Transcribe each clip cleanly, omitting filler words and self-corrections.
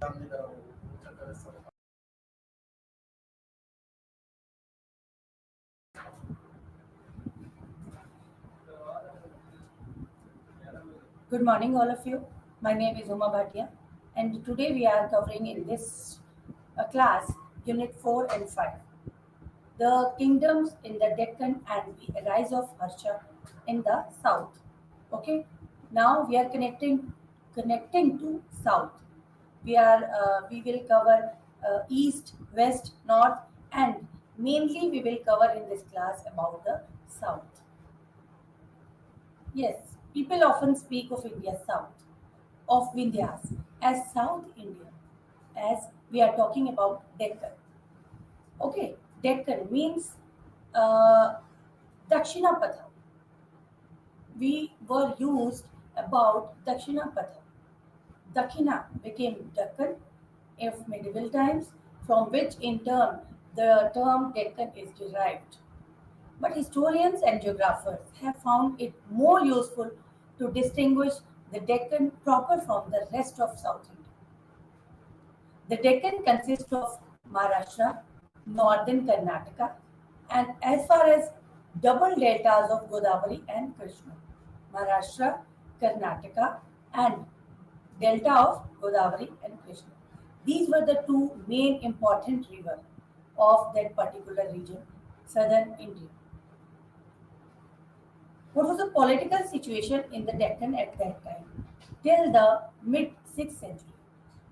Good morning, all of you. My name is Uma Bhatia, and today we are covering in this class Unit 4 and 5 the kingdoms in the Deccan and the rise of Harsha in the south. Okay, now we are connecting to south. We will cover east, west, north, and mainly we will cover in this class about the south. Yes, people often speak of India South, of Vindhyas, as South India, as we are talking about Deccan. Okay, Deccan means uh, Dakshinapatham. We were used about Dakshinapatham. Dakshina became Deccan of medieval times, from which in turn the term Deccan is derived. But historians and geographers have found it more useful to distinguish the Deccan proper from the rest of South India. The Deccan consists of Maharashtra, northern Karnataka, and as far as double deltas of Godavari and Krishna. Maharashtra, Karnataka, and delta of Godavari and Krishna. These were the two main important rivers of that particular region, southern India. What was the political situation in the Deccan at that time? Till the mid 6th century.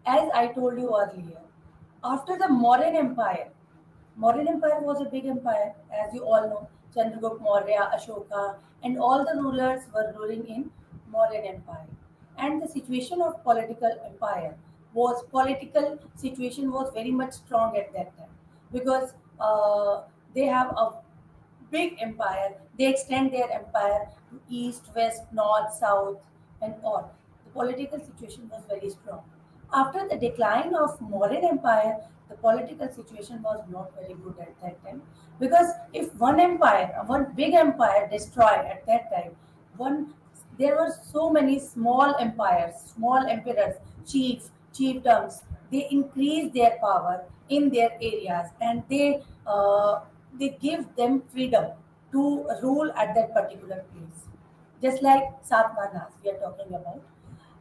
As I told you earlier, after the Mauryan Empire was a big empire, as you all know. Chandragupta Maurya, Ashoka, and all the rulers were ruling in Mauryan Empire. And the situation of political situation was very much strong at that time because they have a big empire. They extend their empire to east, west, north, south, and all. The political situation was very strong. After the decline of Mauryan Empire, the political situation was not very good at that time because if one big empire destroyed at that time, one there were so many small empires, small emperors, chiefdoms. They increased their power in their areas and they give them freedom to rule at that particular place. Just like Satavahanas, we are talking about.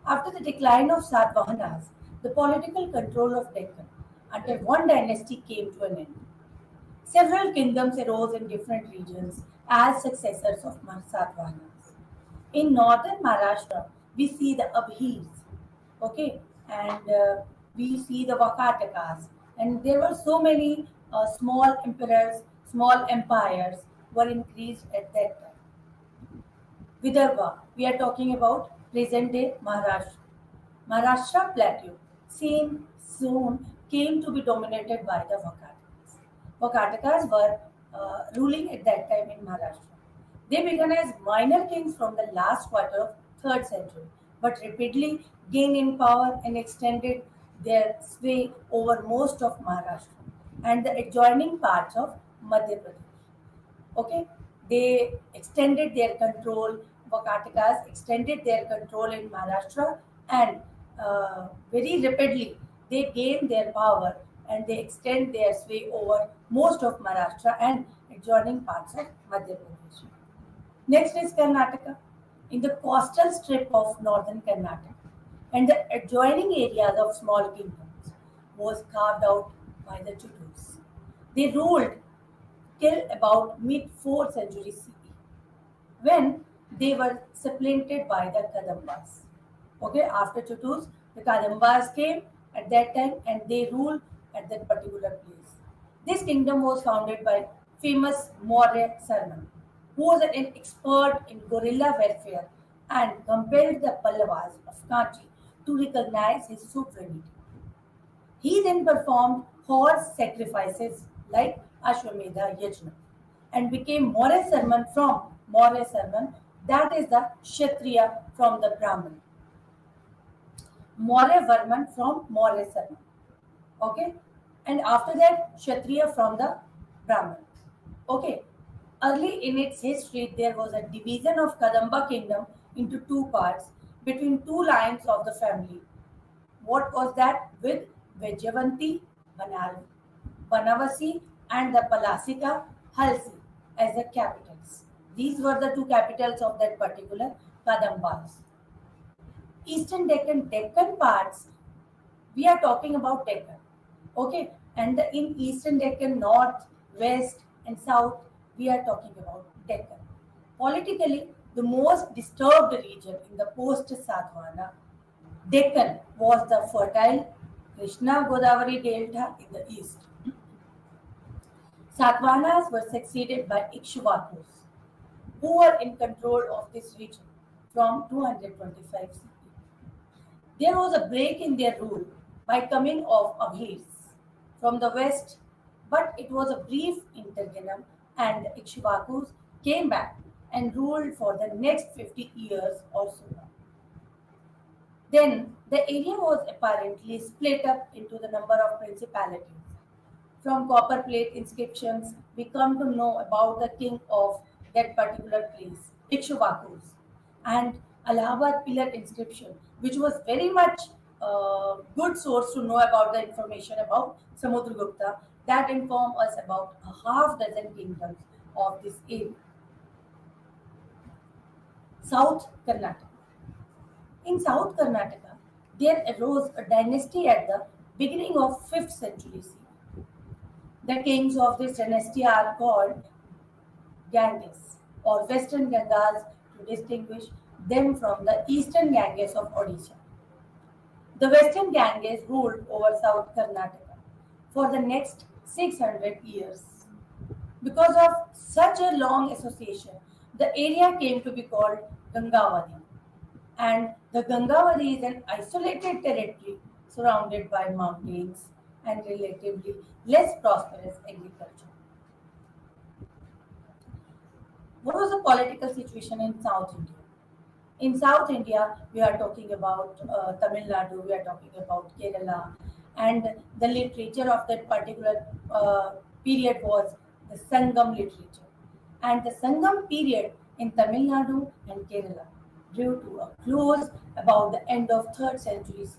After the decline of Satavahanas, the political control of Deccan until one dynasty came to an end. Several kingdoms arose in different regions as successors of Satavahanas. In northern Maharashtra, we see the Abhirs, okay, and we see the Vakatakas, and there were so many small emperors, small empires were increased at that time. Vidarbha, we are talking about present day Maharashtra. Maharashtra plateau same zone came to be dominated by the Vakatakas. Vakatakas were ruling at that time in Maharashtra. They began as minor kings from the last quarter of 3rd century, but rapidly gained in power and extended their sway over most of Maharashtra and the adjoining parts of Madhya Pradesh. Okay, they extended their control. Vakatakas extended their control in Maharashtra and very rapidly they gain their power and they extend their sway over most of Maharashtra and adjoining parts of Madhya Pradesh. Next is Karnataka. In the coastal strip of northern Karnataka and the adjoining areas of small kingdoms was carved out by the Chutus. They ruled till about mid 4th century CE when they were supplanted by the Kadambas. Okay, after Chutus, the Kadambas came at that time and they ruled at that particular place. This kingdom was founded by famous Maurya Sarman, who was an expert in guerrilla warfare and compelled the Pallavas of Kanchi to recognize his sovereignty. He then performed horse sacrifices like Ashwamedha Yajna and became Maurya Sarman from Maurya Sarman, that is the Kshatriya from the Brahman. Maurya Varman from Maurya Sarman. Okay, and after that, Kshatriya from the Brahman. Okay, early in its history, there was a division of Kadamba kingdom into two parts between two lines of the family. What was that? With Vijayvanti, Banavasi, and the Palasika Halsi as the capitals. These were the two capitals of that particular Kadambas. Eastern Deccan parts, we are talking about Deccan. Okay, and in Eastern Deccan, North, West, and South, we are talking about Deccan. Politically, the most disturbed region in the post Satvana Deccan was the fertile Krishna Godavari Delta in the east. Satavahanas were succeeded by Ikshvakus, who were in control of this region from 225 CE. There was a break in their rule by coming of Abhirs from the west, but it was a brief interregnum and the Ikshvakus came back and ruled for the next 50 years or so. Then the area was apparently split up into the number of principalities. From copper plate inscriptions, we come to know about the king of that particular place, Ikshvakus, and Allahabad pillar inscription, which was very much good source to know about the information about Samudragupta that inform us about a half dozen kingdoms of this area. South Karnataka. In South Karnataka, there arose a dynasty at the beginning of 5th century CE. The kings of this dynasty are called Ganges or Western Gangas to distinguish them from the Eastern Ganges of Odisha. The Western Ganges ruled over South Karnataka for the next 600 years. Because of such a long association, the area came to be called Gangavadi. And the Gangavadi is an isolated territory surrounded by mountains and relatively less prosperous agriculture. What was the political situation in South India? In South India, we are talking about Tamil Nadu, we are talking about Kerala, and the literature of that particular period was the Sangam literature. And the Sangam period in Tamil Nadu and Kerala drew to a close about the end of 3rd century CE.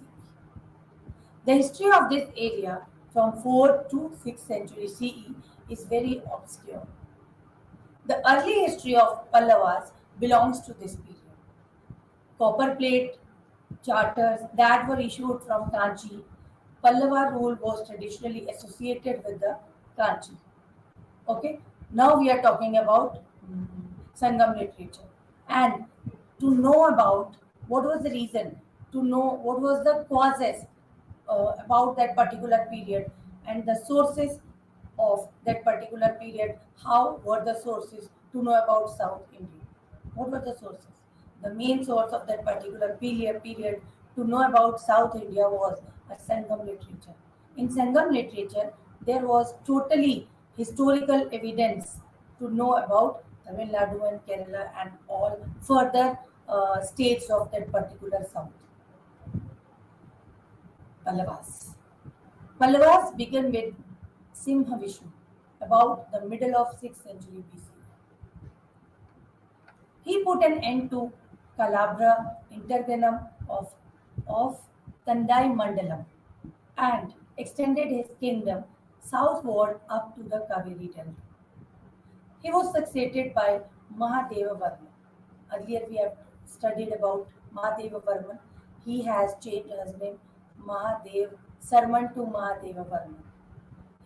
The history of this area from 4th to 6th century CE is very obscure. The early history of Pallavas belongs to this period. Copper plate charters that were issued from Kanchi, Pallava rule was traditionally associated with the Kanchi. Okay, now we are talking about Sangam literature. And to know about what was the reason, to know what was the causes about that particular period and the sources of that particular period, how were the sources to know about South India? What were the sources? The main source of that particular period to know about South India was a Sangam literature. In Sangam literature, there was totally historical evidence to know about Tamil Nadu and Kerala and all further states of that particular South. Pallavas. Pallavas began with Simhavishnu about the middle of 6th century BC. He put an end to Kalabra interregnum of Tandai Mandalam and extended his kingdom southward up to the Kaveri Delta. He was succeeded by Mahadeva Varman. Earlier we have studied about Mahadeva Varman. He has changed his name Mahadev Sarman to Mahadeva Varman.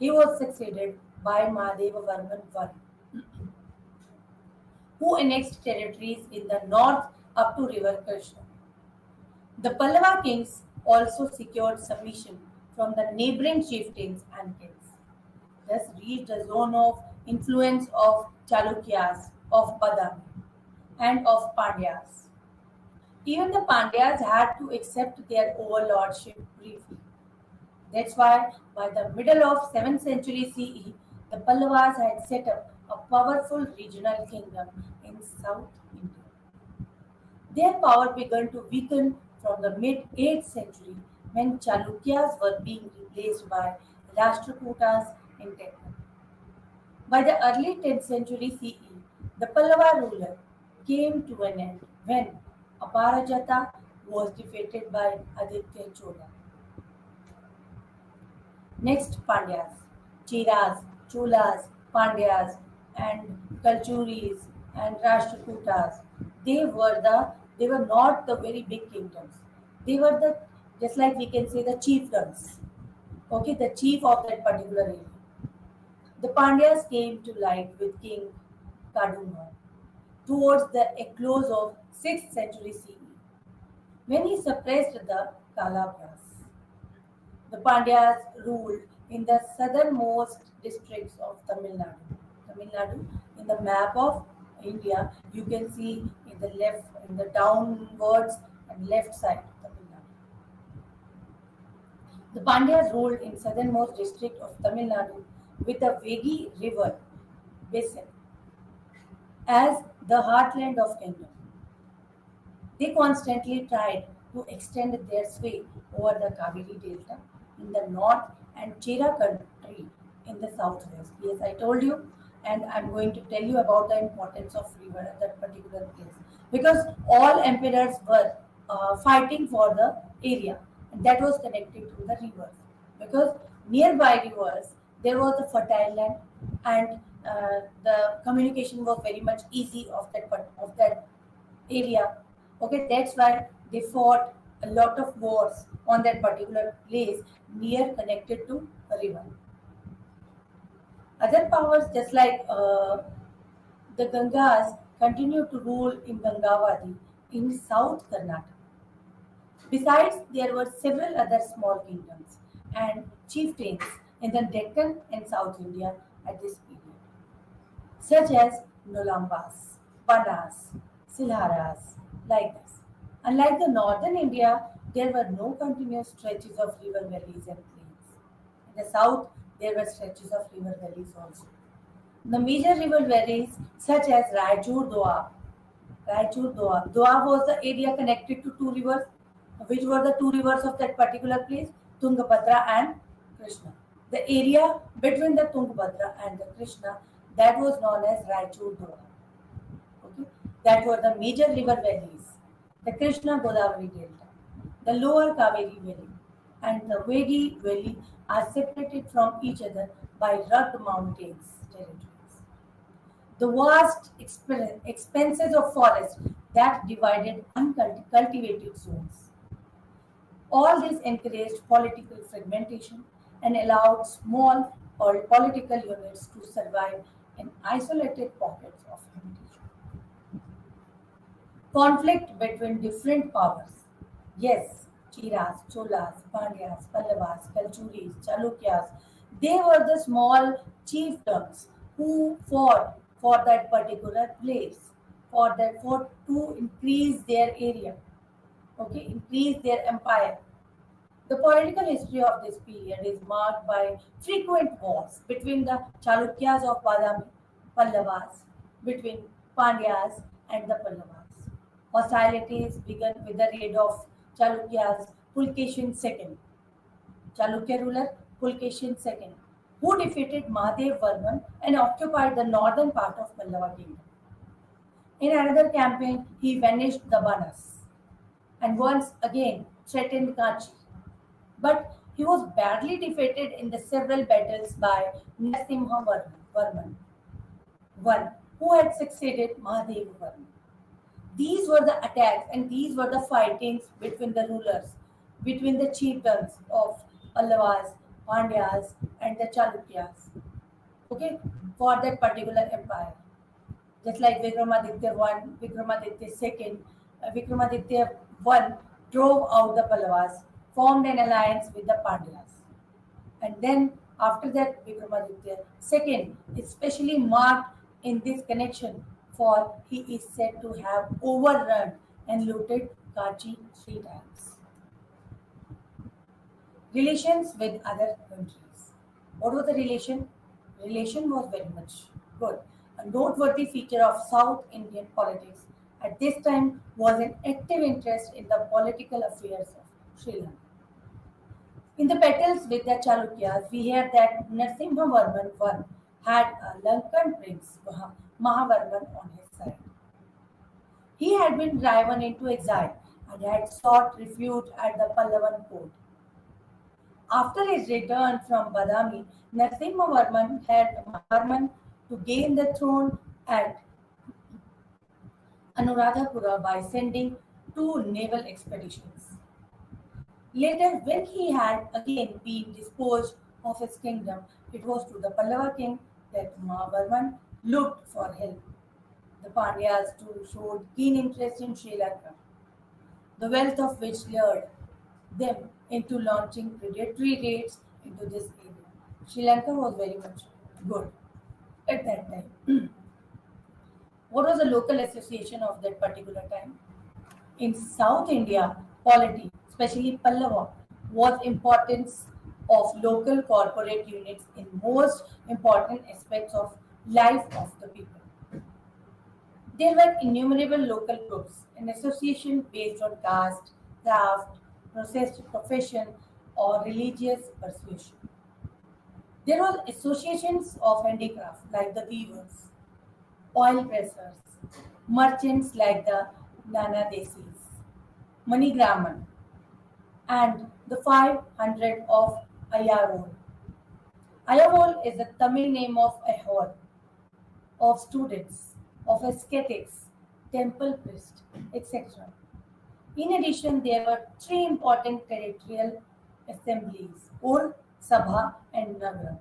He was succeeded by Mahadeva Varman I, who annexed territories in the north up to river Krishna. The Pallava kings also secured submission from the neighboring chieftains and kings, thus reached a zone of influence of Chalukyas, of Badami, and of Pandyas. Even the Pandyas had to accept their overlordship briefly. That's why, by the middle of 7th century CE, the Pallavas had set up a powerful regional kingdom in South India. Their power began to weaken from the mid 8th century when Chalukyas were being replaced by Rashtrakutas in Deccan. By the early 10th century CE, the Pallava ruler came to an end when Aparajata was defeated by Aditya Chola. Next, Pandyas, Cheras, Cholas, Pandyas, and Kalchuris and Rashtrakutas. They were not the very big kingdoms. They were the, just like we can say, the chieftains. Okay, the chief of that particular area. The Pandyas came to light with King Kadumba towards the close of 6th century CE when he suppressed the Kalabras. The Pandyas ruled in the southernmost districts of Tamil Nadu. Tamil Nadu, in the map of India, you can see in the left, in the downwards and left side of Tamil Nadu. The Pandyas ruled in southernmost district of Tamil Nadu with the Vegi River basin as the heartland of kingdom. They constantly tried to extend their sway over the Kaveri Delta in the north and Chera country in the southwest. Yes, I told you, and I'm going to tell you about the importance of river at that particular place because all emperors were fighting for the area, and that was connected to the rivers because nearby rivers there was a fertile land and the communication was very much easy of that area. Okay, that's why they fought a lot of wars on that particular place near connected to a river. Other powers, just like the Gangas, continue to rule in Gangavadi in South Karnataka. Besides, there were several other small kingdoms and chieftains in the Deccan and South India at this period, such as Nolambas, Panas, Silharas, like this. Unlike the northern India, there were no continuous stretches of river valleys and plains. In the south, there were stretches of river valleys also. The major river valleys, such as Doab was the area connected to two rivers. Which were the two rivers of that particular place? Tungabhadra and Krishna. The area between the Tungabhadra and the Krishna that was known as Raichur Doab. Okay? That were the major river valleys. The Krishna Godavari Delta, the lower Kaveri Valley, and the Vedi Valley are separated from each other by rugged mountains territories. The vast expanses of forest that divided uncultivated zones. All this encouraged political fragmentation and allowed small or political units to survive in isolated pockets of habitation. Conflict between different powers. Yes, Cheras, Cholas, Pandyas, Pallavas, Kalchuris, Chalukyas, they were the small chieftains who fought for that particular place, for to increase their area, okay, increase their empire. The political history of this period is marked by frequent wars between the Chalukyas of Badami, Pallavas, between Pandyas and the Pallavas. Hostilities began with the raid of Chalukyas Pulkeshin II, Chalukya ruler Pulkeshin II, who defeated Mahadev Varman and occupied the northern part of Pallava kingdom. In another campaign, he vanished the Banas and once again threatened Kanchi. But he was badly defeated in the several battles by Narasimha Varman I, who had succeeded Mahadev Varman. These were the attacks and these were the fightings between the rulers, between the chieftains of Pallavas, Pandyas, and the Chalukyas. Okay, for that particular empire. Just like Vikramaditya I, Vikramaditya II, Vikramaditya I drove out the Pallavas, formed an alliance with the Pandyas. And then after that, Vikramaditya II is specially marked in this connection for he is said to have overrun and looted Kachi 3 times. Relations with other countries. What was the relation? Relation was very much good. A noteworthy feature of South Indian politics at this time was an active interest in the political affairs of Sri Lanka. In the battles with the Chalukyas, we hear that Narasimha Varman I had a Lankan prince, Mahavarman, on his side. He had been driven into exile and had sought refuge at the Pallavan court. After his return from Badami, Narasimhavarman had Varman to gain the throne at Anuradhapura by sending two naval expeditions. Later, when he had again been disposed of his kingdom, it was to the Pallava king that Mahavarman looked for help. The Pandyas too showed keen interest in Sri Lanka, the wealth of which lured them into launching predatory raids into this area. Sri Lanka was very much good at that time. What was the local association of that particular time? In South India, polity, especially Pallava, was importance of local corporate units in most important aspects of life of the people. There were innumerable local groups, an association based on caste, craft, profession, or religious persuasion. There were associations of handicraft like the weavers, oil pressers, merchants like the Nana Desis, Manigraman, and the 500 of Ayarol. Ayarol is the Tamil name of a hall of students, of ascetics, temple priests, etc. In addition, there were three important territorial assemblies, Ur, Sabha, and Nagar.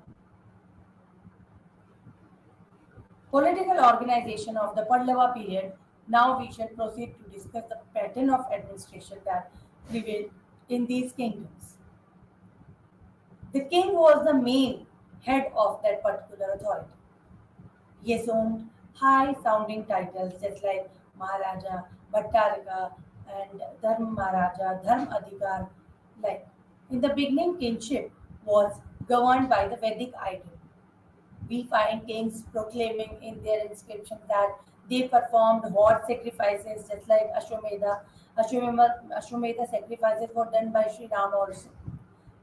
Political organization of the Pallava period. Now we shall proceed to discuss the pattern of administration that prevailed in these kingdoms. The king was the main head of that particular authority. He assumed high sounding titles just like Maharaja, Bhattarika, and Dharm Maharaja, Dharm Adhikar. Like in the beginning, kingship was governed by the Vedic ideal. We find kings proclaiming in their inscriptions that they performed hot sacrifices just like Ashwamedha. Ashwamedha sacrifices were done by Sri Ram also.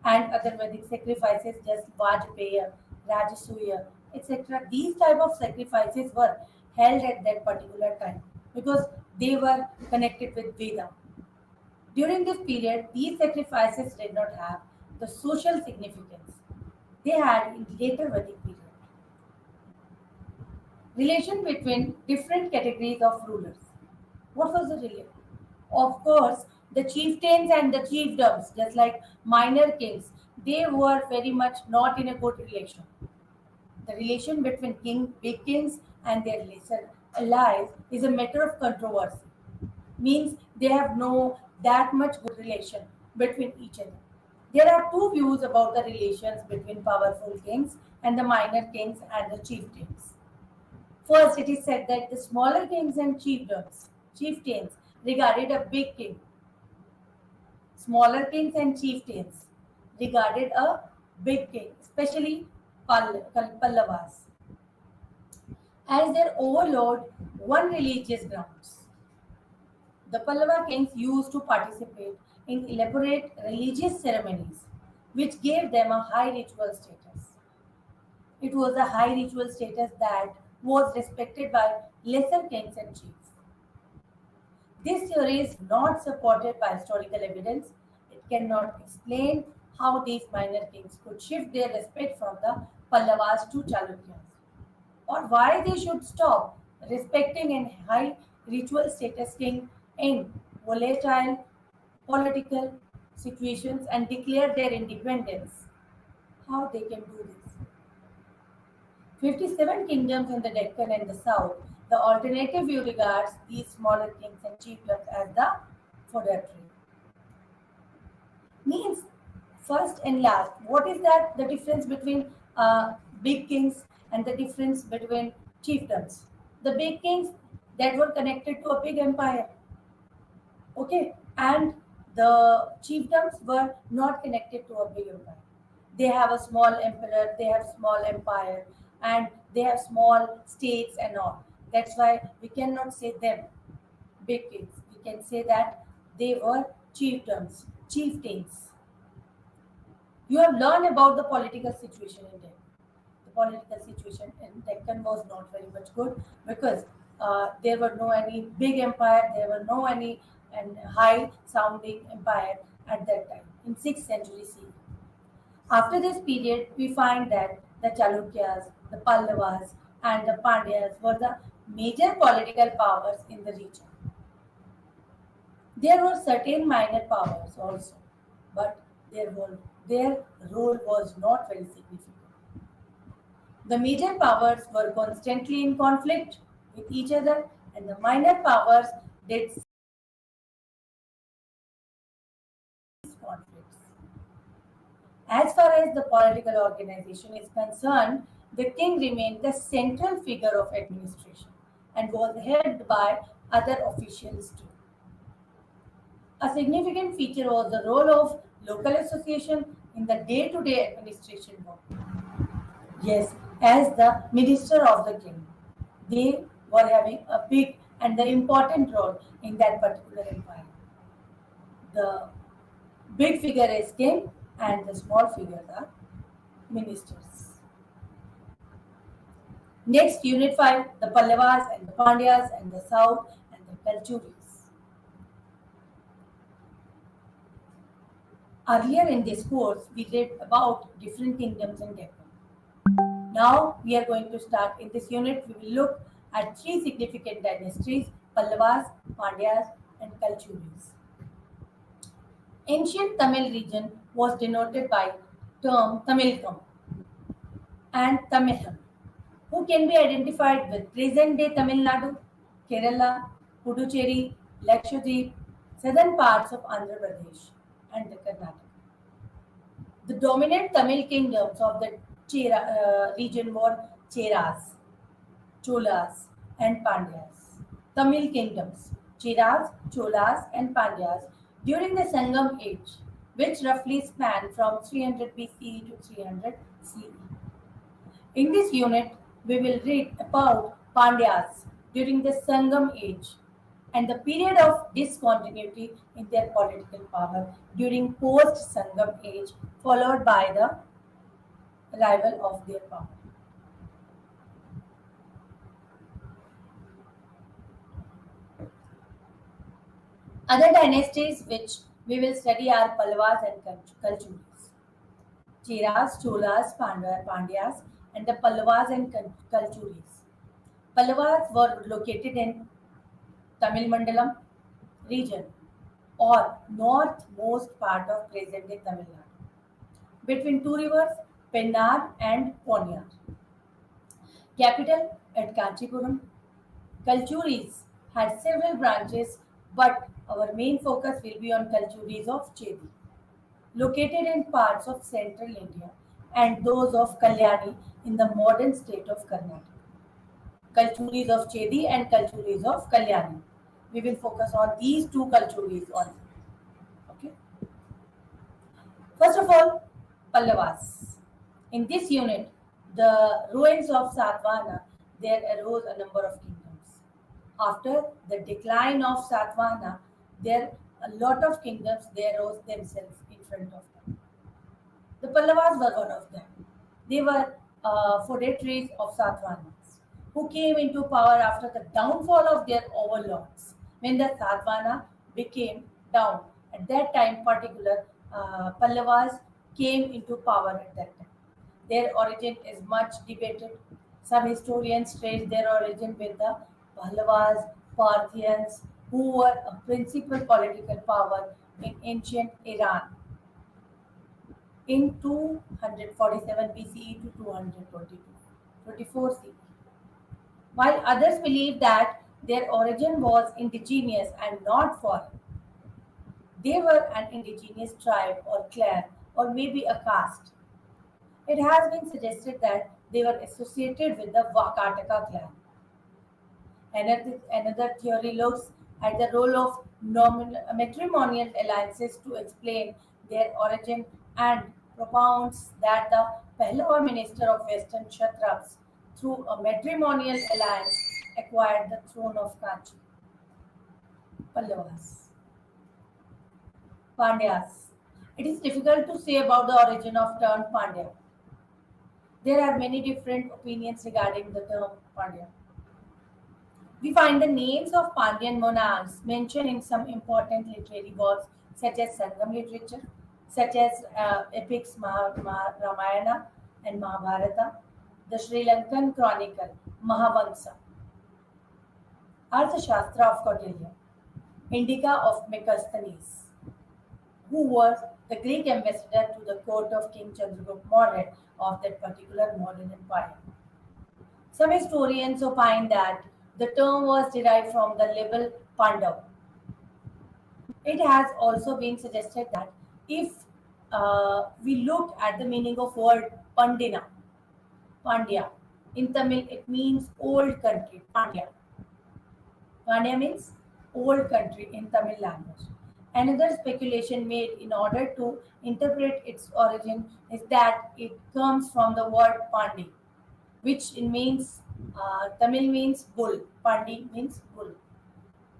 And other Vedic sacrifices just Vajpaya, Rajasuya, etc. These type of sacrifices were held at that particular time because they were connected with Veda. During this period, these sacrifices did not have the social significance they had in later Vedic period. Relation between different categories of rulers. What was the relation? Of course, the chieftains and the chiefdoms, just like minor kings, they were very much not in a good relation. The relation between big kings and their lesser allies is a matter of controversy. Means they have no that much good relation between each other. There are two views about the relations between powerful kings and the minor kings and the chieftains. First, it is said that the smaller kings and chieftains regarded a big king. Smaller kings and chieftains regarded a big king, especially Pallavas, as their overlord on religious grounds. The Pallava kings used to participate in elaborate religious ceremonies, which gave them a high ritual status. It was a high ritual status that was respected by lesser kings and chiefs. This theory is not supported by historical evidence. It cannot explain how these minor kings could shift their respect from the Pallavas to Chalukyas, or why they should stop respecting a high ritual status king in volatile political situations and declare their independence. How they can do this? 57 kingdoms in the Deccan and the south. The alternative view regards these smaller kings and chieftains as the feudatory. Means first and last. What is that? The difference between big kings and the difference between chieftains. The big kings that were connected to a big empire. Okay, and the chiefdoms were not connected to a big empire. They have a small emperor, they have small empire, and they have small states and all. That's why we cannot say them big kings. We can say that they were chiefdoms, chieftains. You have learned about the political situation in Deccan. The political situation in Deccan was not very much good because there were no any big empire, there were no any and high sounding empire at that time in 6th century CE. After this period, we find that the Chalukyas, the Pallavas, and the Pandyas were the major political powers in the region. There were certain minor powers also, but their role was not very significant. The major powers were constantly in conflict with each other, and the minor powers did cease conflicts. As far as the political organization is concerned, the king remained the central figure of administration and was helped by other officials too. A significant feature was the role of local association in the day-to-day administration work. Yes, as the minister of the king, they were having a big and the important role in that particular empire. The big figure is king and the small figures are ministers. Next, Unit 5, the Pallavas and the Pandyas and the South and the Kalchuris. Earlier in this course, we read about different kingdoms in Deccan. Now we are going to start in this unit. We will look at three significant dynasties: Pallavas, Pandyas, and Kalchuris. Ancient Tamil region was denoted by term Tamilkam and Tamilham, who can be identified with present-day Tamil Nadu, Kerala, Puducherry, Lakshadweep, southern parts of Andhra Pradesh, and the Karnataka. The dominant Tamil kingdoms of the region were Cheras, Cholas, and Pandyas. Tamil kingdoms, Cheras, Cholas, and Pandyas during the Sangam age, which roughly spanned from 300 BCE to 300 CE. In this unit, we will read about Pandyas during the Sangam age and the period of discontinuity in their political power during post Sangam age, followed by the arrival of their power. Other dynasties which we will study are Pallavas and Kalchuris. Cheras, Cholas, Pandyas, and the Pallavas and Kalchuris. Pallavas were located in Tamil Mandalam region or northmost part of present-day Tamil Nadu, between two rivers, Pennar and Ponniyar. Capital at Kanchipuram. Kalchuris had several branches, but our main focus will be on Kalchuris of Chedi, located in parts of central India, and those of Kalyani in the modern state of Karnataka. Kalchuris of Chedi and Kalchuris of Kalyani. We will focus on these two Kalchuris only. Okay. First of all, Pallavas. In this unit, the ruins of Satvana, there arose a number of kingdoms. After the decline of Satvana, there a lot of kingdoms they arose themselves in front of them. The Pallavas were one of them. They were feudatories of Satvanas who came into power after the downfall of their overlords. When the Satvana became down, at that time particular, Pallavas came into power at that time. Their origin is much debated. Some historians trace their origin with the Pallavas, Parthians, who were a principal political power in ancient Iran in 247 BCE to 224 CE. While others believe that their origin was indigenous and not foreign. They were an indigenous tribe or clan or maybe a caste. It has been suggested that they were associated with the Vakataka clan. Another theory looks at the role of matrimonial alliances to explain their origin and propounds that the Pallava minister of Western Kshatraks, through a matrimonial alliance, acquired the throne of Kanchi. Pallavas. Pandyas. It is difficult to say about the origin of term Pandya. There are many different opinions regarding the term Pandya. We find the names of Pandyan monarchs mentioned in some important literary works such as Sangam literature, such as epics Ramayana and Mahabharata, the Sri Lankan Chronicle, Mahavamsa, Arthashastra of Kautilya, Indica of Megasthenes, who was the Greek ambassador to the court of King Chandragupta Maurya of that particular modern empire. Some historians opine that the term was derived from the label Pandav. It has also been suggested that if we look at the meaning of word Pandya, in Tamil it means old country, Pandya. Pandya means old country in Tamil language. Another speculation made in order to interpret its origin is that it comes from the word Pandi, which in means Tamil means bull, Pandi means bull.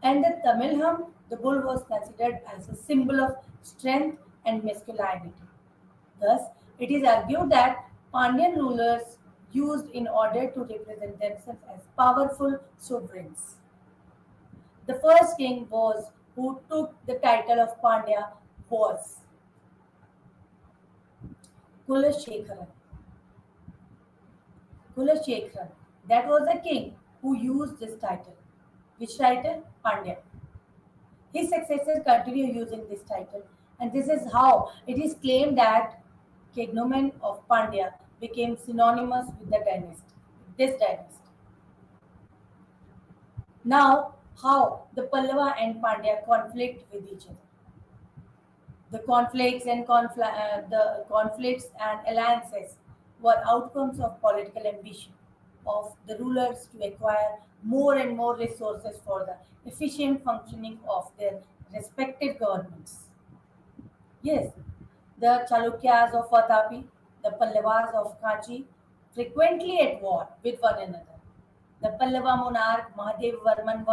And the Tamilham, the bull was considered as a symbol of strength and masculinity. Thus, it is argued that Pandyan rulers used in order to represent themselves as powerful sovereigns. The first king was who took the title of Pandya was Kulashekharan. Kulashekharan. That was the king who used this title. Which title? Pandya. His successors continue using this title, and this is how it is claimed that cognomen of Pandya became synonymous with the dynasty, this dynasty. Now, how the Pallava and Pandya conflict with each other. The conflicts and alliances were outcomes of political ambition of the rulers to acquire more and more resources for the efficient functioning of their respective governments. Yes, the Chalukyas of Vatapi, the Pallavas of Kanchi, frequently at war with one another. The Pallava monarch Mahadev Varman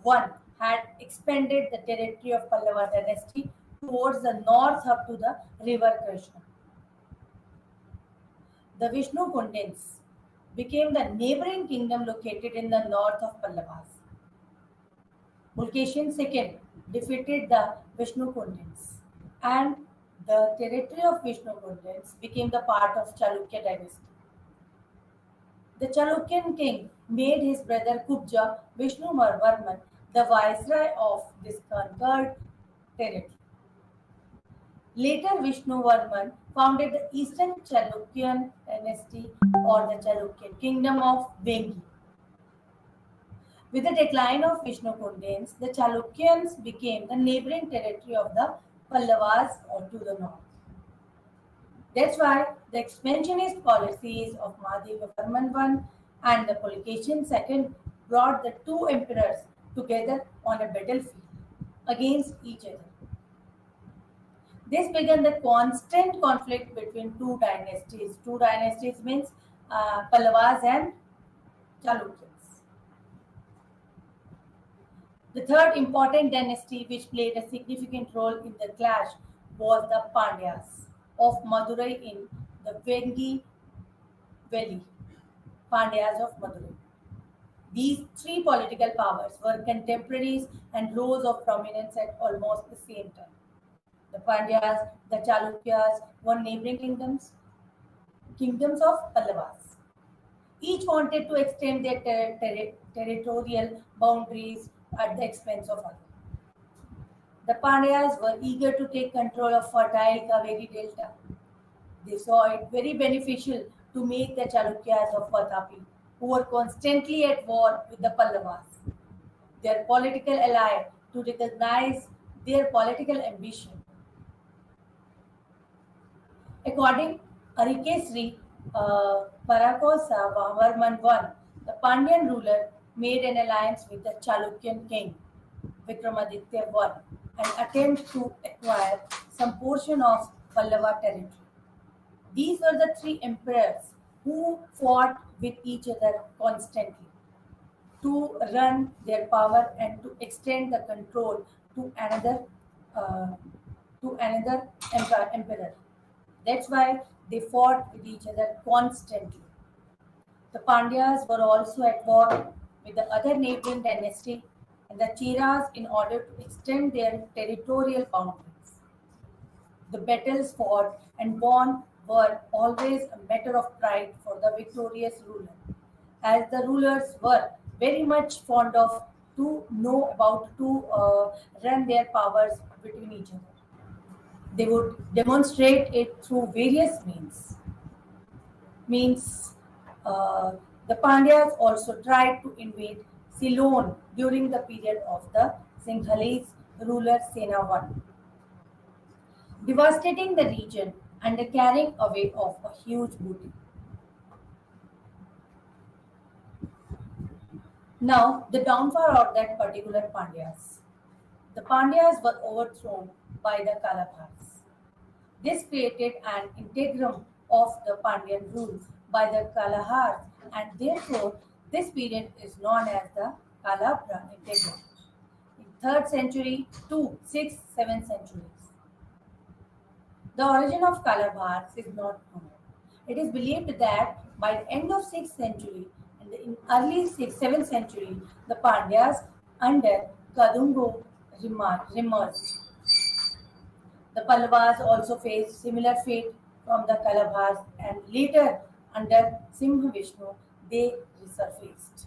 I had expanded the territory of Pallava dynasty towards the north up to the river Krishna. The Vishnu Kundins became the neighboring kingdom located in the north of Pallavas. Pulkeshin II defeated the Vishnu Kundins, and the territory of Vishnu Kundins became the part of Chalukya dynasty. The Chalukyan king made his brother Kubja Vishnu Varman the viceroy of this conquered territory. Later, Vishnu Varman founded the Eastern Chalukyan dynasty or the Chalukyan kingdom of Vengi. With the decline of Vishnu Kundins, the Chalukyans became the neighboring territory of the Pallavas or to the north. That's why the expansionist policies of Mahadeva Varman I and the Pulkeshin II brought the two emperors together on a battlefield against each other. This began the constant conflict between two dynasties. Two dynasties means Pallavas and Chalukyans. The third important dynasty which played a significant role in the clash was the Pandyas of Madurai in the Vengi Valley. Pandyas of Madurai. These three political powers were contemporaries and rose of prominence at almost the same time. The Pandyas, the Chalukyas were neighboring kingdoms of Pallavas. Each wanted to extend their territorial boundaries at the expense of others. The Pandyas were eager to take control of fertile Kaveri Delta. They saw it very beneficial to make the Chalukyas of Vatapi, who were constantly at war with the Pallavas, their political ally, to recognize their political ambition. According Arikesri Parakosa Varman I, the Pandyan ruler made an alliance with the Chalukyan king Vikramaditya I and attempted to acquire some portion of Pallava territory. These were the three emperors who fought with each other constantly to run their power and to extend the control uh, to another emperor. That's why they fought with each other constantly. The Pandyas were also at war with the other neighboring dynasty and the Cheras in order to extend their territorial boundaries. The battles fought and won were always a matter of pride for the victorious ruler, as the rulers were very much fond of to know about to run their powers between each other. They would demonstrate it through various means the Pandyas also tried to invade Ceylon during the period of the Sinhalese ruler Sena I, devastating the region and the carrying away of a huge booty. Now, the downfall of that particular Pandyas. The Pandyas were overthrown by the Kalabars. This created an integrum of the Pandyan rule by the Kalahars, and therefore this period is known as the Kalabra integrum. In 3rd century to 6th, 7th centuries. The origin of Kalabars is not known. It is believed that by the end of 6th century and in early 6th, 7th century, the Pandyas under Kadungo remerged. The Pallavas also faced similar fate from the Kalabhas, and later under Simhavishnu they resurfaced.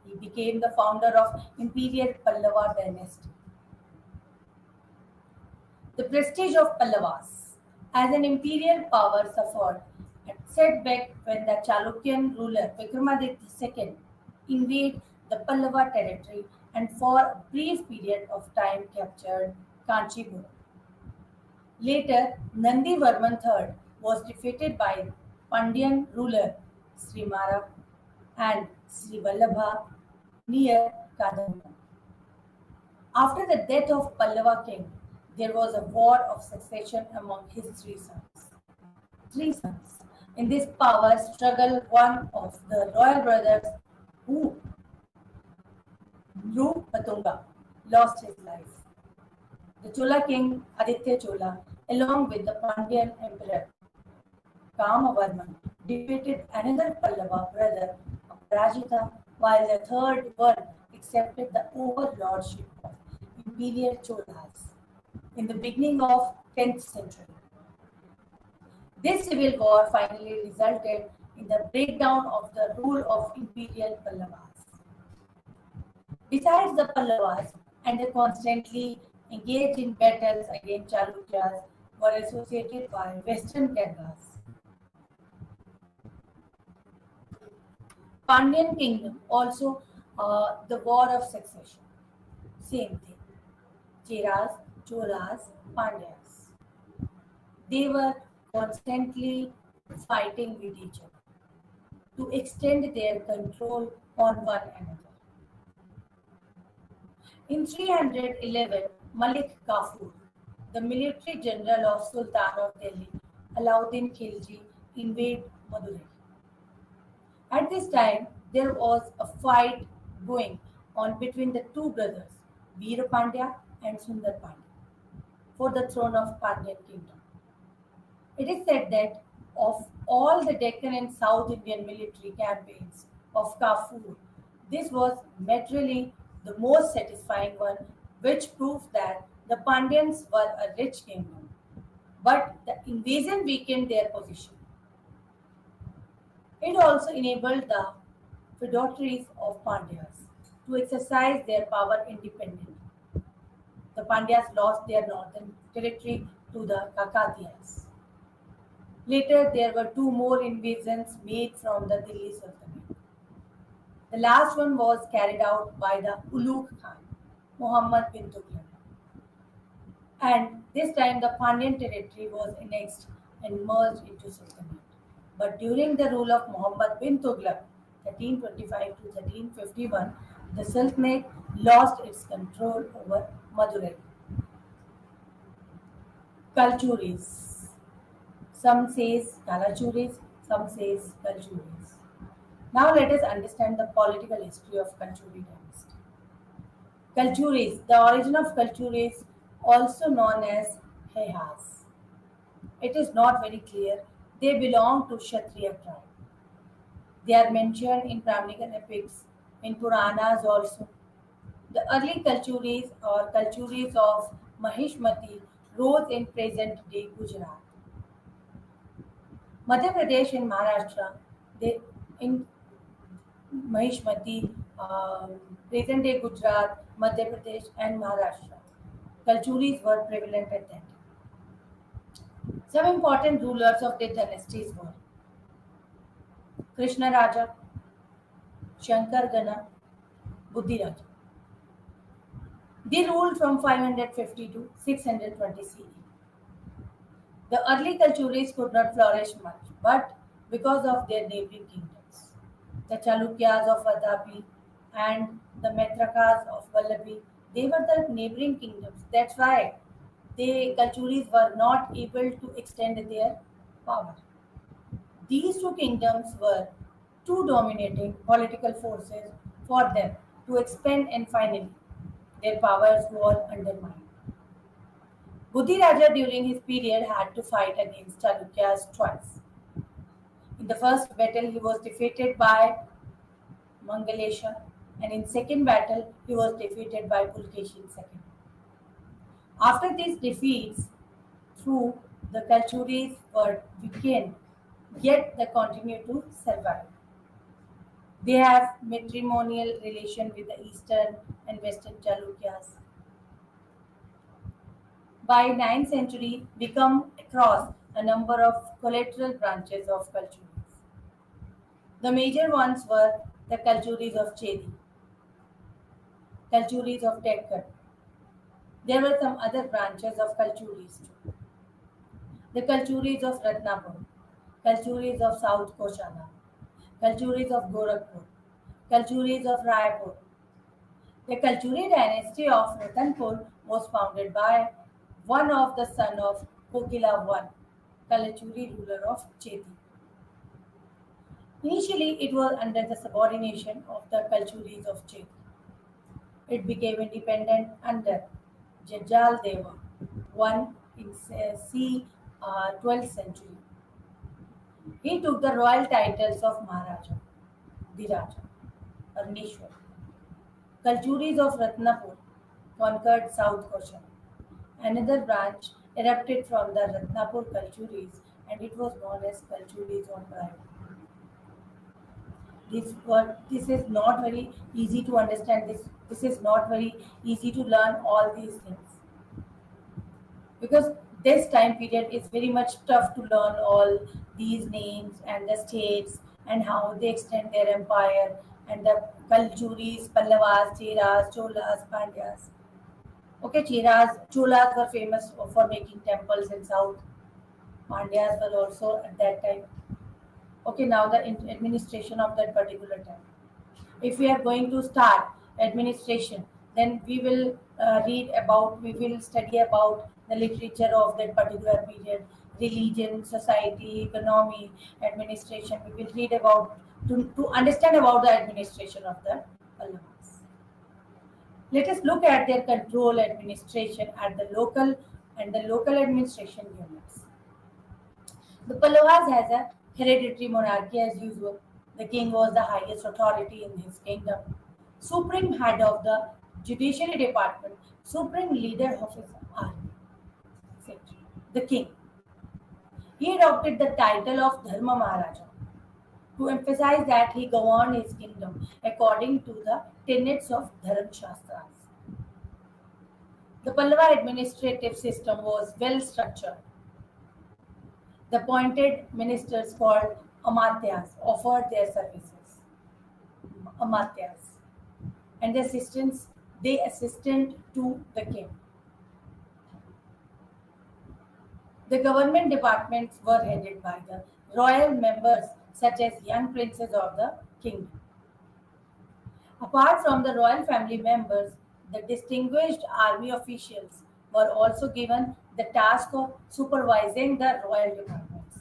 He became the founder of Imperial Pallava dynasty. The prestige of Pallavas as an imperial power suffered a setback when the Chalukyan ruler Vikramaditya II invaded the Pallava territory and for a brief period of time captured Kanchipuram. Later, Nandivarman III was defeated by Pandyan ruler Srimara and Srivallabha near Kadamba. After the death of Pallava king, there was a war of succession among his three sons. Three sons. In this power struggle, one of the royal brothers, who Dhruv Patunga, lost his life. The Chola king Aditya Chola, along with the Pandyan emperor Kamavarman, defeated another Pallava brother, Aparajita, while the third one accepted the overlordship of imperial Cholas in the beginning of 10th century. This civil war finally resulted in the breakdown of the rule of imperial Pallavas. Besides the Pallavas and the constantly engaged in battles against Chalukyas were associated by Western Gangas. Pandyan kingdom also the war of succession. Same thing. Cheras, Cholas, Pandyas. They were constantly fighting with each other to extend their control on one another. In 311, Malik Kafur, the military general of Sultan of Delhi, Alauddin Khilji, invaded Madurai. At this time, there was a fight going on between the two brothers, Veer Pandya and Sundar Pandya, for the throne of Pandyan kingdom. It is said that of all the Deccan and South Indian military campaigns of Kafur, this was materially the most satisfying one, which proves that the Pandyans were a rich kingdom. But the invasion weakened their position. It also enabled the feudatories of Pandyas to exercise their power independently. The Pandyas lost their northern territory to the Kakatiyas. Later, there were two more invasions made from the Delhi Sultanate. The last one was carried out by the Ulugh Khan, Muhammad bin Tughlaq. And this time the Pandyan territory was annexed and merged into Sultanate. But during the rule of Muhammad bin Tughlaq, 1325 to 1351, the Sultanate lost its control over Madurai. Kalchuris. Some says Kalachuris, some says Kalchuris. Now let us understand the political history of Kalchuri dynasty. Kalchuris, the origin of Kalchuris, also known as Hehas. It is not very clear. They belong to Kshatriya tribe. They are mentioned in Brahminical epics, in Puranas also. The early Kalchuris or Kalchuris of Mahishmati rose in present-day Gujarat. Madhya Pradesh and Maharashtra, they in Mahishmati, present-day Gujarat, Madhya Pradesh, and Maharashtra. Kalchuris were prevalent at that time. Some important rulers of the dynasties were Krishna Raja, Shankar Gana, Buddhi Raja. They ruled from 550 to 620 CE. The early Kalchuris could not flourish much, but because of their neighboring kingdoms, the Chalukyas of Vadapi and the Metrakas of Vallabhi, they were the neighboring kingdoms. That's why the Kalchuris were not able to extend their power. These two kingdoms were too dominating political forces for them to expand, and finally their powers were undermined. Buddhiraja during his period had to fight against Chalukyas twice. In the first battle he was defeated by Mangalesha, and in second battle he was defeated by Pulkeshi II. After these defeats, through the Kalchuris were weakened, yet they continue to survive. They have matrimonial relation with the eastern and western Chalukyas. By 9th century, we come across a number of collateral branches of Kalchuris. The major ones were the Kalchuris of Chedi, Kalchuris of Deccan. There were some other branches of Kalchuris too. The Kalchuris of Ratnapur, Kalchuris of South Koshana, Kalchuris of Gorakhpur, Kalchuris of Raipur. The Kalchuri dynasty of Ratanpur was founded by one of the son of Kokila I, Kalachuri ruler of Chedi. Initially, it was under the subordination of the Kalchuris of Chedi. It became independent under Jajal Deva, one in c. 12th century. He took the royal titles of Maharaja, Dhiraja, Arneshwar. Kalchuris of Ratnapur conquered South Koshan. Another branch erupted from the Ratnapur Kalchuris, and it was known as Kalchuris of Raipur. This is not very easy to understand. This is not very easy to learn all these things, because this time period is very much tough to learn all these names and the states and how they extend their empire, and the Kalchuris, Pallavas, Cheras, Cholas, Pandyas. Okay, Cholas were famous for making temples in south. Pandyas were also at that time. Okay, now the administration of that particular time. If we are going to start administration, then we will study about the literature of that particular period, religion, society, economy, administration. We will read about to understand about the administration of the Pallavas. Let us look at their control administration at the local and the local administration units. The Pallavas has a hereditary monarchy as usual. The king was the highest authority in his kingdom, supreme head of the judiciary department, supreme leader of his army, etc. The king. He adopted the title of Dharma Maharaja to emphasize that he governed his kingdom according to the tenets of Dharma Shastras. The Pallava administrative system was well structured. The appointed ministers called Amatyas offered their services. Amatyas. And the assistants, they assisted to the king. The government departments were headed by the royal members, such as young princes of the kingdom. Apart from the royal family members, the distinguished army officials were also given the task of supervising the royal departments.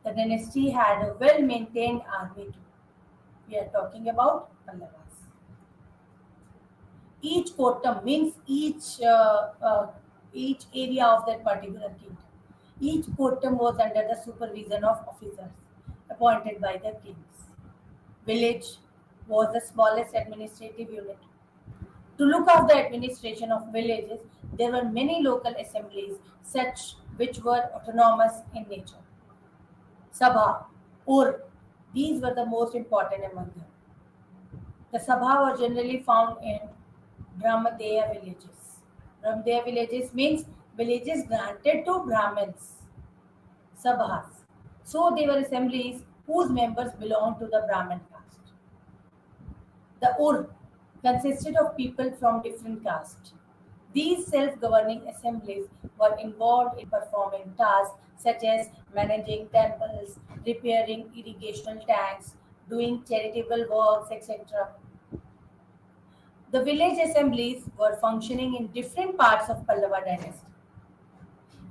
The dynasty had a well maintained army too. We are talking about Pallavas. Each kotam means each area of that particular kingdom. Each kotam was under the supervision of officers appointed by the kings. Village was the smallest administrative unit. To look after the administration of villages, there were many local assemblies, such which were autonomous in nature. Sabha, Ur, these were the most important among them. The Sabha were generally found in Brahmadeya villages. Brahmadeya villages means villages granted to Brahmins, Sabhas. So they were assemblies whose members belonged to the Brahmin caste. The Ur consisted of people from different castes. These self-governing assemblies were involved in performing tasks such as managing temples, repairing irrigational tanks, doing charitable works, etc. The village assemblies were functioning in different parts of Pallava dynasty,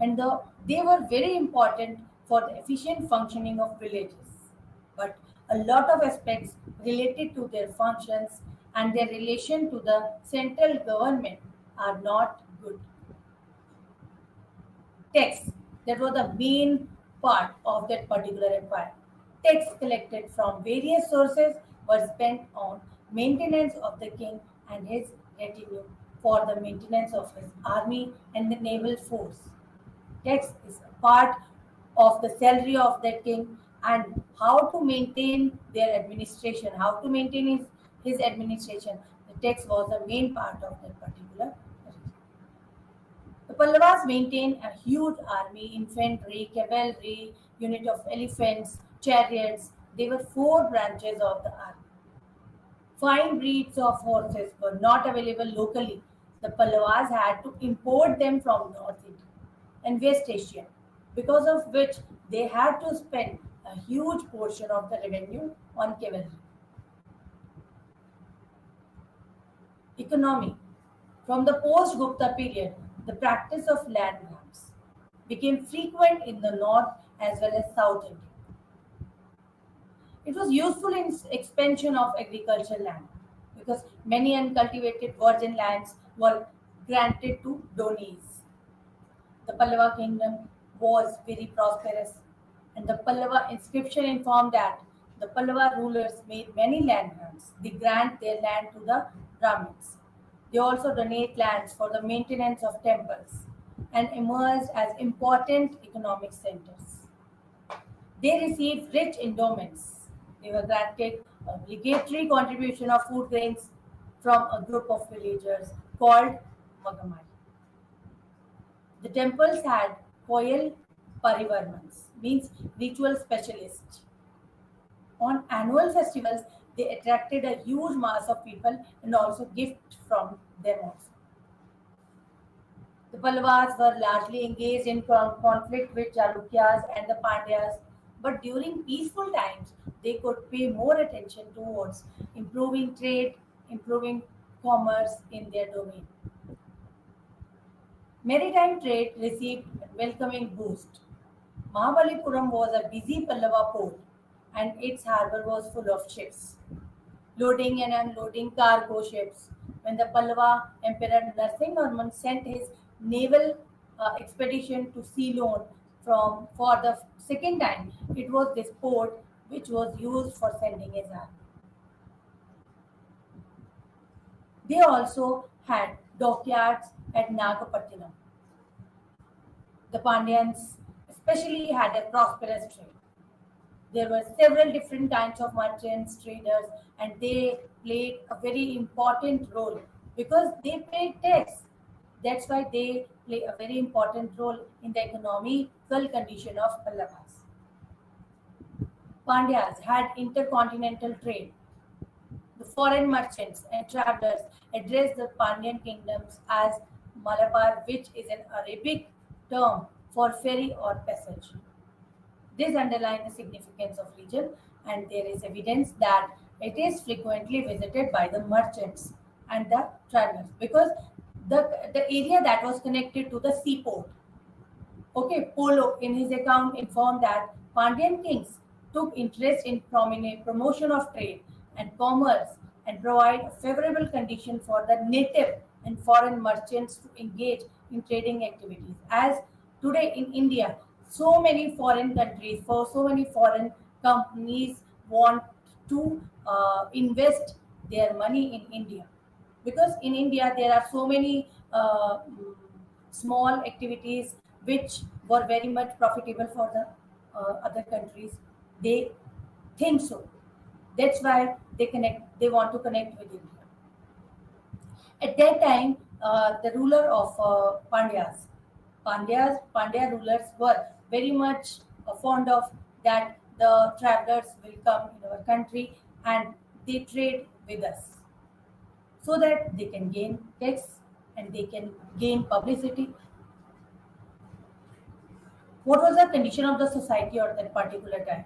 and they were very important for the efficient functioning of villages. But a lot of aspects related to their functions and their relation to the central government are not good. Tax, that was the main part of that particular empire. Tax collected from various sources were spent on maintenance of the king and his retinue, for the maintenance of his army and the naval force. Tax is a part of the salary of the king, and how to maintain their administration, how to maintain his administration. The tax was the main part of that particular region. The Pallavas maintained a huge army, infantry, cavalry, unit of elephants, chariots. There were four branches of the army. Fine breeds of horses were not available locally. The Pallavas had to import them from North India and West Asia, because of which they had to spend a huge portion of the revenue on cavalry. Economy. From the post Gupta period, the practice of land grabs became frequent in the north as well as south India. It was useful in expansion of agricultural land because many uncultivated virgin lands were granted to Donis. The Pallava kingdom was very prosperous, and the Pallava inscription informed that the Pallava rulers made many land grants. They grant their land to the Brahmins. They also donate lands for the maintenance of temples and emerged as important economic centers. They received rich endowments. They were granted obligatory contribution of food grains from a group of villagers called Magamai. The temples had Koyal Parivarmans, means ritual specialists. On annual festivals, they attracted a huge mass of people and also gifts from them also. The Pallavas were largely engaged in conflict with Chalukyas and the Pandyas, but during peaceful times, they could pay more attention towards improving trade, improving commerce in their domain. Maritime trade received a welcoming boost. Mahabalipuram was a busy Pallava port, and its harbour was full of ships, loading and unloading cargo ships. When the Pallava Emperor Narasimhavarman sent his naval expedition to Ceylon for the second time, it was this port which was used for sending his army. They also had dockyards at Nagapattinam. The Pandyans especially had a prosperous trade. There were several different kinds of merchants, traders, and they played a very important role because they paid tax. That's why they play a very important role in the economical condition of Pallavas. Pandyas had intercontinental trade. The foreign merchants and travelers addressed the Pandyan kingdoms as Malabar, which is an Arabic term for ferry or passage. This underlines the significance of region, and there is evidence that it is frequently visited by the merchants and the travelers because the area that was connected to the seaport. Okay, Polo in his account informed that Pandyan kings took interest in prominent promotion of trade and commerce and provide a favorable condition for the native and foreign merchants to engage in trading activities. As today in India, so many foreign countries, for so many foreign companies want to invest their money in India. because in India there are so many small activities which were very much profitable for the other countries. They think so. That's why they connect. They want to connect with India. At that time, the ruler of Pandya rulers were very much fond of that the travelers will come in our country and they trade with us so that they can gain tax and they can gain publicity. What was the condition of the society at that particular time?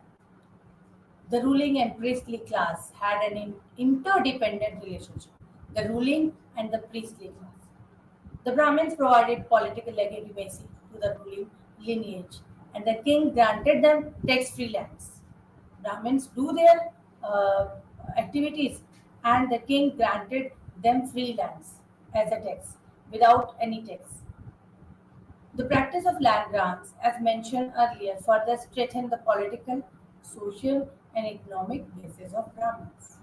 The ruling and priestly class had an interdependent relationship. The ruling and the priestly class. The Brahmins provided political legitimacy to the ruling lineage, and the king granted them tax-free lands. Brahmins do their uh, activities, and the king granted them free lands as a tax without any tax. The practice of land grants, as mentioned earlier, further strengthened the political, social, and economic basis of Brahmins.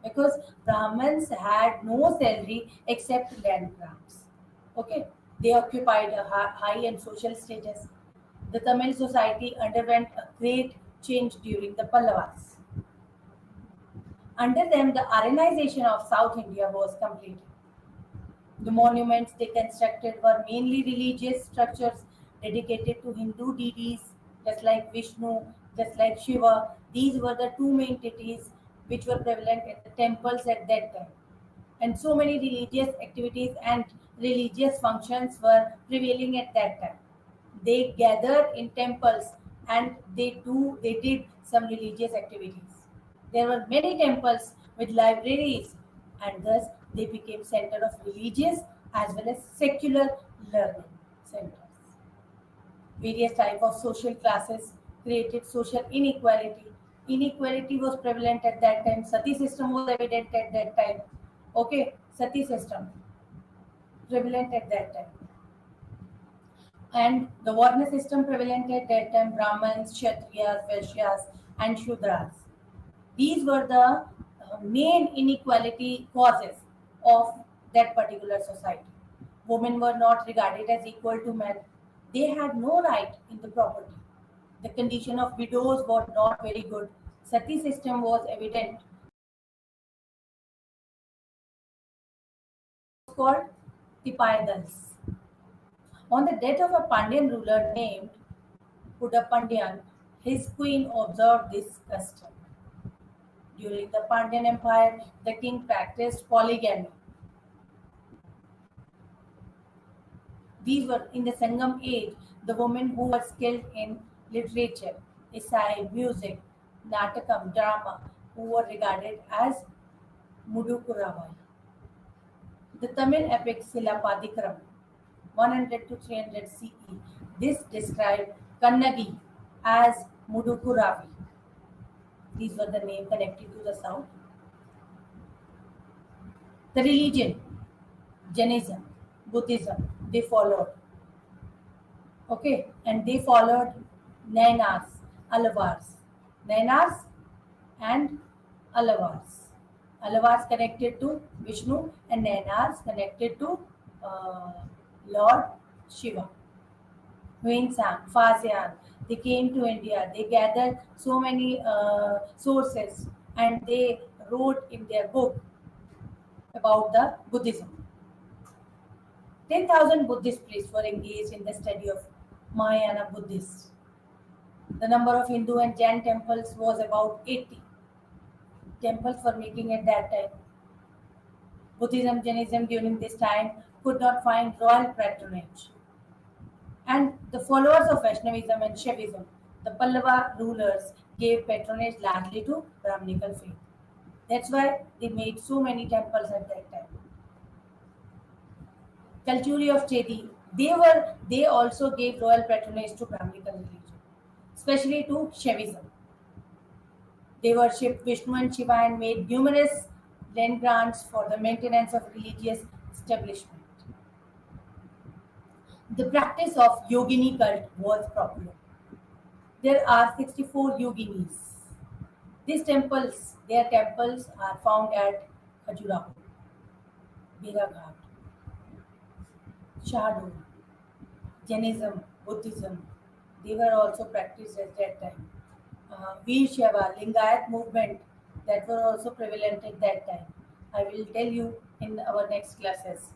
Because Brahmins had no salary except land grants. Okay, they occupied a high and social status. The Tamil society underwent a great change during the Pallavas. Under them, the Aryanization of South India was completed. The monuments they constructed were mainly religious structures dedicated to Hindu deities, just like Vishnu, just like Shiva. These were the two main deities which were prevalent at the temples at that time. And so many religious activities and religious functions were prevailing at that time. They gathered in temples and they did some religious activities. There were many temples with libraries, and thus they became center of religious as well as secular learning centers. Various type of social classes created social inequality. Inequality was prevalent at that time. Sati system was evident at that time. Okay, Sati system prevalent at that time. And the Varna system prevalent at that time, Brahmins, Kshatriyas, Vaishyas, and Shudras. These were the main inequality causes of that particular society. Women were not regarded as equal to men. They had no right in the property. The condition of widows was not very good. Sati system was evident. It was called Tipaidals. On the death of a Pandyan ruler named Udapandyan, his queen observed this custom. During the Pandyan Empire, the king practiced polygamy. These were in the Sangam age, the women who were skilled in literature, essay, music, natakam, drama, who were regarded as Mudukuravai. The Tamil epic Silapadikaram, 100 to 300 CE, this described Kannagi as Mudukuravi. These were the names connected to the south. The religion, Jainism, Buddhism, they followed. Okay, and they followed Nainars, Alavars. Nainars and Alavars. Alavars connected to Vishnu and Nainars connected to uh, Lord Shiva. Huinsang, Faxian, they came to India. They gathered so many sources and they wrote in their book about the Buddhism. 10,000 Buddhist priests were engaged in the study of Mahayana Buddhists. The number of Hindu and Jain temples was about 80 temples were making at that time. Buddhism, Jainism during this time could not find royal patronage. And the followers of Vaishnavism and Shaivism, the Pallava rulers gave patronage largely to Brahminical faith. That's why they made so many temples at that time. Kalchuri of Chedi, they also gave royal patronage to Brahminical religion, especially to Shaivism. They worshipped Vishnu and Shiva and made numerous land grants for the maintenance of religious establishment. The practice of yogini cult was popular. There are 64 yoginis. Their temples are found at Khajuraho. Biraghat, Shardul, Jainism, Buddhism, they were also practiced at that time. Veer Shaiva, Lingayat movement that were also prevalent at that time. I will tell you in our next classes.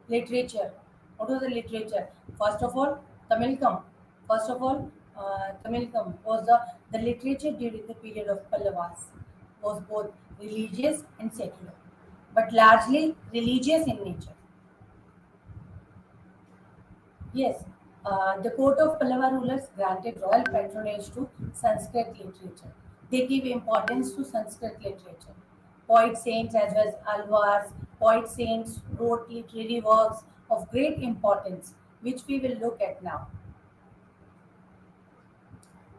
Literature. What was the literature? First of all, Tamilkam. First of all, Tamilkam was the literature during the period of Pallavas was both religious and secular, but largely religious in nature. Yes, the court of Pallava rulers granted royal patronage to Sanskrit literature. They give importance to Sanskrit literature. Poet saints as well as alvars, poet saints wrote literary works of great importance, which we will look at now.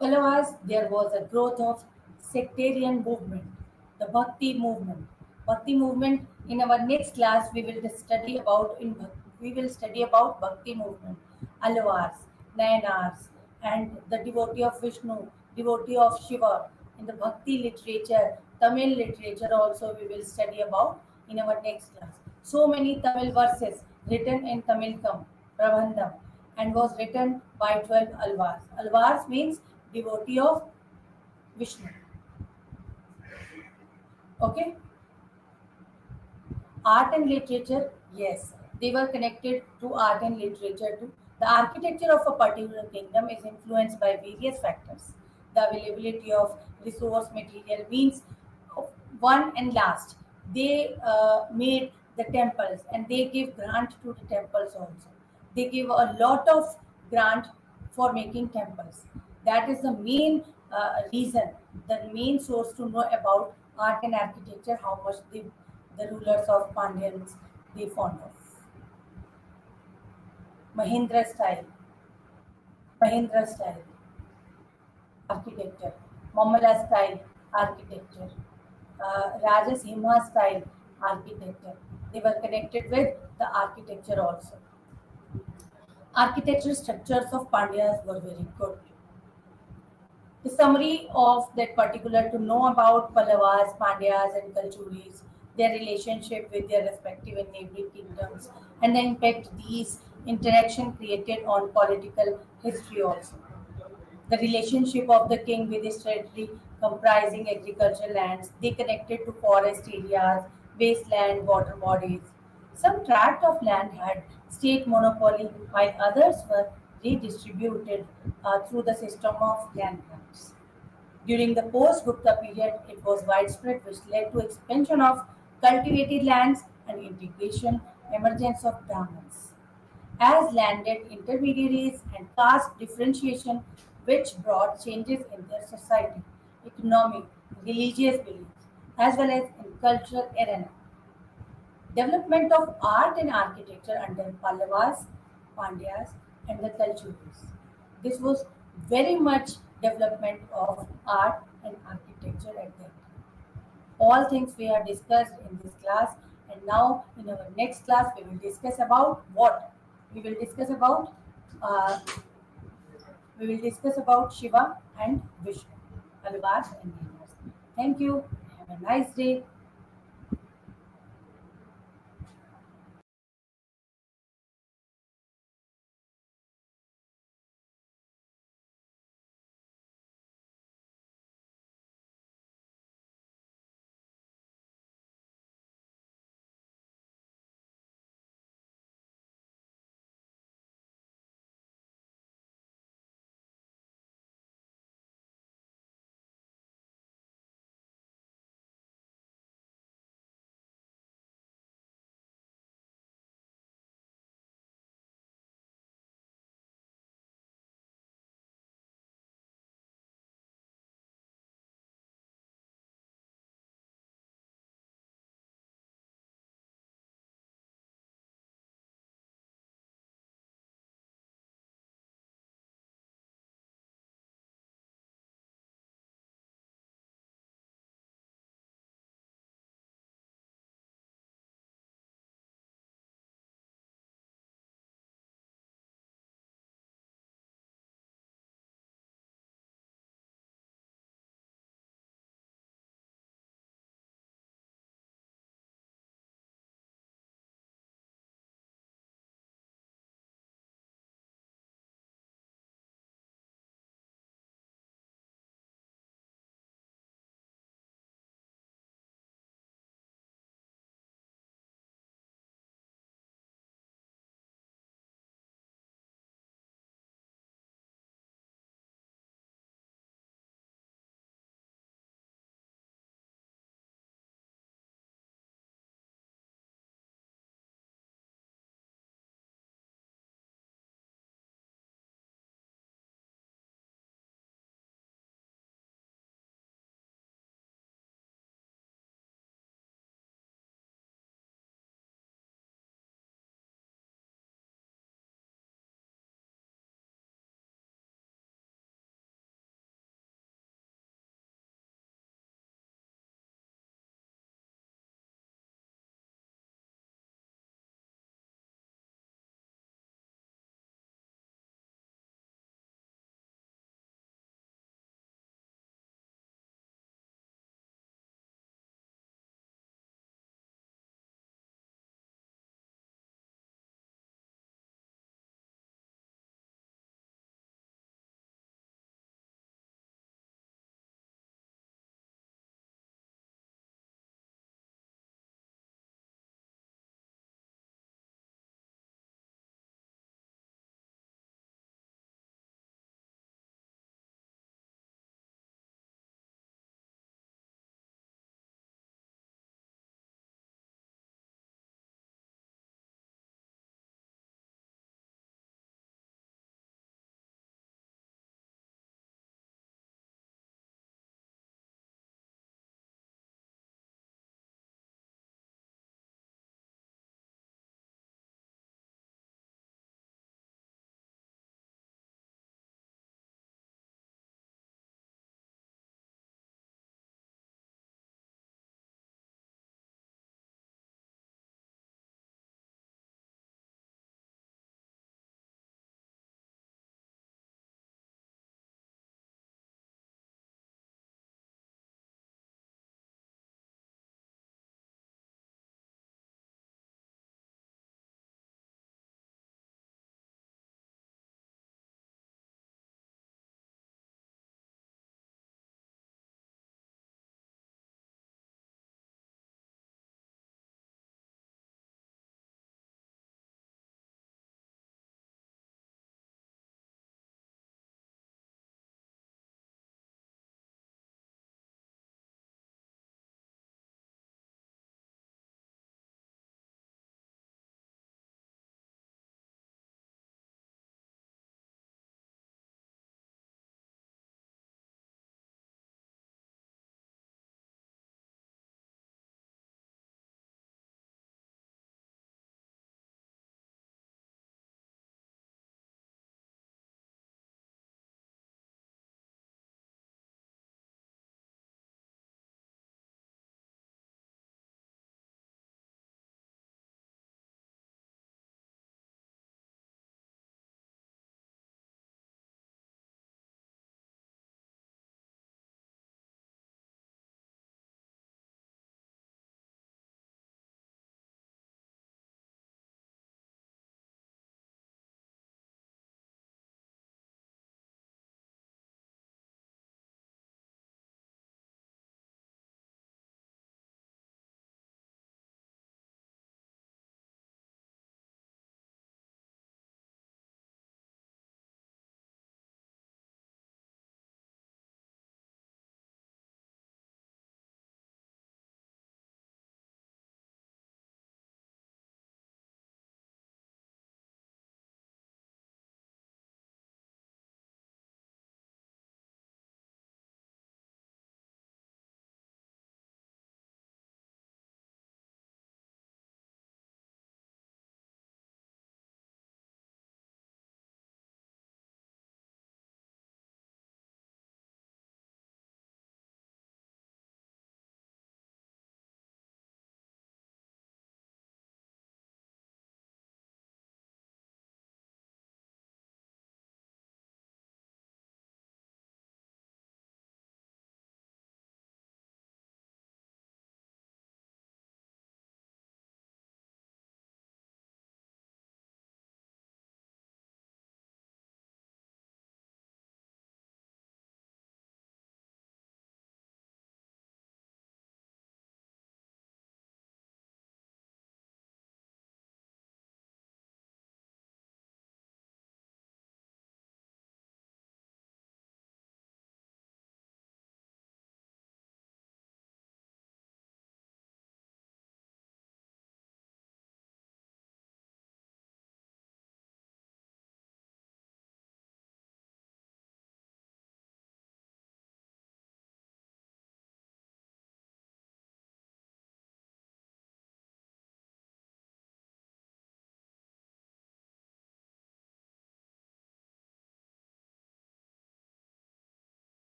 Otherwise, there was a growth of sectarian movement, the Bhakti movement. Bhakti movement. In our next class, we will study about Bhakti movement, Alvars, Nayanars, and the devotee of Vishnu, devotee of Shiva. In the Bhakti literature, Tamil literature also we will study about in our next class. So many Tamil verses written in Tamilkam, Prabandham, and was written by 12 Alvars. Alvars means devotee of Vishnu. Okay? Art and literature, yes, they were connected to art and literature too. The architecture of a particular kingdom is influenced by various factors. The availability of resource material means one and last. They made the temples and they give grant to the temples also. They give a lot of grant for making temples. That is the main reason, the main source to know about art and architecture, how much the rulers of Pandyans they fond of. Mahindra style, Mahindra style architecture, Mamala style architecture, Rajasimha style architecture. They were connected with the architecture also. Architectural structures of Pandyas were very good. The summary of that particular to know about Pallavas, Pandyas, and Kalchuris, their relationship with their respective and neighboring kingdoms, and the impact these interaction created on political history also. The relationship of the king with his territory comprising agricultural lands, they connected to forest areas, wasteland, water bodies. Some tract of land had state monopoly, while others were redistributed through the system of land grants. During the post-Gupta period, it was widespread, which led to expansion of cultivated lands and integration, emergence of Brahmins as landed intermediaries and caste differentiation, which brought changes in their society, economic, religious beliefs, as well as in cultural arena. Development of art and architecture under Pallavas, Pandyas, and the Kalchuris. This was very much development of art and architecture at that time. All things we have discussed in this class, and now in our next class we will discuss about what? We will discuss about uh, we will discuss about Shiva and Vishnu, Alvars and Nainas. Thank you. Have a nice day.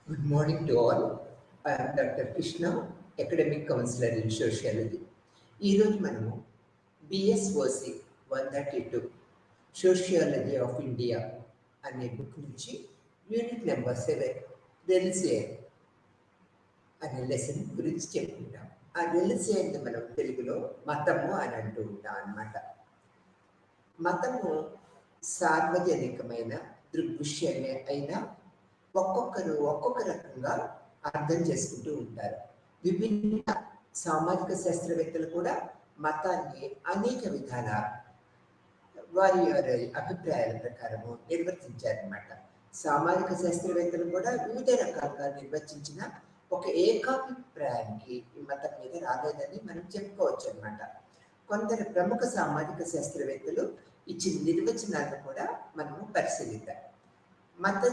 Good morning to all. I am Dr. Krishna, Academic Counselor in Sociology. ఈరోజు మనము బిఎస్ఓసి 132 sociology of India అనే book నుంచి unit number 7 రెలిసియే అనే lesson గురించి చెప్పుకుంటాం. ఆ రెలిసియన్ని మనం తెలుగులో మతము అని అంటూ ఉంటాం అన్నమాట. మతము సార్వజనికమైన దృగ్విషయమే అయినా ఒక్కొక్కరు ఒక్కొక్క రకంగా అర్థం చేసుకుంటూ ఉంటారు. విభిన్న సామాజిక శాస్త్రవేత్తలు కూడా మతాన్ని అనేక విధాల వారి వారి అభిప్రాయాల ప్రకారము నిర్వర్తించారన్నమాట. సామాజిక శాస్త్రవేత్తలు కూడా వివిధ రకాలుగా నిర్వచించిన ఒక ఏకాభిప్రాయానికి ఈ మతం మీద రాలేదని మనం చెప్పుకోవచ్చు అన్నమాట. కొందరు ప్రముఖ సామాజిక శాస్త్రవేత్తలు ఇచ్చిన నిర్వచనాలను కూడా మనము పరిశీలిద్దాం. మత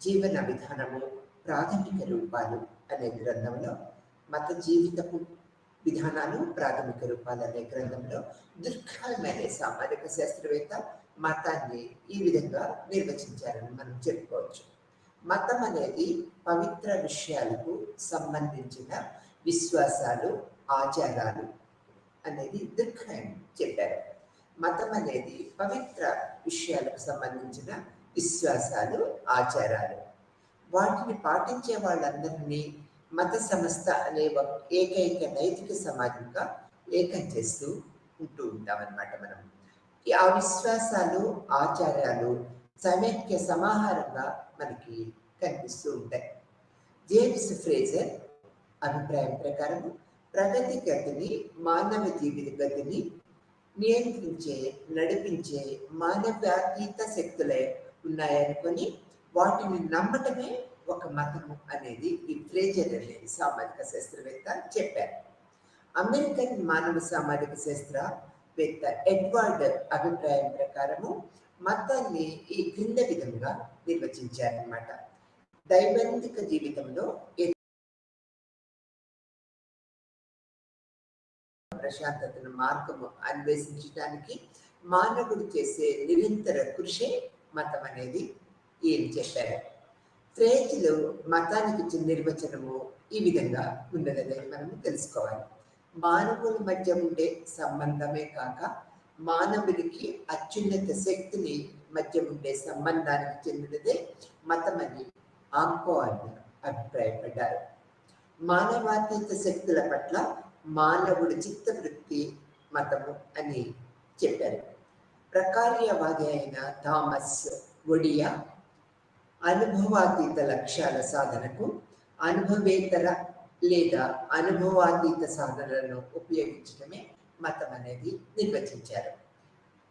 జీవన విధానము ప్రాథమిక రూపాలు అనే గ్రంథంలో మత జీవితపు విధానాలు ప్రాథమిక రూపాలు అనే గ్రంథంలో దుర్ఖాయం అనే సామాజిక శాస్త్రవేత్త మతాన్ని ఈ విధంగా నిర్వచించారని మనం చెప్పుకోవచ్చు. మతం అనేది పవిత్ర విషయాలకు సంబంధించిన విశ్వాసాలు, ఆచారాలు అనేది దుర్ఖాయం చెప్పారు. మతం అనేది పవిత్ర విషయాలకు సంబంధించిన విశ్వాసాలు, ఆచారాలు. వాటిని పాటించే వాళ్ళందరినీ మత సంస్థ అనే ఒక ఏకైక నైతిక సమాజంగా ఏకం చేస్తూ ఉంటూ ఉంటామన్నమాట మనం. ఆ విశ్వాసాలు, ఆచారాలు సమైక్య సమాహారంగా మనకి కనిపిస్తూ ఉంటాయి. జేమ్స్ ఫ్రేజర్ అభిప్రాయం ప్రకారం ప్రగతి గతిని, మానవ జీవిత గతిని నియంత్రించే, నడిపించే మానవాతీత శక్తులే ఉన్నాయనుకొని వాటిని నమ్మటమే ఒక మతము అనేది ఈ ఫ్రేజర్ అనేది సామాజిక శాస్త్రవేత్త చెప్పారు. అమెరికన్ మానవ సామాజిక శాస్త్రవేత్త ఎడ్వర్డ్ అభిప్రాయం ప్రకారము మతాన్ని ఈ క్రింద విధంగా నిర్వచించారన్నమాట. దైనందిక జీవితంలో ప్రశాంతతను మార్గము అన్వేషించడానికి మానవుడు చేసే నిరంతర కృషి మతం అనేది ఏం చెప్పారు. ఫ్రేజ్లో మతానికి ఇచ్చిన నిర్వచనము ఈ విధంగా ఉన్నదని మనము తెలుసుకోవాలి. మానవుల మధ్య ఉండే సంబంధమే కాక మానవుడికి అత్యున్నత శక్తిని మధ్య ఉండే సంబంధానికి చెందినదే మతం అని ఆంకోన్ అభిప్రాయపడ్డారు. మానవాతీత శక్తుల పట్ల మానవుడి చిత్తవృత్తి మతము అని చెప్పారు. ప్రకార్యవాది అయిన థామస్ ఒడియా అనుభవాతీత లక్ష్యాల సాధనకు అనుభవేతర లేదా అనుభవాతీత సాధనలను ఉపయోగించడమే మతం అనేది నిర్వచించారు.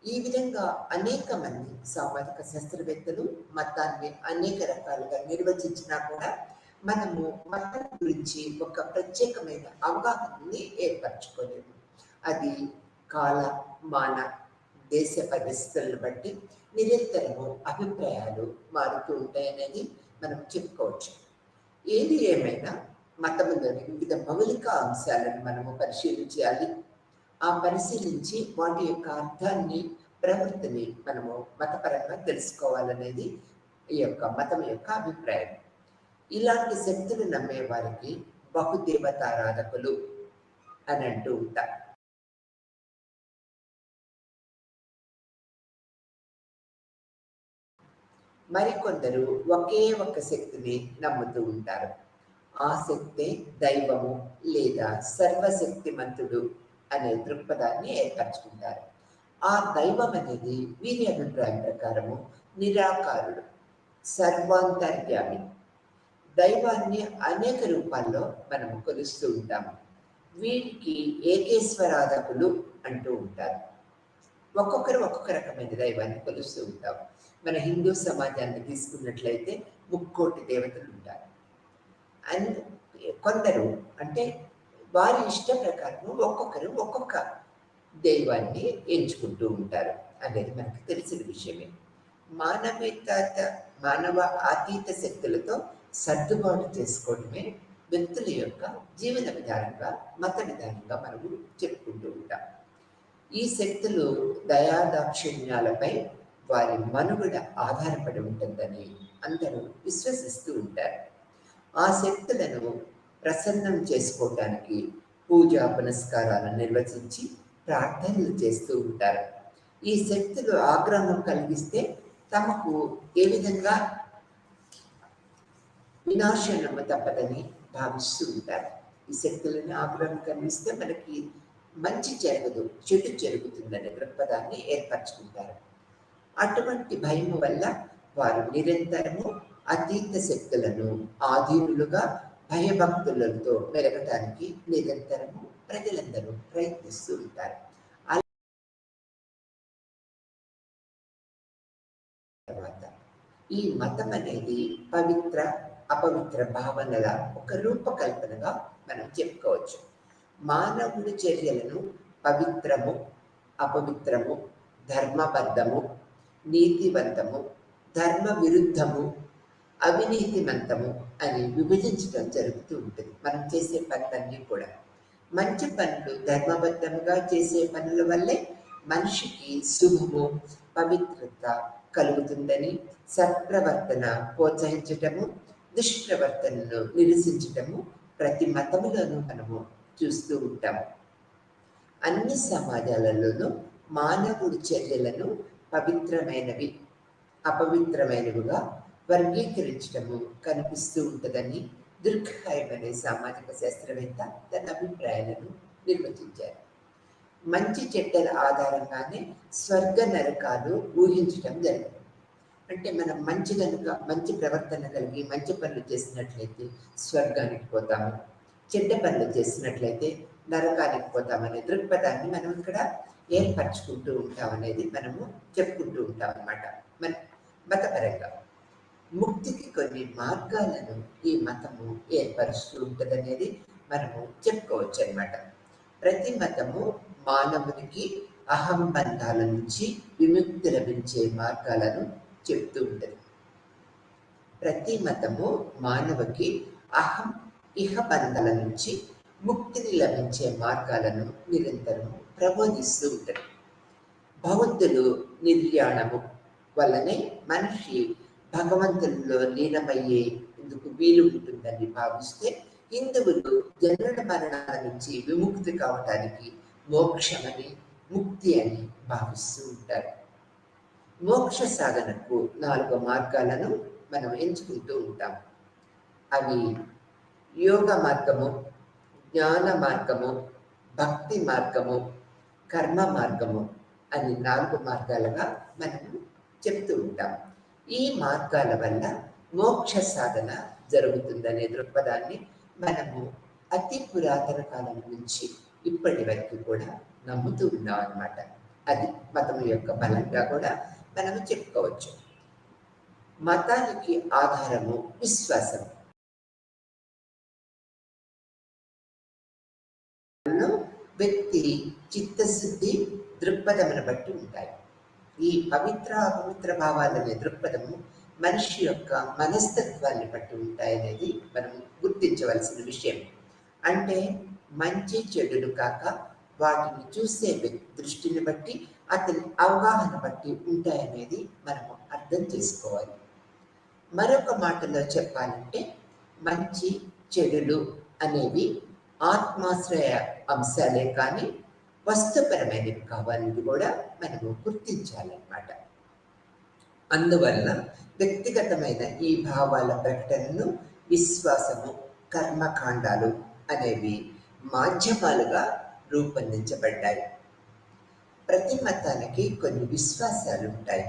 ఈ విధంగా అనేక మంది సామాజిక శాస్త్రవేత్తలు మతాన్ని అనేక రకాలుగా నిర్వచించినా కూడా మనము మతం గురించి ఒక ప్రత్యేకమైన అవగాహనని ఏర్పరచుకోలేము. అది కాల, మాన, దేశ పరిస్థితులను బట్టి నిరంతరము అభిప్రాయాలు మారుతూ ఉంటాయనేది మనం చెప్పుకోవచ్చు. ఏది ఏమైనా మతంలోని వివిధ మౌలిక అంశాలను మనము పరిశీలించాలి. ఆ పరిశీలించి వాటి యొక్క అర్థాన్ని, ప్రవృత్తిని మనము మతపరంగా తెలుసుకోవాలనేది ఈ యొక్క మతం యొక్క అభిప్రాయం. ఇలాంటి శక్తులు నమ్మే వారికి బహుదేవతారాధకులు అని అంటూ ఉంటారు. మరికొందరు ఒకే ఒక్క శక్తిని నమ్ముతూ ఉంటారు. ఆ శక్తే దైవము లేదా సర్వశక్తిమంతుడు అనే దృక్పథాన్ని ఏర్పరచుకుంటారు. ఆ దైవం అనేది వీరి అభిప్రాయం ప్రకారము నిరాకారుడు, సర్వాంతర్యామి. దైవాన్ని అనేక రూపాల్లో మనము కొలుస్తూ ఉంటాము. వీరికి ఏకేశ్వరాధకులు అంటూ ఉంటారు. ఒక్కొక్కరు ఒక్కొక్క రకమైన దైవాన్ని కొలుస్తూ ఉంటాం. మన హిందూ సమాజాన్ని తీసుకున్నట్లయితే 3,000,000 దేవతలు ఉంటారు. అండ్ కొందరు అంటే వారి ఇష్ట ప్రకారం ఒక్కొక్కరు ఒక్కొక్క దైవాన్ని ఎంచుకుంటూ ఉంటారు అనేది మనకు తెలిసిన విషయమే. మానవ అతీత శక్తులతో సర్దుబాటు చేసుకోవడమే వ్యక్తుల యొక్క జీవన విధానంగా, మత విధానంగా మనము చెప్పుకుంటూ ఉంటాం. ఈ శక్తులు దయాదాక్షిణ్యాలపై వారి మనుగడ ఆధారపడి ఉంటుందని అందరూ విశ్వసిస్తూ ఉంటారు. ఆ శక్తులను ప్రసన్నం చేసుకోవటానికి పూజా పునస్కారాలను నిర్వచించి ప్రార్థనలు చేస్తూ ఉంటారు. ఈ శక్తులు ఆగ్రహం కలిగిస్తే తమకు ఏ విధంగా వినాశనము తప్పదని భావిస్తూ ఉంటారు. ఈ శక్తులను ఆగ్రహం కలిగిస్తే మనకి మంచి జరగదు, చెడు జరుగుతుందనే దృక్పథాన్ని ఏర్పరచుకుంటారు. అటువంటి భయము వల్ల వారు నిరంతరము అతీత శక్తులను ఆధీనులుగా భయభక్తులతో మెరగటానికి నిరంతరము ప్రజలందరూ ప్రయత్నిస్తూ ఉంటారు. తర్వాత ఈ మతం అనేది పవిత్ర అపవిత్ర భావనల ఒక రూపకల్పనగా మనం చెప్పుకోవచ్చు. మానవుడి చర్యలను పవిత్రము, అపవిత్రము, ధర్మబద్ధము, నీతివంతము, ధర్మ విరుద్ధము, అవినీతిమంతము అని విభజించడం జరుగుతూ ఉంటుంది. మనం చేసే పనులన్నీ కూడా మంచి పనులు ధర్మబద్ధంగా చేసే పనుల వల్లే మనిషికి శుభము, పవిత్రత కలుగుతుందని, సత్ప్రవర్తన ప్రోత్సహించటము, దుష్ప్రవర్తనను నిరసించటము ప్రతి మతములోనూ మనము చూస్తూ ఉంటాము. అన్ని సమాజాలలోనూ మానవుడి చర్యలను పవిత్రమైనవి, అపవిత్రమైనవిగా వర్గీకరించటము కనిపిస్తూ ఉంటుందని దుర్ఖాయం అనే సామాజిక శాస్త్రవేత్త తన అభిప్రాయాలను నిర్వచించారు. మంచి చెడ్డల ఆధారంగానే స్వర్గ నరకాలు ఊహించటం జరుగుతుంది. అంటే మనం మంచి కనుక మంచి ప్రవర్తన కలిగి మంచి పనులు చేసినట్లయితే స్వర్గానికి పోతాము, చెడ్డ పనులు చేసినట్లయితే నరకానికి పోతామనే దృక్పథాన్ని మనం ఇక్కడ ఏర్పరచుకుంటూ ఉంటాం అనేది మనము చెప్పుకుంటూ ఉంటాం అన్నమాట. మన మతపరంగా ముక్తికి కొన్ని మార్గాలను ఈ మతము ఏర్పరుస్తూ ఉంటుందనేది మనము చెప్పుకోవచ్చు అన్నమాట. ప్రతి మతము మానవునికి అహంబంధాల నుంచి విముక్తి లభించే మార్గాలను చెప్తూ ఉంటుంది. ప్రతి మతము మానవుకి ఇహబంధాల నుంచి ముక్తిని లభించే మార్గాలను నిరంతరం ప్రబోధిస్తూ ఉంటుంది. బౌద్ధులు నిర్యాణము వల్లనే మనిషి భగవంతుల్లో లీనమయ్యేందుకు వీలు ఉంటుందని భావిస్తే, హిందువులు జనన మరణాల నుంచి విముక్తి కావటానికి మోక్షమని, ముక్తి అని భావిస్తూ ఉంటారు. మోక్ష సాధనకు 4 మార్గాలను మనం ఎంచుకుంటూ ఉంటాం. అవి యోగ మార్గము, జ్ఞాన మార్గము, భక్తి మార్గము, కర్మ మార్గము అని 4 మార్గాలుగా మనం చెప్తూ ఉంటాం. ఈ మార్గాల వల్ల మోక్ష సాధన జరుగుతుందనే దృక్పథాన్ని మనము అతి పురాతన కాలం నుంచి ఇప్పటి వరకు కూడా నమ్ముతూ ఉన్నాం అన్నమాట. అది మతం యొక్క బలంగా కూడా మనము చెప్పుకోవచ్చు. మతానికి ఆధారము విశ్వాసం. వ్యక్తి చిత్తశుద్ధి దృక్పథమును బట్టి ఉంటాయి. ఈ పవిత్ర అపవిత్ర భావాలనే దృక్పథము మనిషి యొక్క మనస్తత్వాన్ని బట్టి ఉంటాయనేది మనం గుర్తించవలసిన విషయం. అంటే మంచి చెడులు కాక వాటిని చూసే దృష్టిని బట్టి, అతని అవగాహన బట్టి ఉంటాయనేది మనము అర్థం చేసుకోవాలి. మరొక మాటలో చెప్పాలంటే మంచి చెడులు అనేవి ఆత్మాశ్రయ అంశాలే కానీ వస్తుపరమైనవి కావాలని కూడా మనము గుర్తించాలన్నమాట. అందువల్ల వ్యక్తిగతమైన ఈ భావాల ప్రకటనను విశ్వాసము, కర్మకాండాలు అనేవి మాధ్యమాలుగా రూపొందించబడ్డాయి. ప్రతి మతానికి కొన్ని విశ్వాసాలు ఉంటాయి.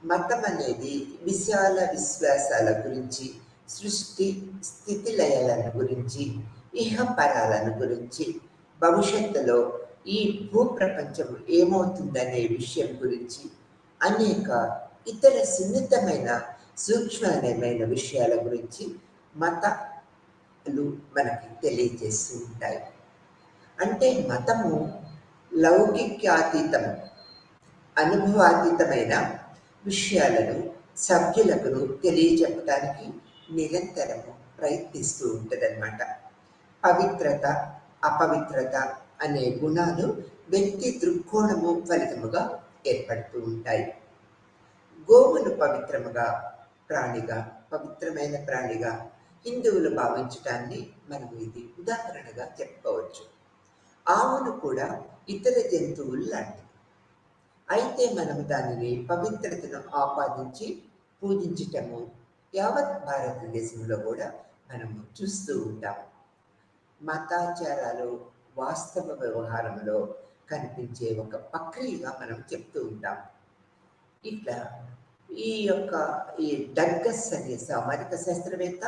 మతం అనేది విశాల విశ్వాసాల గురించి, సృష్టి స్థితి లయాలను గురించి, ఇహపరాలను గురించి, భవిష్యత్తులో ఈ భూప్రపంచం ఏమవుతుందనే విషయం గురించి, అనేక ఇతర సున్నితమైన సూక్ష్మమైన విషయాల గురించి మతాలు మనకి తెలియజేస్తూ ఉంటాయి. అంటే మతము లౌకికాతీతం, అనుభవాతీతమైన విషయాలను సభ్యులకు తెలియజెప్పడానికి నిరంతరము ప్రయత్నిస్తూ ఉంటుందన్నమాట. పవిత్రత, అపవిత్రత అనే గుణాలు వ్యక్తి దృక్కోణము ఫలితముగా ఏర్పడుతూ ఉంటాయి. గోవును పవిత్రమైన ప్రాణిగా, హిందువులు భావించటాన్ని మనం ఇది ఉదాహరణగా చెప్పుకోవచ్చు. ఆవును కూడా ఇతర జంతువులు లాంటిది. అయితే మనం దానిని పవిత్రతను ఆపాదించి పూజించటము యావత్ భారతదేశంలో కూడా మనము చూస్తూ ఉంటాం. మతాచారాలు వాస్తవ వ్యవహారంలో కనిపించే ఒక ప్రక్రియగా మనం చెప్తూ ఉంటాం. ఇట్లా ఈ డగ్గస్ అనే సామాజిక శాస్త్రవేత్త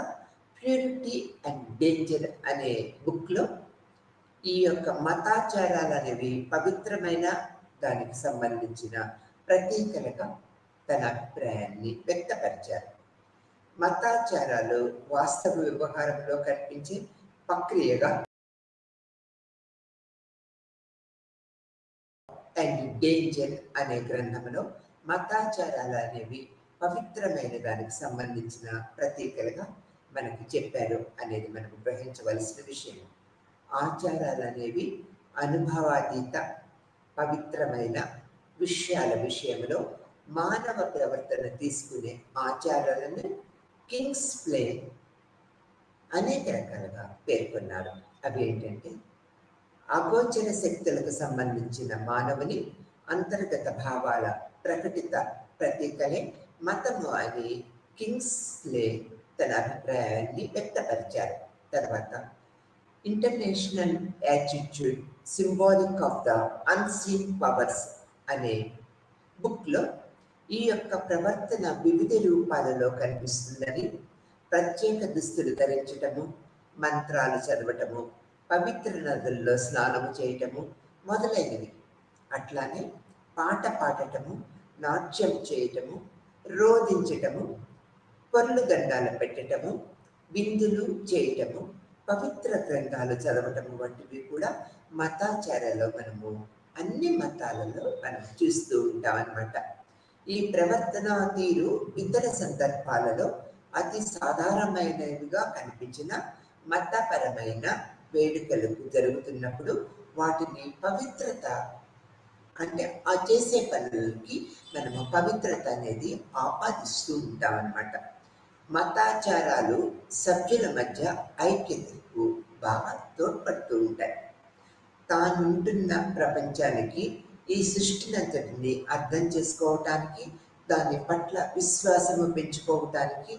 ప్యూరిటీ అండ్ డేంజర్ అనే బుక్లో ఈ యొక్క మతాచారాలు అనేవి పవిత్రమైన దానికి సంబంధించిన ప్రతీకలుగా తన అభిప్రాయాన్ని వ్యక్తపరిచారు. మతాచారాలు వాస్తవ వ్యవహారంలో కనిపించే ప్రక్రియగా అండ్ డేంజర్ అనే గ్రంథంలో మతాచారాలు అనేవి పవిత్రమైన దానికి సంబంధించిన ప్రతీకలుగా మనకి చెప్పారు అనేది మనం గ్రహించవలసిన విషయం. ఆచారాలు అనేవి అనుభవాతీత పవిత్రమైన విషయాల విషయంలో మానవ ప్రవర్తన తీసుకునే ఆచారాలను కింగ్స్ ప్లే అనేక రకాలుగా పేర్కొన్నారు. అవి ఏంటంటే అగోచర శక్తులకు సంబంధించిన మానవుని అంతర్గత భావాల ప్రకటిత ప్రతీకలే మతము అని కింగ్స్ ప్లే తన అభిప్రాయాన్ని వ్యక్తపరిచారు. తర్వాత international attitude symbolic of the unseen powers అనే బుక్లో ఈ యొక్క ప్రవర్తన వివిధ రూపాలలో కనిపిస్తుందని, ప్రత్యేక దుస్తులు ధరించటము, మంత్రాలు చదవటము, పవిత్ర నదుల్లో స్నానము చేయటము మొదలైనవి, అట్లానే పాట పాడటము, నాట్యం చేయటము, రోధించటము, పొర్లు దండాలు పెట్టటము, విందులు చేయటము, పవిత్ర గ్రంథాలు చదవటము వంటివి కూడా మతాచారాల్లో మనము అన్ని మతాలలో మనం చూస్తూ ఉంటాం అన్నమాట. ఈ ప్రవర్తన తీరు ఇతర సందర్భాలలో అతి సాధారణమైనవిగా కనిపించిన మతపరమైన వేడుకలకు జరుగుతున్నప్పుడు వాటిని పవిత్రత అంటే ఆ చేసే పనులకి మనము పవిత్రత అనేది ఆపాదిస్తూ ఉంటాం అన్నమాట. మతాచారాలు సభ్యుల మధ్య ఐక్యతకు బాగా తోడ్పడుతూ ఉంటాయి. తానుంటున్న ప్రపంచానికి ఈ సృష్టినంతటిని అర్థం చేసుకోవటానికి, దాని పట్ల విశ్వాసము పెంచుకోవటానికి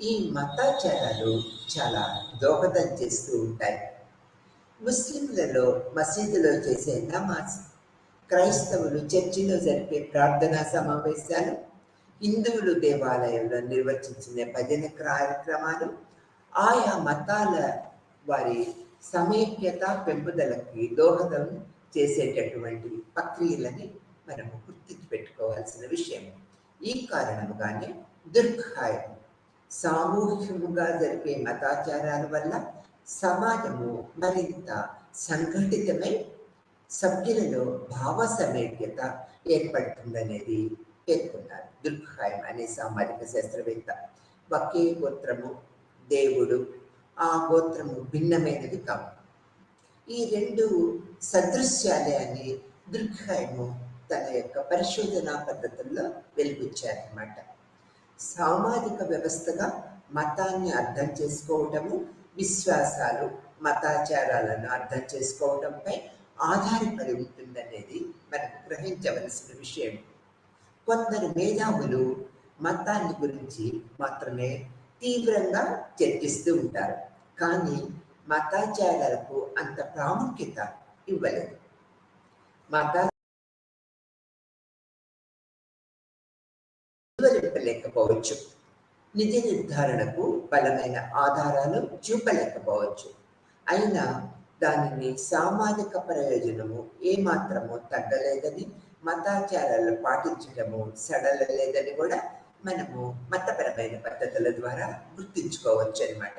ఈ మతాచారాలు చాలా దోహదం చేస్తూ ఉంటాయి. ముస్లింలలో మసీదులో చేసే నమాజ్, క్రైస్తవులు చర్చిలో జరిపే ప్రార్థనా సమావేశాలు, హిందువులు దేవాలయంలో నిర్వచించిన భజన కార్యక్రమాలు ఆయా మతాల వారి సమైక్యత పెంపుదలకి దోహదం చేసేటటువంటి ప్రక్రియలని మనము గుర్తించిపెట్టుకోవాల్సిన విషయం. ఈ కారణముగానే దుర్గాయం సామూహికముగా జరిపే మతాచారాల వల్ల సమాజము మరింత సంఘటితమై సభ్యులలో భావ సమైక్యత ఏర్పడుతుందనేది పేర్కొన్నారు దుర్గాయం అనే సామాజిక శాస్త్రవేత్త. ఒకే గోత్రము, దేవుడు, ఆ గోత్రము భిన్నమైనది కావు. ఈ రెండు సదృశ్యాలే అని దుర్గాయము తన యొక్క పరిశోధనా పద్ధతుల్లో వెలిపించారన్నమాట. సామాజిక వ్యవస్థగా మతాన్ని అర్థం చేసుకోవటము, విశ్వాసాలు, మతాచారాలను అర్థం చేసుకోవటంపై ఆధారపడి ఉంటుందనేది మనకు గ్రహించవలసిన విషయం. కొందరు మేధావులు మతాన్ని గురించి మాత్రమే తీవ్రంగా చర్చిస్తూ ఉంటారు, కానీ మతాచారాలకు అంత ప్రాముఖ్యత ఇవ్వలేదు. మతా వివరింపలేకపోవచ్చు, నిజ నిర్ధారణకు బలమైన ఆధారాలు చూపలేకపోవచ్చు. అయినా దానిని సామాజిక ప్రయోజనము ఏమాత్రము తగ్గలేదని, మతాచారాలు పాటించటము సడలలేదని కూడా మనము మతపరమైన పద్ధతుల ద్వారా గుర్తించుకోవచ్చు అన్నమాట.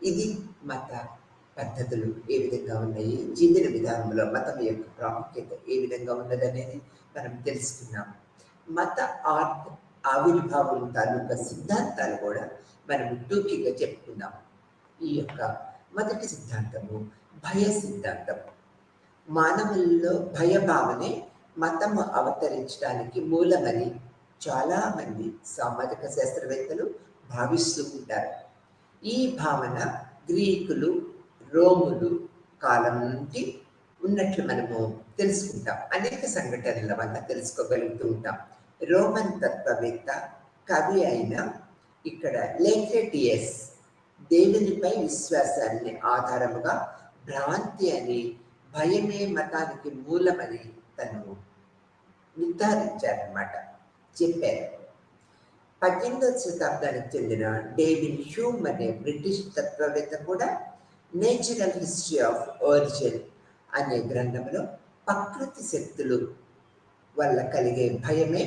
ఇది మత పద్ధతులు ఏ విధంగా ఉన్నాయి, జీవన విధానంలో మతం యొక్క ప్రాముఖ్యత ఏ విధంగా ఉన్నదనేది మనం తెలుసుకున్నాం. మత ఆవిర్భావం తాలూకా సిద్ధాంతాలు కూడా మనం టూకీగా చెప్పుకుందాం. ఈ యొక్క మొదటి సిద్ధాంతము భయ సిద్ధాంతం. మానవుల్లో భయభావనే మతము అవతరించడానికి మూలమని చాలామంది సామాజిక శాస్త్రవేత్తలు భావిస్తూ ఉంటారు. ఈ భావన గ్రీకులు, రోములు కాలం నుండి ఉన్నట్లు మనము తెలుసుకుంటాం. అనేక సంఘటనల వల్ల తెలుసుకోగలుగుతూ ఉంటాం. రోమన్ తత్వవేత్త, కవి అయిన ఇక్కడ లేక్రేటియస్ దేవునిపై విశ్వాసాన్ని ఆధారముగా భ్రాంతి అని, భయమే మతానికి మూలమని తను నిర్ధారించారన్నమాట, చెప్పారు. 18వ శతాబ్దానికి చెందిన డేవిడ్ హ్యూమ్ అనే బ్రిటిష్ తత్వవేత్త కూడా నేచురల్ హిస్టరీ ఆఫ్ ఒరిజిన్ అనే గ్రంథంలో ప్రకృతి శక్తులు వల్ల కలిగే భయమే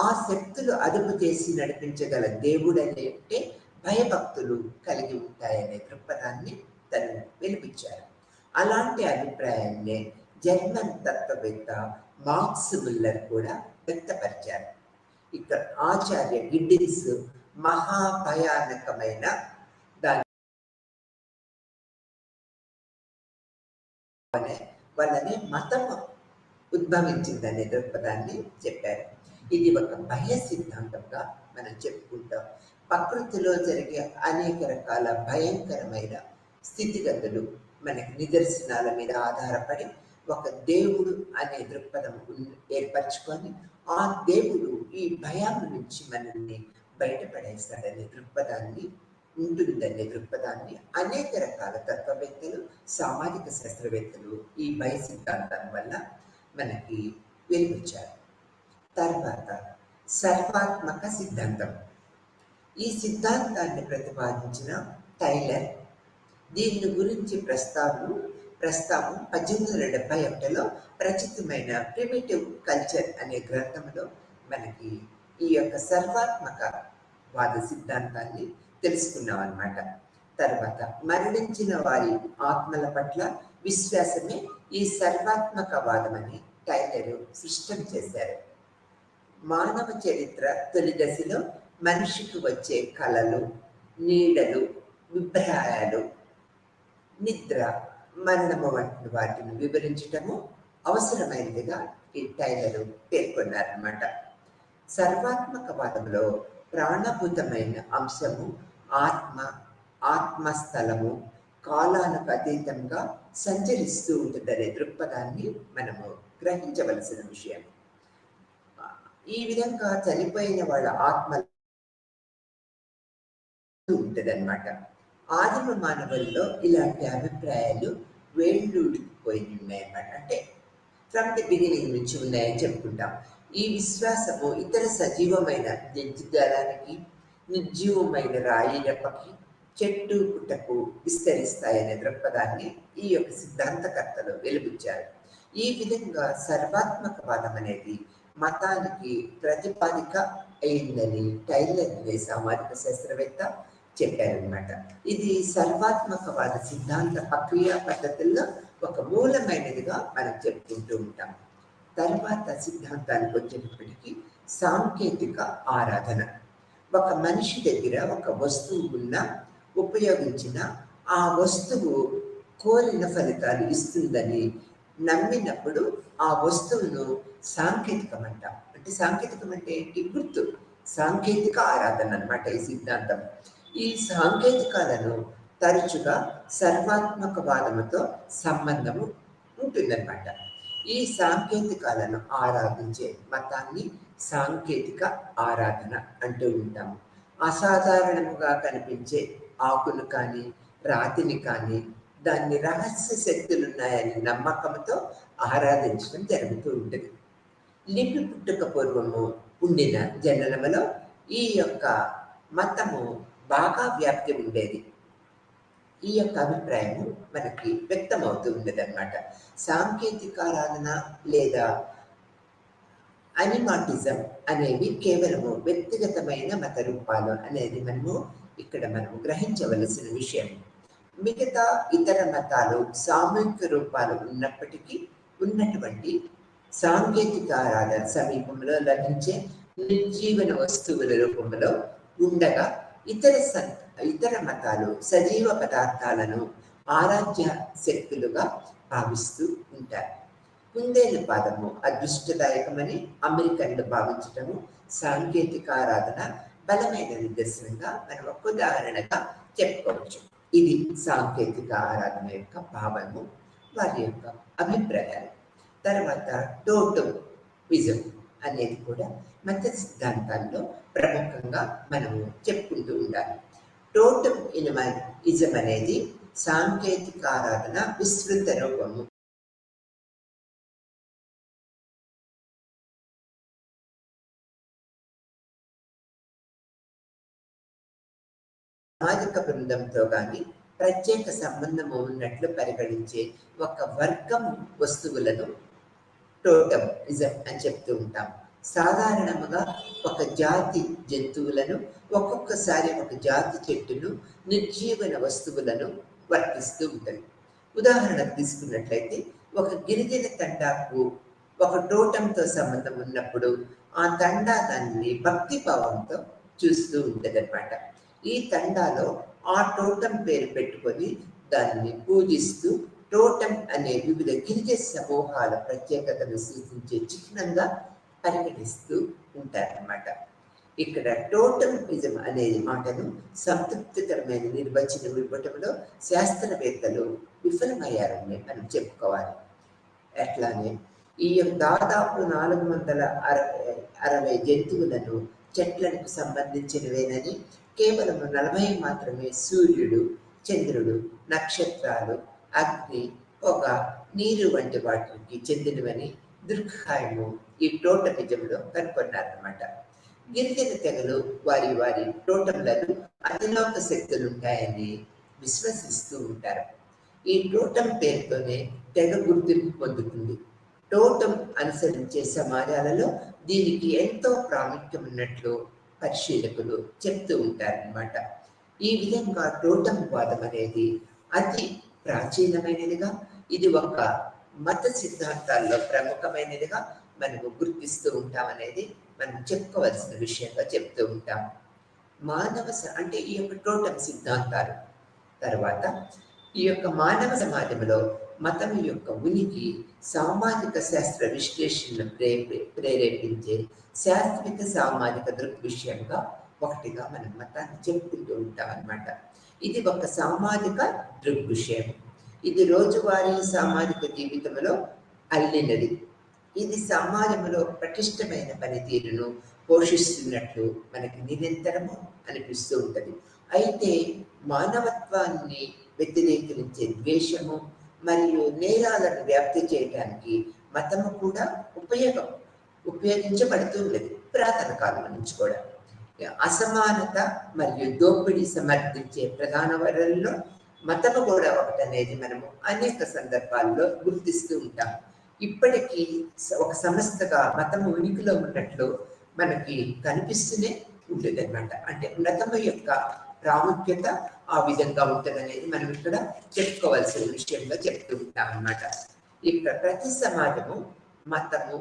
ఆ శక్తులు అదుపు చేసి నడిపించగల దేవుడనే భయభక్తులు కలిగి ఉంటాయనే దృక్పథాన్ని తను వినిపించారు. అలాంటి అభిప్రాయాన్ని జర్మన్ తత్వవేత్త మార్క్స్ ముల్లర్ కూడా వ్యక్తపరిచారు. ఇక్కడ ఆచార్య గిడ్డిన్స్ మహాభయానకమైన దాని వల్లనే మతం ఉద్భవించిందనే దృక్పథాన్ని చెప్పారు. ఇది ఒక భయ సిద్ధాంతంగా మనం చెప్పుకుంటాం. ప్రకృతిలో జరిగే అనేక రకాల భయంకరమైన స్థితిగతులు మనకి నిదర్శనాల మీద ఆధారపడి ఒక దేవుడు అనే దృక్పథం ఏర్పరచుకొని ఆ దేవుడు ఈ భయం నుంచి మనల్ని బయటపడేస్తాడనే దృక్పథాన్ని ఉంటుందనే దృక్పథాన్ని అనేక రకాల తత్వవేత్తలు, సామాజిక శాస్త్రవేత్తలు ఈ భయ సిద్ధాంతం వల్ల మనకి వెలిపించారు. తర్వాత సర్వాత్మక సిద్ధాంతం. ఈ సిద్ధాంతాన్ని ప్రతిపాదించిన టైలర్ దీని గురించి ప్రస్తావం 1871లో ప్రచురితమైన ప్రిమిటివ్ కల్చర్ అనే గ్రంథంలో మనకి ఈ యొక్క సర్వాత్మక వాద సిద్ధాంతాన్ని తెలుసుకున్నాం అన్నమాట. తర్వాత మరణించిన వారి ఆత్మల పట్ల విశ్వాసమే ఈ సర్వాత్మక వాదమని టైలర్ సృష్టం చేశారు. మానవ చరిత్ర తొలి దశలో మనిషికి వచ్చే కళలు, నీడలు, విభ్రాయాలు, నిద్ర, మరణము వంటి వాటిని వివరించటము అవసరమైనదిగా ఈ టైలర్ పేర్కొన్నారన్నమాట. సర్వాత్మకవాదంలో ప్రాణభూతమైన అంశము ఆత్మస్థలము కాలానికి అతీతంగా సంచరిస్తూ ఉంటుందనే దృక్పథాన్ని మనము గ్రహించవలసిన విషయం. ఈ విధంగా చనిపోయిన వాళ్ళ ఆత్మ ఉంటుందన్నమాట. ఆదిమ మానవుల్లో ఇలాంటి అభిప్రాయాలు వేళ్ళూడిపోయి ఉన్నాయన్నమాట. అంటే ఫ్రమ్ ది బిగినింగ్ నుంచి ఉన్నాయని చెప్పుకుంటాం. ఈ విశ్వాసము ఇతర సజీవమైన జంతుజాలానికి, నిర్జీవమైన రాయిలపకి, చెట్టు పుట్టకు విస్తరిస్తాయనే దృక్పథాన్ని ఈ యొక్క సిద్ధాంతకర్తలు వెలుబుచ్చారు. ఈ విధంగా సర్వాత్మకవాదం అనేది మతానికి ప్రతిపాదిక అయిందని టైలర్ అనే సామాజిక శాస్త్రవేత్త చెప్పారనమాట. ఇది సర్వాత్మకవాద సిద్ధాంత ప్రక్రియ పద్ధతుల్లో ఒక మూలమైనదిగా మనం చెప్పుకుంటూ ఉంటాం. తర్వాత సిద్ధాంతానికి వచ్చేటప్పటికీ సాంకేతిక ఆరాధన. ఒక మనిషి దగ్గర ఒక వస్తువు ఉన్న ఉపయోగించిన ఆ వస్తువు కోరిన ఫలితాలు ఇస్తుందని నమ్మినప్పుడు ఆ వస్తువును సాంకేతికం అంటాం. అంటే సాంకేతికం అంటే ఏంటి? గుర్తు. సాంకేతిక ఆరాధన అన్నమాట ఈ సిద్ధాంతం. ఈ సాంకేతికాలను తరచుగా సర్వాత్మకవాదముతో సంబంధము ఉంటుందన్నమాట. ఈ సాంకేతికాలను ఆరాధించే మతాన్ని సాంకేతిక ఆరాధన అంటూ ఉంటాము. అసాధారణముగా కనిపించే ఆకును కానీ రాతిని కానీ దాన్ని రహస్య శక్తులున్నాయని నమ్మకంతో ఆరాధించడం జరుగుతూ ఉంటుంది. లిపి పుట్టుక పూర్వము ఉండిన జననములో ఈ యొక్క మతము బాగా వ్యాప్తి ఉండేది. ఈ యొక్క అభిప్రాయము మనకి వ్యక్తమవుతూ ఉండేదన్నమాట. సాంకేతికారాధన లేదా అనిమాటిజం అనేవి కేవలము వ్యక్తిగతమైన మత రూపాలు అనేది మనము గ్రహించవలసిన విషయం. మిగతా ఇతర మతాలు సామూహిక రూపాలు ఉన్నప్పటికీ ఉన్నటువంటి సాంకేతిక ఆరాధన సమీపంలో లభించే నిర్జీవన వస్తువుల రూపంలో ఉండగా ఇతర మతాలు సజీవ పదార్థాలను ఆరాధ్య శక్తులుగా భావిస్తూ ఉంటారు. కుందేలు పాదము అదృష్టదాయకమని అమెరికన్లు భావించటము సాంకేతిక ఆరాధన బలమైన నిదర్శనంగా మనం ఒక ఉదాహరణగా చెప్పుకోవచ్చు. ఇది సాంకేతిక ఆరాధన యొక్క భావము, వారి యొక్క అభిప్రాయాలు. తర్వాత టోటమిజం అనేది కూడా మత సిద్ధాంతాల్లో ప్రముఖంగా మనము చెప్పుకుంటూ ఉండాలి. టోటమిజం అనేది సాంకేతిక ఆరాధన విస్తృత రూపము. సామాజిక బృందంతో కానీ ప్రత్యేక సంబంధము ఉన్నట్లు పరిగణించే ఒక వర్గం వస్తువులను టోటమిజం అని చెప్తూ ఉంటాం. సాధారణంగా ఒక జాతి జంతువులను, ఒక్కొక్కసారి ఒక జాతి చెట్టును, నిర్జీవన వస్తువులను వర్తిస్తూ ఉంటుంది. ఉదాహరణకు తీసుకున్నట్లయితే ఒక గిరిజన తండాకు ఒక టోటంతో సంబంధం ఉన్నప్పుడు ఆ తండా దాన్ని భక్తి భావంతో చూస్తూ ఉంటుంది అనమాట. ఈ తండాలో ఆ టోటం పేరు పెట్టుకొని దాన్ని పూజిస్తూ టోటం అనే వివిధ గిరిజన సమూహాల ప్రత్యేకతను సూచించే చిహ్నంగా పరిగణిస్తూ ఉంటారన్నమాట. ఇక్కడ టోటమిజం అనే మాటను సంతృప్తికరమైన నిర్వచనం ఇవ్వటంలో శాస్త్రవేత్తలు విఫలమయ్యారని మనం చెప్పుకోవాలి. అట్లానే ఈ దాదాపు 460 జంతువులను చెట్లకు సంబంధించినవేనని, కేవలం 40 మాత్రమే సూర్యుడు, చంద్రుడు, నక్షత్రాలు, అగ్ని, పొగ, నీరు వంటి వాటికి చెందినవని దుర్ఖాయము ఈ టోటమిజంలో కనుగొన్నారన్నమాట. గిరిజన తెగలు వారి వారి టోటంలను అతిలోక శక్తులు ఉంటాయని విశ్వసిస్తూ ఉంటారు. ఈ టోటం పేరుతోనే తెగ గుర్తింపు పొందుతుంది. టోటం అనుసరించే సమాజాలలో దీనికి ఎంతో ప్రాముఖ్యం ఉన్నట్లు పరిశీలకులు చెప్తూ ఉంటారన్నమాట. ఈ విధంగా టోటం వాదం అనేది అతి ప్రాచీనమైనదిగా, ఇది ఒక మత సిద్ధాంతాల్లో ప్రముఖమైనదిగా మనము గుర్తిస్తూ ఉంటాం అనేది మనం చెప్పుకోవాల్సిన విషయంగా చెప్తూ ఉంటాం. అంటే ఈ యొక్క టోటం సిద్ధాంతాలు తర్వాత ఈ యొక్క మానవ సమాజంలో మతం యొక్క ఉనికి సామాజిక శాస్త్ర విశ్లేషణను ప్రేరేపించే శాస్త్రీయ సామాజిక దృగ్విషయంగా ఒకటిగా మనం మతాన్ని చెప్పుకుంటూ ఉంటాం అన్నమాట. ఇది ఒక సామాజిక దృగ్విషయం. ఇది రోజువారీ సామాజిక జీవితంలో అల్లినది. ఇది సమాజంలో పటిష్టమైన పనితీరును పోషిస్తున్నట్లు మనకి నిరంతరము అనిపిస్తూ ఉంటుంది. అయితే మానవత్వాన్ని వ్యతిరేకించే ద్వేషము మరియు నేరాలను వ్యాప్తి చేయడానికి మతము కూడా ఉపయోగించబడుతూ ఉన్నది పురాతన కాలం నుంచి కూడా. అసమానత మరియు దోపిడీ సమర్థించే ప్రధాన వనరుల్లో మతము కూడా ఒకటనేది మనము అనేక సందర్భాల్లో గుర్తిస్తూ ఉంటాం. ఇప్పటికీ ఒక సంస్థగా మతము ఉనికిలో ఉన్నట్లు మనకి కనిపిస్తూనే ఉంటుంది అనమాట. అంటే మతము యొక్క ప్రాముఖ్యత ఆ విధంగా ఉంటుందనేది మనం ఇక్కడ చెప్పుకోవాల్సిన విషయంగా చెప్తూ ఉంటాం అన్నమాట. ఇక్కడ ప్రతి సమాజము మతము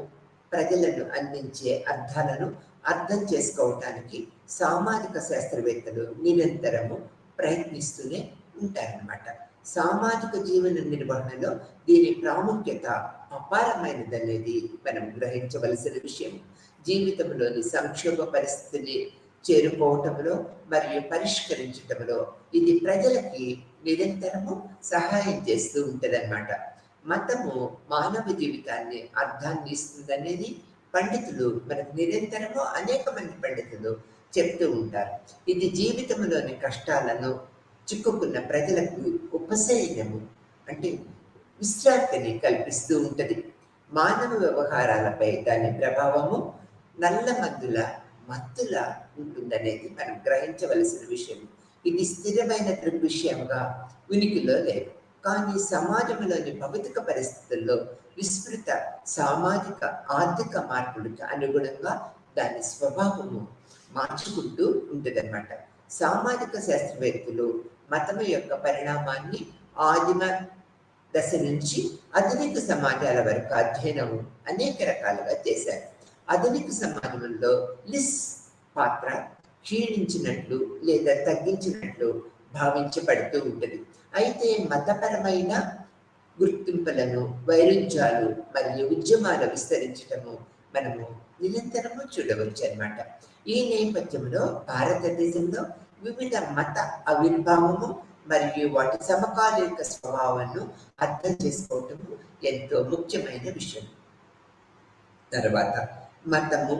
ప్రజలను అందించే అర్థాలను అర్థం చేసుకోవటానికి సామాజిక శాస్త్రవేత్తలు నిరంతరము ప్రయత్నిస్తూనే ఉంటారన్నమాట. సామాజిక జీవన నిర్వహణలో దీని ప్రాముఖ్యత అపారమైనదనేది మనం గ్రహించవలసిన విషయం. జీవితంలోని సంక్షోభ పరిస్థితిని చేరుకోవటంలో మరియు పరిష్కరించటంలో ఇది ప్రజలకి నిరంతరము సహాయం చేస్తూ ఉంటదన్నమాట. మతము మానవ జీవితాన్ని అర్థాన్ని ఇస్తుందనేది పండితులు మనకు నిరంతరము అనేక మంది పండితులు చెప్తూ ఉంటారు. ఇది జీవితంలోని కష్టాలను చిక్కుకున్న ప్రజలకు ఉపశమనము అంటే విశ్రాంతిని కల్పిస్తూ ఉంటది. మానవ వ్యవహారాలపై దాని ప్రభావము నల్ల మందుల మత్తుల ఉంటుందనేది మనం గ్రహించవలసిన విషయం. ఇది స్థిరమైన దృగ్విషయంగా ఉనికిలో లేదు. కానీ సమాజంలోని భౌతిక పరిస్థితుల్లో విస్తృత సామాజిక ఆర్థిక మార్పులకు అనుగుణంగా దాని స్వభావము మార్చుకుంటూ ఉంటుందన్నమాట. సామాజిక శాస్త్రవేత్తలు మతము యొక్క పరిణామాన్ని ఆదిమ దశ నుంచి ఆధునిక సమాజాల వరకు అధ్యయనం అనేక రకాలుగా చేశారు. ఆధునిక సమాజంలో లిస్ పాత్ర క్షీణించినట్లు లేదా తగ్గించినట్లు భావించబడుతూ ఉంటుంది. అయితే మతపరమైన గుర్తింపులను, వైరుధ్యాలు మరియు ఉద్యమాలు విస్తరించటము మనము నిరంతరము చూడవచ్చు అన్నమాట. ఈ నేపథ్యంలో భారతదేశంలో వివిధ మత ఆవిర్భావము మరియు వాటి సమకాలీక స్వభావాన్ని అర్థం చేసుకోవటం ఎంతో ముఖ్యమైన విషయం. తర్వాత మతము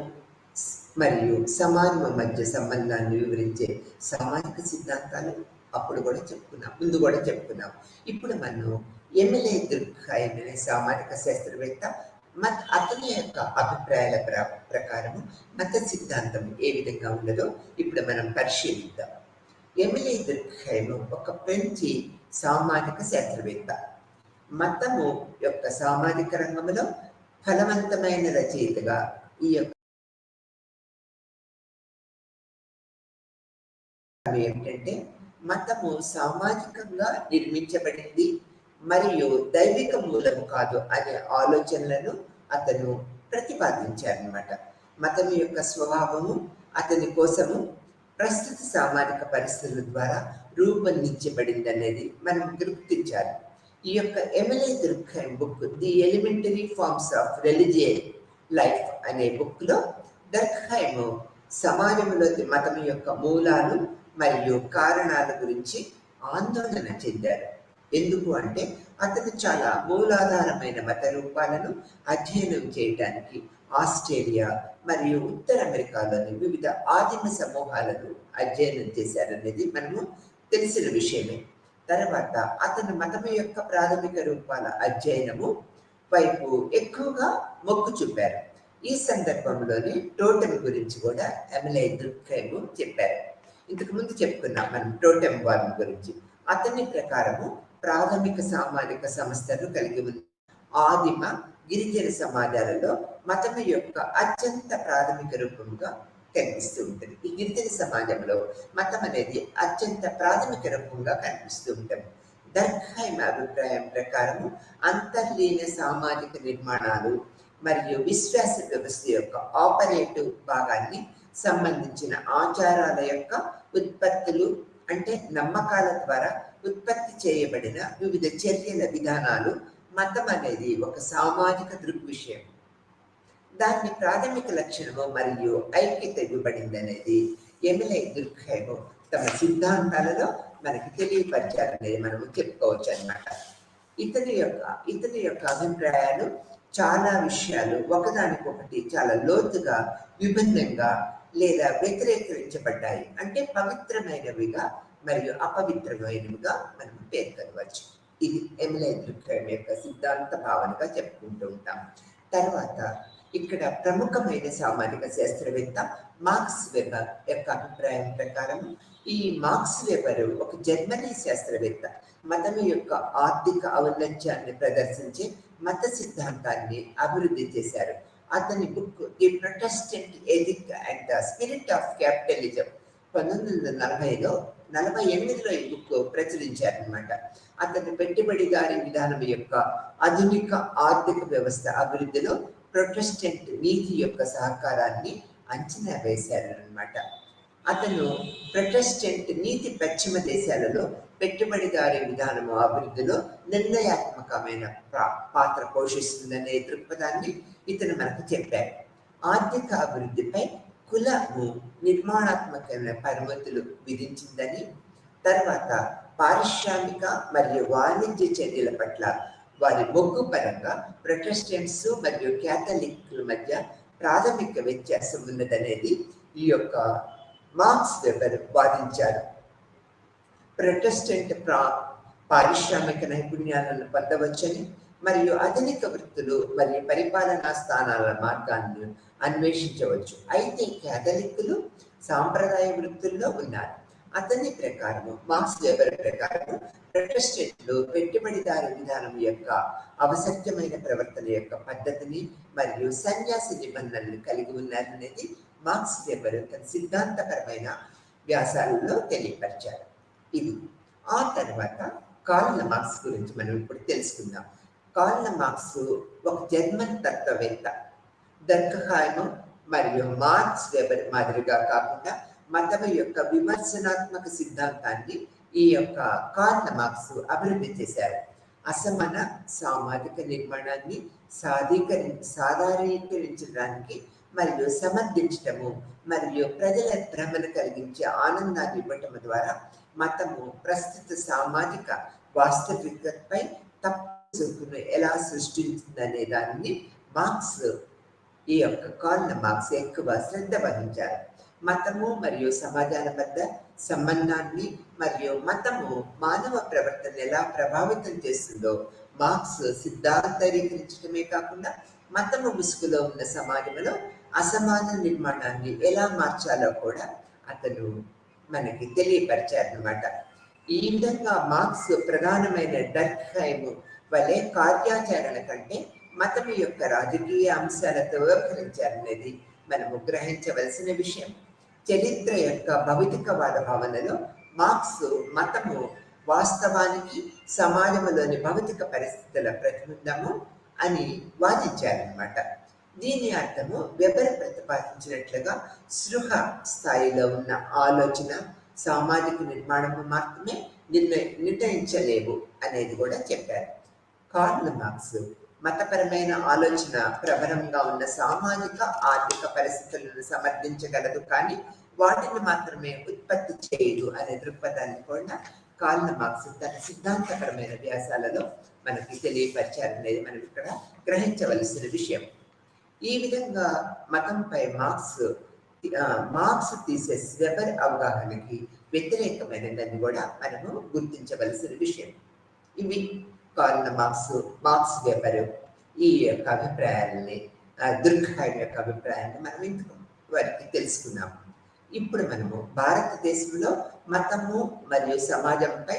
మరియు సమాజం మధ్య సంబంధాన్ని వివరించే సామాజిక సిద్ధాంతాలు ముందు కూడా చెప్పుకున్నాం. ఇప్పుడు మనం ఎమిలే దుర్ఖైమ్ అనే సామాజిక శాస్త్రవేత్త అతని యొక్క అభిప్రాయాల ప్రకారం మత సిద్ధాంతం ఏ విధంగా ఉన్నదో ఇప్పుడు మనం పరిశీలిద్దాం. ఎమిలే దుర్ఖైమ్ ఒక ఫ్రెంచి సామాజిక శాస్త్రవేత్త. మతము యొక్క సామాజిక రంగంలో ఫలవంతమైన రచయితగా ఈ యొక్క ఏమిటంటే మతము సామాజికంగా నిర్మించబడింది మరియు దైవిక మూలము కాదు అనే ఆలోచనలను అతను ప్రతిపాదించారనమాట. మతం యొక్క స్వభావము అతని కోసము ప్రస్తుత సామాజిక పరిస్థితుల ద్వారా రూపొందించబడింది అనేది మనం గుర్తించాలి. ఈ యొక్క Emile Durkheim book the elementary forms of religion life అనే బుక్లో దుర్ఖైమ్ సమాజంలోని మతం యొక్క మూలాలు మరియు కారణాల గురించి ఆందోళన చెందారు. ఎందుకు అంటే అతను చాలా మూలాధారమైన మత రూపాలను అధ్యయనం చేయడానికి ఆస్ట్రేలియా మరియు ఉత్తర అమెరికాలోని వివిధ ఆదిమ సమూహాలను అధ్యయనం చేశారనేది మనము తెలిసిన విషయమే. తర్వాత అతను మతం యొక్క ప్రాథమిక రూపాల అధ్యయనము వైపు ఎక్కువగా మొగ్గు చూపారు. ఈ సందర్భంలోని టోటెం గురించి కూడా ఎమిలే దుర్ఖైమ్ చెప్పారు. ఇంతకు ముందు చెప్పుకున్నాం మనం టోటెం వార్మ్ గురించి. అతని ప్రకారము ప్రాథమిక సామాజిక సంస్థలు కలిగి ఉన్న ఆదిమ గిరిజన సమాజాలలో మతం యొక్క అత్యంత ప్రాథమిక రూపంగా కనిపిస్తూ ఉంటుంది. ఈ గిరిజన సమాజంలో మతం అనేది అత్యంత ప్రాథమిక రూపంగా కనిపిస్తూ ఉంటుంది. దుర్ఖైమ్ అభిప్రాయం ప్రకారము అంతర్లీన సామాజిక నిర్మాణాలు మరియు విశ్వాస వ్యవస్థ యొక్క ఆపరేటివ్ భాగాన్ని సంబంధించిన ఆచారాల యొక్క ఉత్పత్తులు అంటే నమ్మకాల ద్వారా ఉత్పత్తి చేయబడిన వివిధ చర్యల విధానాలు మతం అనేది ఒక సామాజిక దృగ్విషయం. దాని ప్రాథమిక లక్షణము మరియు ఐక్యత ఇవ్వబడింది అనేది ఎమిలే దుర్ఖైమ్ తమ సిద్ధాంతాలలో మనకి తెలియపరిచారనేది మనము చెప్పుకోవచ్చు అన్నమాట. ఇతని యొక్క అభిప్రాయాలు చాలా విషయాలు ఒకదానికొకటి చాలా లోతుగా విభిన్నంగా లేదా వ్యతిరేకించబడ్డాయి. అంటే పవిత్రమైనవిగా మరియు అపవిత్రమైనవిగా మనం పేర్కొనవచ్చు. ఇది ఎమిలే దుర్ఖైమ్ యొక్క సిద్ధాంత భావనగా చెప్పుకుంటూ ఉంటాం. తర్వాత ఇక్కడ ప్రముఖమైన సామాజిక శాస్త్రవేత్త మార్క్స్ వెబర్ యొక్క అభిప్రాయం ప్రకారం ఈ మార్క్స్ వెబర్ ఒక జర్మనీ శాస్త్రవేత్త. మతం యొక్క ఆర్థిక ఔన్నత్యాన్ని ప్రదర్శించే మత సిద్ధాంతాన్ని అభివృద్ధి చేశారు. అతని book the Protestant ethic and the spirit of capitalism 1948లో ఈ బుక్ ప్రచురించారనమాట. అతని పెట్టుబడిదారీ విధానం యొక్క ఆధునిక ఆర్థిక వ్యవస్థ అభివృద్ధిలో ప్రొటెస్టెంట్ నీతి యొక్క సహకారాన్ని అంచనా వేశారనమాట. అతను ప్రొటెస్టెంట్ నీతి పశ్చిమ దేశాలలో పెట్టుబడిదారీ విధానము అభివృద్ధిలో నిర్ణయాత్మకమైన పాత్ర పోషిస్తుందనే దృక్పథాన్ని ఇతను మనకు చెప్పారు. ఆర్థిక అభివృద్ధిపై కులము నిర్మాణాత్మకమైన పరిమితులు విధించిందని, తర్వాత పారిశ్రామిక మరియు వాణిజ్య చర్యల పట్ల వారి మొగ్గు పరంగా ప్రొటెస్టెంట్స్ మరియు క్యాథలిక్ల మధ్య ప్రాథమిక వ్యత్యాసం ఉన్నదనేది ఈ యొక్క మార్క్స్ వెబర్ వాదించారు. ప్రొటెస్టెంట్ పారిశ్రామిక నైపుణ్యాలను పొందవచ్చని మరియు ఆధునిక వృత్తులు మరియు పరిపాలనా స్థానాల మార్గాన్ని అన్వేషించవచ్చు. అయితే క్యాథలిక్కులు సాంప్రదాయ వృత్తుల్లో ఉన్నారు. అతని ప్రకారము మార్క్స్ వెబర్ ప్రకారము ప్రొటెస్టెంట్లు పెట్టుబడిదారు విధానం యొక్క అవసత్యమైన ప్రవర్తన యొక్క పద్ధతిని మరియు సన్యాస నిబంధనలు కలిగి ఉన్నారనేది మార్క్స్ వెబర్ తన సిద్ధాంతపరమైన వ్యాసాలలో తెలియపరిచారు. ఇది ఆ తర్వాత కార్ల్ మార్క్స్ గురించి మనం ఇప్పుడు తెలుసుకుందాం. కార్ల్ మార్క్స్ ఒక జర్మన్ తత్వవేత్త. దుర్ఖైమ్ మరియు మార్క్స్ వెబర్ మాదిరిగా కాకుండా మతం యొక్క విమర్శనాత్మక సిద్ధాంతాన్ని ఈ యొక్క కార్ల్ మార్క్స్ అభివృద్ధి చేశారు. అసమాన సామాజిక నిర్మాణాన్ని సాధారణీకరించడానికి మరియు సమర్థించటము మరియు ప్రజల భ్రమను కలిగించే ఆనందాన్ని ఇవ్వటం ద్వారా మతము ప్రస్తుత సామాజిక వాస్తవికతపై తప్పు చూపును ఎలా సృష్టించిందనే దానిని మార్క్స్ ఈ యొక్క కార్ల్ మార్క్స్ ఎక్కువ శ్రద్ధ వహించారు. మతము మరియు సమాజాల మధ్య సంబంధాన్ని మరియు మతము మానవ ప్రవర్తన ఎలా ప్రభావితం చేస్తుందో మార్క్స్ సిద్ధాంతరీకరించడమే కాకుండా మతము ముసుగులో ఉన్న సమాజంలో అసమాన నిర్మాణాన్ని ఎలా మార్చాలో కూడా అతను మనకి తెలియపరిచారనమాట. ఈ విధంగా మార్క్స్ ప్రధానమైన డర్క్హైమ్ వలె కార్యాచరణ కంటే మతం యొక్క రాజకీయ అంశాలతో వ్యవహరించారనేది మనము గ్రహించవలసిన విషయం. చరిత్ర యొక్క భౌతికవాద భావనలో మార్క్స్ మతము వాస్తవానికి సమాజంలోని భౌతిక పరిస్థితుల ప్రతిబింబము అని వాదించారనమాట. దీని అర్థము వెబర్ ప్రతిపాదించినట్లుగా సృహ స్థాయిలో ఉన్న ఆలోచన సామాజిక నిర్మాణము మాత్రమే నిర్ణయించలేవు అనేది కూడా చెప్పారు. కార్ల్ మార్క్స్ మతపరమైన ఆలోచన ప్రబలంగా ఉన్న సామాజిక ఆర్థిక పరిస్థితులను సమర్థించగలదు, కానీ వాటిని మాత్రమే ఉత్పత్తి చేయదు అనే దృక్పథాన్ని కూడా కార్ల్ మార్క్స్ తన సిద్ధాంతపరమైన వ్యాసాలలో మనకి తెలియపరిచారనేది మనం ఇక్కడ గ్రహించవలసిన విషయం. ఈ విధంగా మతంపై మార్క్స్ తీసే వెబర్ అవగాహనకి వ్యతిరేకమైనదని కూడా మనము గుర్తించవలసిన విషయం. ఇవి కార్ల్ మార్క్స్ వెబర్ ఈ యొక్క అభిప్రాయాలని, దుర్ఖైమ్ యొక్క అభిప్రాయాన్ని మనం ఇంతకు వారికి తెలుసుకున్నాము. ఇప్పుడు మనము భారతదేశంలో మతము మరియు సమాజంపై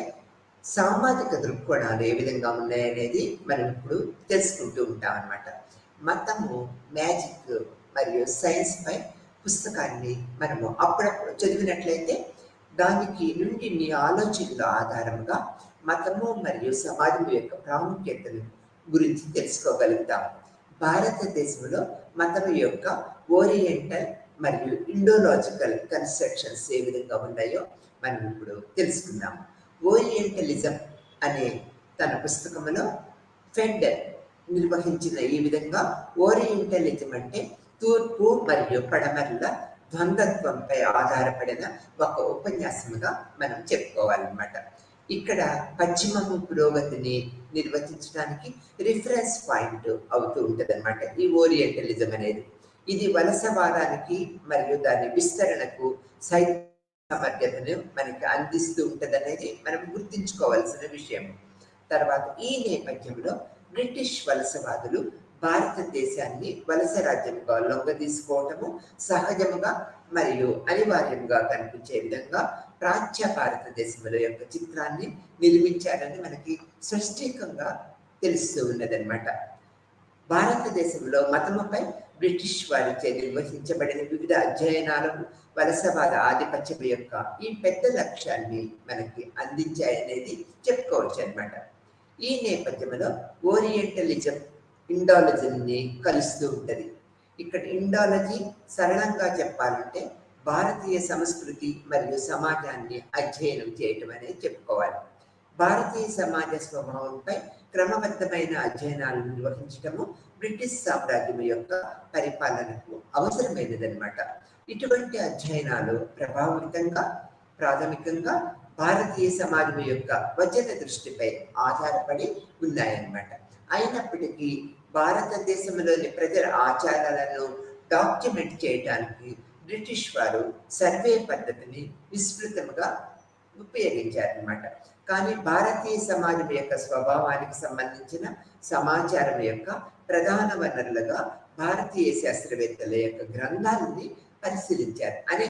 సామాజిక దృక్కోణాలు ఏ విధంగా ఉన్నాయనేది మనం ఇప్పుడు తెలుసుకుంటూ ఉంటాం అన్నమాట. మతము, మ్యాజిక్ మరియు సైన్స్ పై పుస్తకాన్ని మనము అప్పుడప్పుడు చదివినట్లయితే దానికి నుండి మీ ఆలోచనల ఆధారంగా మతము మరియు సమాజం యొక్క ప్రాముఖ్యతను గురించి తెలుసుకోగలుగుతాం. భారతదేశంలో మతం యొక్క ఓరియంటల్ మరియు ఇండోలాజికల్ కన్స్ట్రక్షన్స్ ఏ విధంగా ఉన్నాయో మనం ఇప్పుడు తెలుసుకుందాం. ఓరియంటలిజం అనే తన పుస్తకంలో ఫెడ్ నిర్వహించిన ఈ విధంగా ఓరియంటలిజం అంటే తూర్పు మరియు పడమరల ద్వంద్వత్వంపై ఆధారపడిన ఒక ఉపన్యాసముగా మనం చెప్పుకోవాలన్నమాట. ఇక్కడ పశ్చిమము పురోగతిని నిర్వచించడానికి రిఫరెన్స్ పాయింట్ అవుతూ ఉంటుంది అనమాట ఈ ఓరియంటలిజం అనేది. ఇది వలసవాదానికి మరియు దాని విస్తరణకు సమర్థతను మనకి అందిస్తూ ఉంటుంది అనేది మనం గుర్తించుకోవాల్సిన విషయం. తర్వాత ఈ నేపథ్యంలో బ్రిటిష్ వలసవాదులు భారతదేశాన్ని వలస రాజ్యంగా లొంగదీసుకోవటము సహజముగా మరియు అనివార్యంగా కనిపించే విధంగా ప్రాచ్య భారతదేశంలో యొక్క చిత్రాన్ని నిర్మించారని మనకి స్పష్టంగా తెలుస్తూ ఉన్నదన్నమాట. భారతదేశంలో మతముపై బ్రిటిష్ వారిచే నిర్వహించబడిన వివిధ అధ్యయనాలు వలసవాద ఆధిపత్యం యొక్క ఈ పెద్ద లక్ష్యాన్ని మనకి అందించాయనేది చెప్పుకోవచ్చు అనమాట. ఈ నేపథ్యంలో ఓరియంటలిజం ఇండాలజీని కలుస్తూ ఉంటుంది. ఇక్కడ ఇండాలజీ సరళంగా చెప్పాలంటే భారతీయ సంస్కృతి మరియు సమాజాన్ని అధ్యయనం చేయటం అనేది చెప్పుకోవాలి. భారతీయ సమాజ స్వభావంపై క్రమబద్ధమైన అధ్యయనాలను నిర్వహించటము బ్రిటిష్ సామ్రాజ్యం యొక్క పరిపాలనకు అవసరమైనదన్నమాట. ఇటువంటి అధ్యయనాలు ప్రాథమికంగా భారతీయ సమాజం యొక్క వచన దృష్టిపై ఆధారపడి ఉన్నాయన్నమాట. అయినప్పటికీ భారతదేశంలోని ప్రజల ఆచారాలను డాక్యుమెంట్ చేయడానికి బ్రిటిష్ వారు సర్వే పద్ధతిని విస్తృతంగా ఉపయోగించారన్నమాట. కానీ భారతీయ సమాజం యొక్క స్వభావానికి సంబంధించిన సమాచారం యొక్క ప్రధాన వనరులుగా భారతీయ శాస్త్రవేత్తల యొక్క గ్రంథాలని పరిశీలించారు. అనే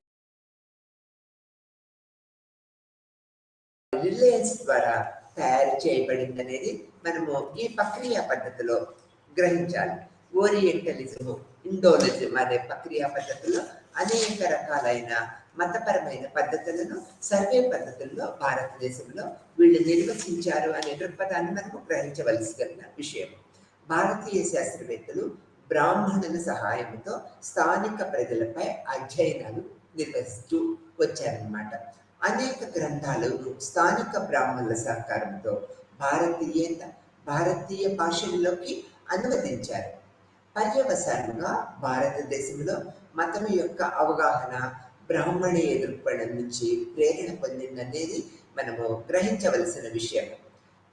రిలయన్స్ ద్వారా తయారు చేయబడింది అనేది మనము ఈ ప్రక్రియ పద్ధతిలో గ్రహించాలి. ఓరియంటలిజము, ఇండోలిజం అనే ప్రక్రియ పద్ధతిలో అనేక రకాలైన మతపరమైన పద్ధతులను సర్వే పద్ధతుల్లో భారతదేశంలో వీళ్ళు నిర్వచించారు అనే దృక్పథాన్ని మనము గ్రహించవలసిన విషయం. భారతీయ శాస్త్రవేత్తలు బ్రాహ్మణుల సహాయంతో స్థానిక ప్రజలపై అధ్యయనాలు నిర్వహిస్తూ వచ్చారన్నమాట. అనేక గ్రంథాలను స్థానిక బ్రాహ్మణుల సహకారంతో భారతీయ భాషల్లోకి అనువదించారు. పర్యవసానంగా భారతదేశంలో మతం యొక్క అవగాహన బ్రాహ్మణీయ దృక్పథం నుంచి ప్రేరణ పొందిందనేది మనము గ్రహించవలసిన విషయం.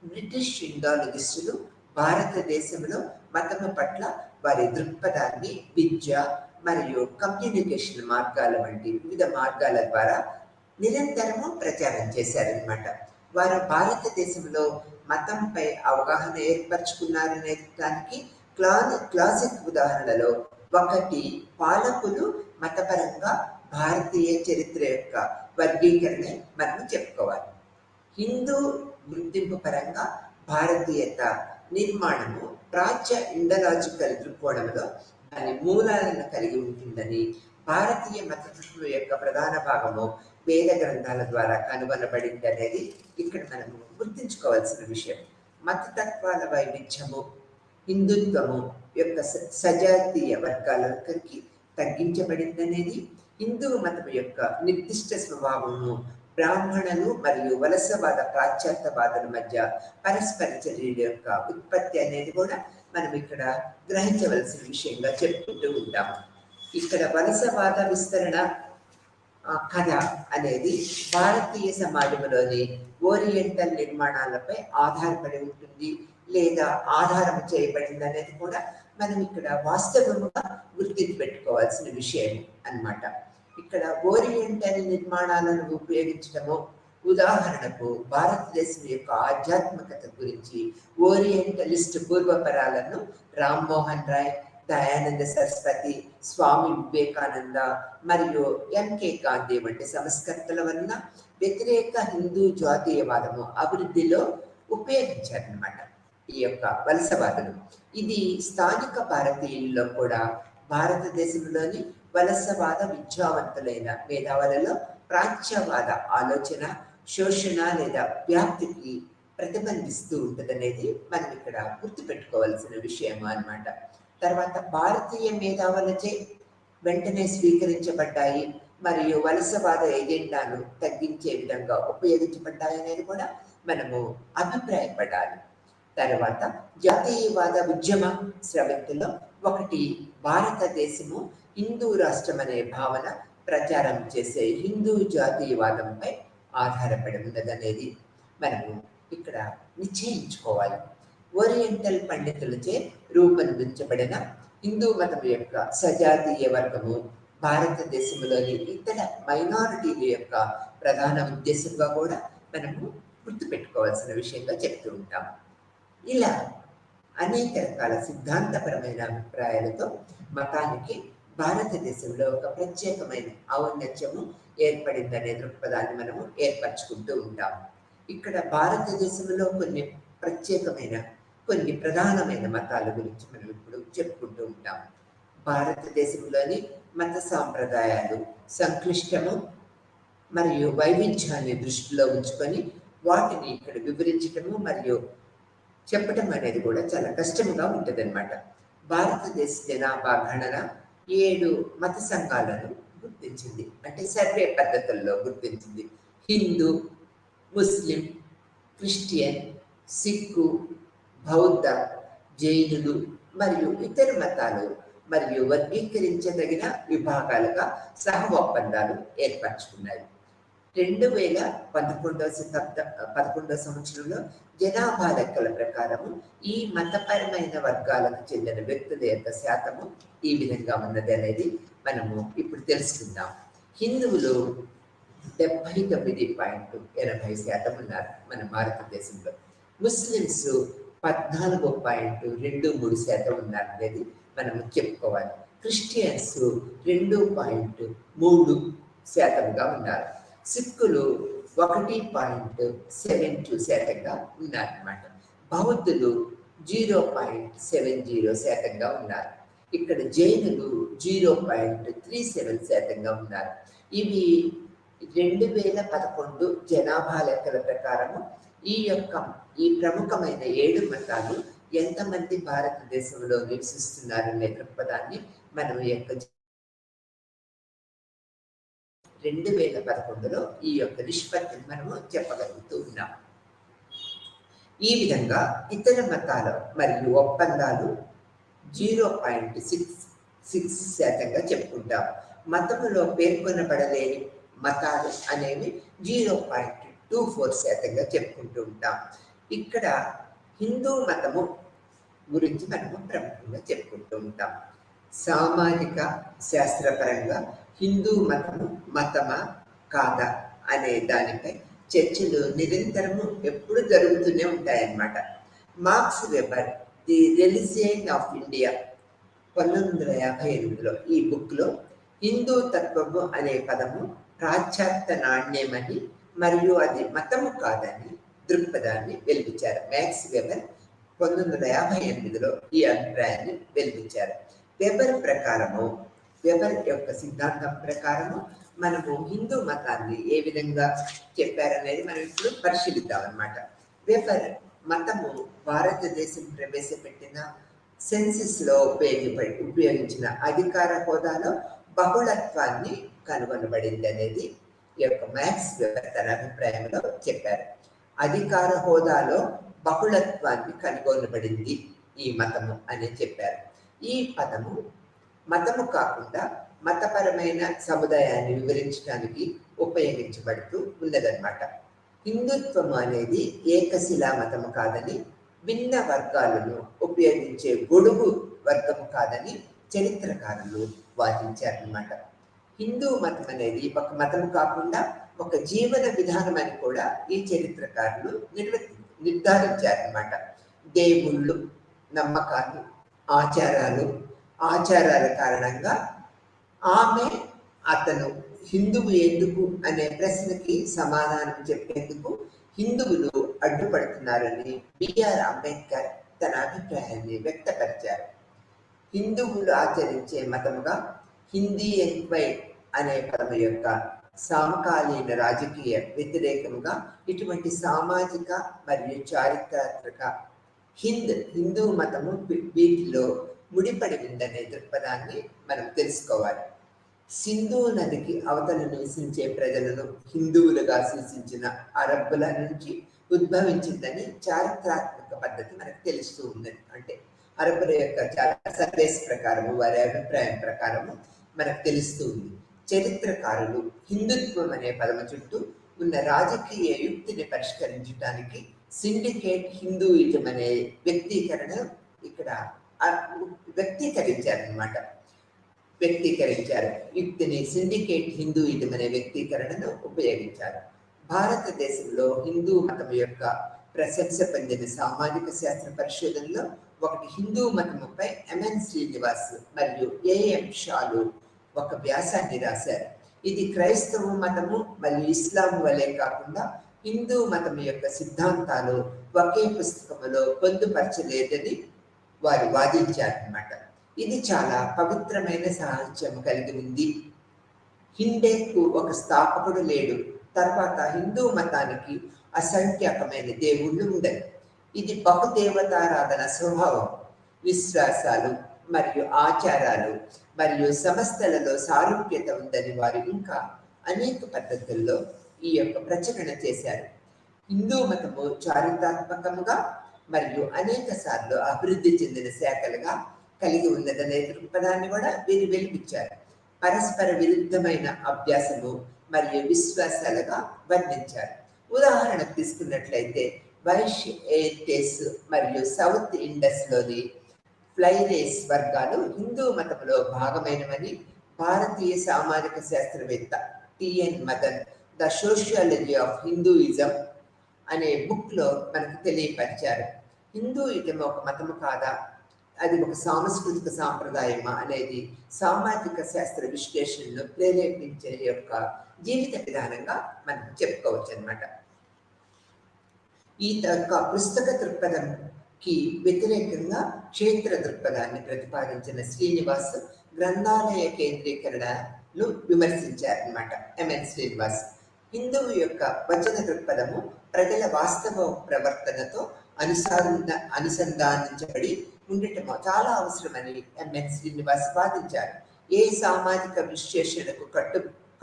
బ్రిటిష్ ఇండాలజిస్టులు భారతదేశంలో మతము పట్ల వారి దృక్పథాన్ని విద్య మరియు కమ్యూనికేషన్ మార్గాల వంటి వివిధ మార్గాల ద్వారా నిరంతరము ప్రచారం చేశారనమాట. వారు భారతదేశంలో మతంపై అవగాహన ఏర్పరచుకున్నారనే దానికి క్లాసిక్ ఉదాహరణలో ఒకటి పాలకులు మతపరంగా భారతీయ చరిత్ర యొక్క వర్గీకరణ మనం చెప్పుకోవాలి. హిందూ గుర్తింపు పరంగా భారతీయత నిర్మాణము ప్రాచ్య ఇండలాజికల్ దృక్కోణంలో దాని మూలాలను కలిగి ఉంటుందని, భారతీయ మతతత్వం యొక్క ప్రధాన భాగము వేద గ్రంథాల ద్వారా కనుగొనబడింది అనేది ఇక్కడ మనము గుర్తుంచుకోవాల్సిన విషయం. మతతత్వాల వైవిధ్యము హిందుత్వము యొక్క సజాతీయ వర్గాలకి తగ్గించబడిందనేది, హిందూ మతం యొక్క నిర్దిష్ట స్వభావము బ్రాహ్మణులు మరియు వలసవాద పాశ్చాత్యవాదుల మధ్య పరస్పర చర్యల యొక్క ఉత్పత్తి అనేది కూడా మనం ఇక్కడ గ్రహించవలసిన విషయంగా చెప్పుకుంటూ ఉంటాము. ఇక్కడ వలసవాద విస్తరణ కథ అనేది భారతీయ సమాజంలోని ఓరియంటల్ నిర్మాణాలపై ఆధారపడి ఉంటుంది లేదా ఆధారం చేయబడింది అనేది కూడా మనం ఇక్కడ వాస్తవంగా గుర్తించి పెట్టుకోవాల్సిన విషయం అన్నమాట. ఇక్కడ ఓరియంటల్ నిర్మాణాలను ఉపయోగించడము, ఉదాహరణకు భారతదేశం యొక్క ఆధ్యాత్మికత గురించి ఓరియంటలిస్ట్ పూర్వపరాలను రామ్మోహన్ రాయ్, దయానంద సరస్వతి, స్వామి వివేకానంద మరియు ఎంకే గాంధీ వంటి సంస్కర్తల వలన వ్యతిరేక హిందూ జాతీయవాదము అభివృద్ధిలో ఉపయోగించారనమాట ఈ యొక్క వలసవాదులు. ఇది స్థానిక భారతీయుల్లో కూడా భారతదేశంలోని వలసవాద విద్యావంతులైన మేధావులలో ప్రాచ్యవాద ఆలోచన, శోషణ లేదా వ్యాప్తికి ప్రతిబంధిస్తూ ఉంటుందనేది మనం ఇక్కడ గుర్తుపెట్టుకోవాల్సిన విషయం అన్నమాట. తర్వాత భారతీయ మేధావులచే వెంటనే స్వీకరించబడ్డాయి మరియు వలసవాద ఎజెండాను తగ్గించే విధంగా ఉపయోగించబడ్డాయి అనేది కూడా మనము అభిప్రాయపడాలి. తర్వాత జాతీయవాద ఉద్యమ స్రవంతిలో ఒకటి భారతదేశము హిందూ రాష్ట్రం అనే భావన ప్రచారం చేసే హిందూ జాతీయవాదంపై ఆధారపడి ఉన్నదనేది మనము ఇక్కడ నిశ్చయించుకోవాలి. ఓరియంటల్ పండితులచే రూపొందించబడిన హిందూ మతం యొక్క సజాతీయ వర్గము భారతదేశంలోని ఇతర మైనారిటీల యొక్క ప్రధాన ఉద్దేశంగా కూడా మనము గుర్తుపెట్టుకోవాల్సిన విషయంగా చెప్తూ ఉంటాము. ఇలా అనేక రకాల సిద్ధాంతపరమైన అభిప్రాయాలతో మతానికి భారతదేశంలో ఒక ప్రత్యేకమైన ఔన్నత్యము ఏర్పడిందనే దృక్పథాన్ని మనము ఏర్పరచుకుంటూ ఉంటాము. ఇక్కడ భారతదేశంలో కొన్ని ప్రధానమైన మతాల గురించి మనం ఇప్పుడు చెప్పుకుంటూ ఉంటాము. భారతదేశంలోని మత సాంప్రదాయాలు సంక్లిష్టము మరియు వైవిధ్యాన్ని దృష్టిలో ఉంచుకొని వాటిని ఇక్కడ వివరించటము మరియు చెప్పటం అనేది కూడా చాలా కష్టంగా ఉంటుంది అనమాట. భారతదేశ జనాభా గణన 7 మత సంఘాలను గుర్తించింది, అంటే సర్వే పద్ధతుల్లో గుర్తించింది. హిందూ, ముస్లిం, క్రిస్టియన్, సిక్కు, బౌద్ధ, జైనులు మరియు ఇతర మతాలు మరియు వర్గీకరించదగిన విభాగాలుగా సహ ఒప్పందాలు ఏర్పరచుకున్నాయి. 2011 సంవత్సరంలో జనాభా లెక్కల ప్రకారము ఈ మతపరమైన వర్గాలకు చెందిన వ్యక్తుల యొక్క శాతము ఈ విధంగా ఉన్నది అనేది మనము ఇప్పుడు తెలుసుకుందాం. హిందువులు 79.80% ఉన్నారు మన భారతదేశంలో. ముస్లిమ్స్ 14.23% ఉన్నారు అనేది మనం చెప్పుకోవాలి. క్రిస్టియన్స్ 2.3%గా ఉన్నారు. సిక్కులు 1.72%గా ఉన్నారన్నమాట. బౌద్ధులు 0.70%గా ఉన్నారు. ఇక్కడ జైనులు 0.37%గా ఉన్నారు. ఇవి 2011 జనాభా లెక్కల ప్రకారము ఈ ప్రముఖమైన 7 మతాలు ఎంతమంది భారతదేశంలో నివసిస్తున్నారనే దృక్పథాన్ని మనం 2011లో ఈ యొక్క నిష్పత్తిని మనము చెప్పగలుగుతూ ఉన్నాం. ఈ విధంగా ఇతర మతాల మరియు ఒప్పందాలు 0.66% చెప్పుకుంటాం. మతములో పేర్కొనబడలేని మతాలు అనేవి 0.24% చెప్పుకుంటూ ఉంటాం. ఇక్కడ హిందూ మతము గురించి మనము ప్రముఖంగా చెప్పుకుంటూ ఉంటాం. సామాజిక శాస్త్రపరంగా హిందూ మతము మతమా కాదా అనే దానిపై చర్చలు నిరంతరము ఎప్పుడు జరుగుతూనే ఉంటాయన్నమాట. Marx Weber the religion of India 1958లో ఈ బుక్లో హిందూ తత్వము అనే పదము పాశ్చాత్య నాణ్యమని మరియు అది మతము కాదని దృక్పథాన్ని వెలిపించారు. మ్యాక్స్ వెబర్ 1958లో ఈ అభిప్రాయాన్ని వెలిపించారు. వెబర్ యొక్క సిద్ధాంతం ప్రకారము మనము హిందూ మతాన్ని ఏ విధంగా చెప్పారనేది మనం ఇప్పుడు పరిశీలిద్దాం అన్నమాట. వెబర్ మతము భారతదేశం ప్రవేశపెట్టిన సెన్సెస్లో ఉపయోగించిన అధికార హోదాలో బహుళత్వాన్ని కనుగొనబడింది అనేది ఈ యొక్క మ్యాక్స్ వెబర్ తన అభిప్రాయంలో చెప్పారు. అధికార హోదాలో బహుళత్వాన్ని కనుగొనబడింది ఈ మతము అని చెప్పారు. ఈ పదము మతము కాకుండా మతపరమైన సముదాయాన్ని వివరించడానికి ఉపయోగించబడుతూ ఉన్నదన్నమాట. హిందుత్వము అనేది ఏకశిలా మతము కాదని, భిన్న వర్గాలను ఉపయోగించే గొడుగు వర్గము కాదని చరిత్రకారులు వాదించారన్నమాట. హిందూ మతం అనేది ఒక మతం కాకుండా ఒక జీవన విధానం అని కూడా ఈ చరిత్రకారులు నిర్ధారించారన్నమాట. దేవుళ్ళు, నమ్మకాలు, ఆచారాల కారణంగా అతను హిందువు ఎందుకు అనే ప్రశ్నకి సమాధానం చెప్పేందుకు హిందువులు అడ్డుపడుతున్నారని బిఆర్ అంబేద్కర్ తన అభిప్రాయాన్ని వ్యక్తపరిచారు. హిందువులు ఆచరించే మతముగా హిందీ ఎంక్వైర్ అనే పదము యొక్క సమకాలీన రాజకీయ వ్యతిరేకముగా ఇటువంటి సామాజిక మరియు చారిత్రాత్మక హిందూ మతము వీటిలో ముడిపడి ఉందనే దృక్పథాన్ని మనం తెలుసుకోవాలి. సింధు నదికి అవతల నివసించే ప్రజలను హిందువులుగా సూచించిన అరబ్బుల నుంచి ఉద్భవించిందని చారిత్రాత్మక పద్ధతి మనకు తెలుస్తూ ఉంది. అంటే అరబ్బుల యొక్క సర్వేస్ ప్రకారము, వారి అభిప్రాయం ప్రకారము మనకు తెలుస్తూ ఉంది. చరిత్రకారులు హిందుత్వం అనే పదము చుట్టూ ఉన్న రాజకీయ యుక్తిని పరిష్కరించడానికి సిండికేట్ హిందూయిజం అనే వ్యక్తీకరణ ఇక్కడ వ్యక్తీకరించారు. యుక్తిని సిండికేట్ హిందూయిజం అనే వ్యక్తీకరణను ఉపయోగించారు. భారతదేశంలో హిందూ మతం యొక్క ప్రశంస పొందిన సామాజిక శాస్త్ర పరిశోధనలో ఒకటి హిందూ మతముపై ఎంఎన్ శ్రీనివాస్ మరియు ఏఎం షాలు ఒక వ్యాసాన్ని రాశారు. ఇది క్రైస్తవ మతము మరియు ఇస్లాం వలె కాకుండా హిందూ మతం యొక్క సిద్ధాంతాలు ఒకే పుస్తకములో పొందుపరచలేదని వారు వాదించారన్నమాట. ఇది చాలా పవిత్రమైన సాహిత్యం కలిగి ఉంది. హిందేకు ఒక స్థాపకుడు లేడు. తర్వాత హిందూ మతానికి అసంఖ్యాకమైన దేవుళ్ళు ఉండరు. ఇది బహుదేవతారాధన స్వభావం, విశ్వాసాలు మరియు ఆచారాలు మరియు సంస్థలలో సారూప్యత ఉందని వారు ఇంకా అనేక పద్ధతుల్లో ఈ యొక్క ప్రచురణ చేశారు. హిందూ మతము చారిత్రాత్మకముగా మరియు అనేక సార్లు అభివృద్ధి చెందిన శాఖలుగా కలిగి ఉన్నదనే దృక్పథాన్ని కూడా వీరు వెలిపించారు. పరస్పర విరుద్ధమైన అభ్యాసము మరియు విశ్వాసాలుగా వర్ణించారు. ఉదాహరణకు తీసుకున్నట్లయితే వైశ్య ఎయిర్టేస్ మరియు సౌత్ ఇండస్లోని ఫ్లైరేస్ వర్గాలు హిందూ మతంలో భాగమైనవని భారతీయ సామాజిక శాస్త్రవేత్త T N Madan the sociology of Hinduism అనే బుక్లో మనకు తెలియపరిచారు. హిందూయిజం ఒక మతము కాదా, అది ఒక సాంస్కృతిక సాంప్రదాయమా అనేది సామాజిక శాస్త్ర విశ్లేషణను ప్రేరేపించే యొక్క జీవిత విధానంగా మనం చెప్పుకోవచ్చు అన్నమాట. ఈ యొక్క పుస్తక దృక్పథంకి వ్యతిరేకంగా క్షేత్ర దృక్పథాన్ని ప్రతిపాదించిన శ్రీనివాస్ గ్రంథాలయ కేంద్రీకరణను విమర్శించారన్నమాట. ఎంఎన్ శ్రీనివాస్ హిందువు యొక్క వచన దృక్పథము ప్రజల వాస్తవ ప్రవర్తనతో అనుసంధానించబడి ఉండటం చాలా అవసరమని ఎంఎన్ శ్రీనివాస్ వాదించారు. ఏ సామాజిక విశ్లేషణకు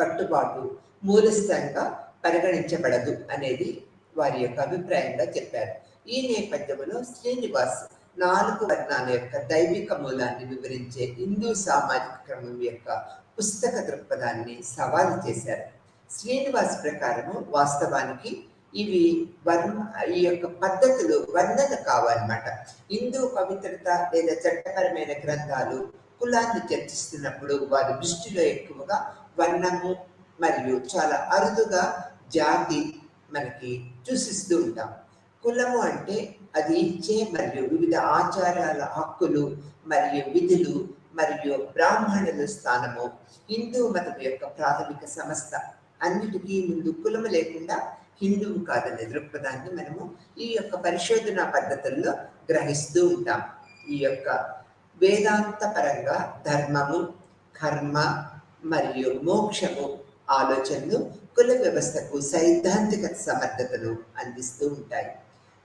కట్టుబాటు మూలస్థంగా పరిగణించబడదు అనేది వారి యొక్క అభిప్రాయంగా చెప్పారు. ఈ నేపథ్యంలో శ్రీనివాస్ 4 వర్ణాల యొక్క దైవిక మూలాన్ని వివరించే హిందూ సామాజిక క్రమం యొక్క పుస్తక దృక్పథాన్ని సవాలు చేశారు. శ్రీనివాస్ ప్రకారము వాస్తవానికి ఇవి ఈ యొక్క పద్ధతులు వర్ణన కావన్నమాట. హిందూ పవిత్రత లేదా చట్టపరమైన గ్రంథాలు కులాన్ని చర్చిస్తున్నప్పుడు వారి దృష్టిలో ఎక్కువగా వర్ణము మరియు చాలా అరుదుగా జాతి మనకి సూచిస్తూ ఉంటాం. కులము అంటే అది ఇచ్చే మరియు వివిధ ఆచారాల హక్కులు మరియు విధులు మరియు బ్రాహ్మణుల స్థానము. హిందూ మతం యొక్క ప్రాథమిక సంస్థ. అన్నిటికీ ముందు కులము లేకుండా హిందువు కాదనే దృక్పథాన్ని మనము ఈ యొక్క పరిశోధన పద్ధతుల్లో గ్రహిస్తూ ఉంటాం. ఈ యొక్క వేదాంత పరంగా ధర్మము, కర్మ మరియు మోక్షము ఆలోచనలు కుల వ్యవస్థకు సైద్ధాంతిక సమర్థతను అందిస్తూ ఉంటాయి.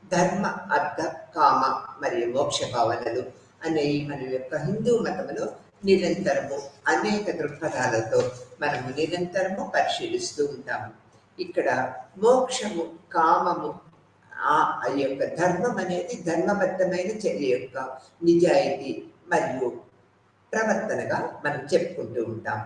ధర్మ, అర్థ, కామ మరియు మోక్ష భావనలు అనేవి మన యొక్క హిందూ మతంలో నిరంతరము అనేక దృక్పథాలతో మనము నిరంతరము పరిశీలిస్తూ ఉంటాము. ఇక్కడ మోక్షము, కామము, ఆ యొక్క ధర్మం అనేది ధర్మబద్ధమైన చర్య యొక్క నిజాయితీ మరియు ప్రవర్తనగా మనం చెప్పుకుంటూ ఉంటాం.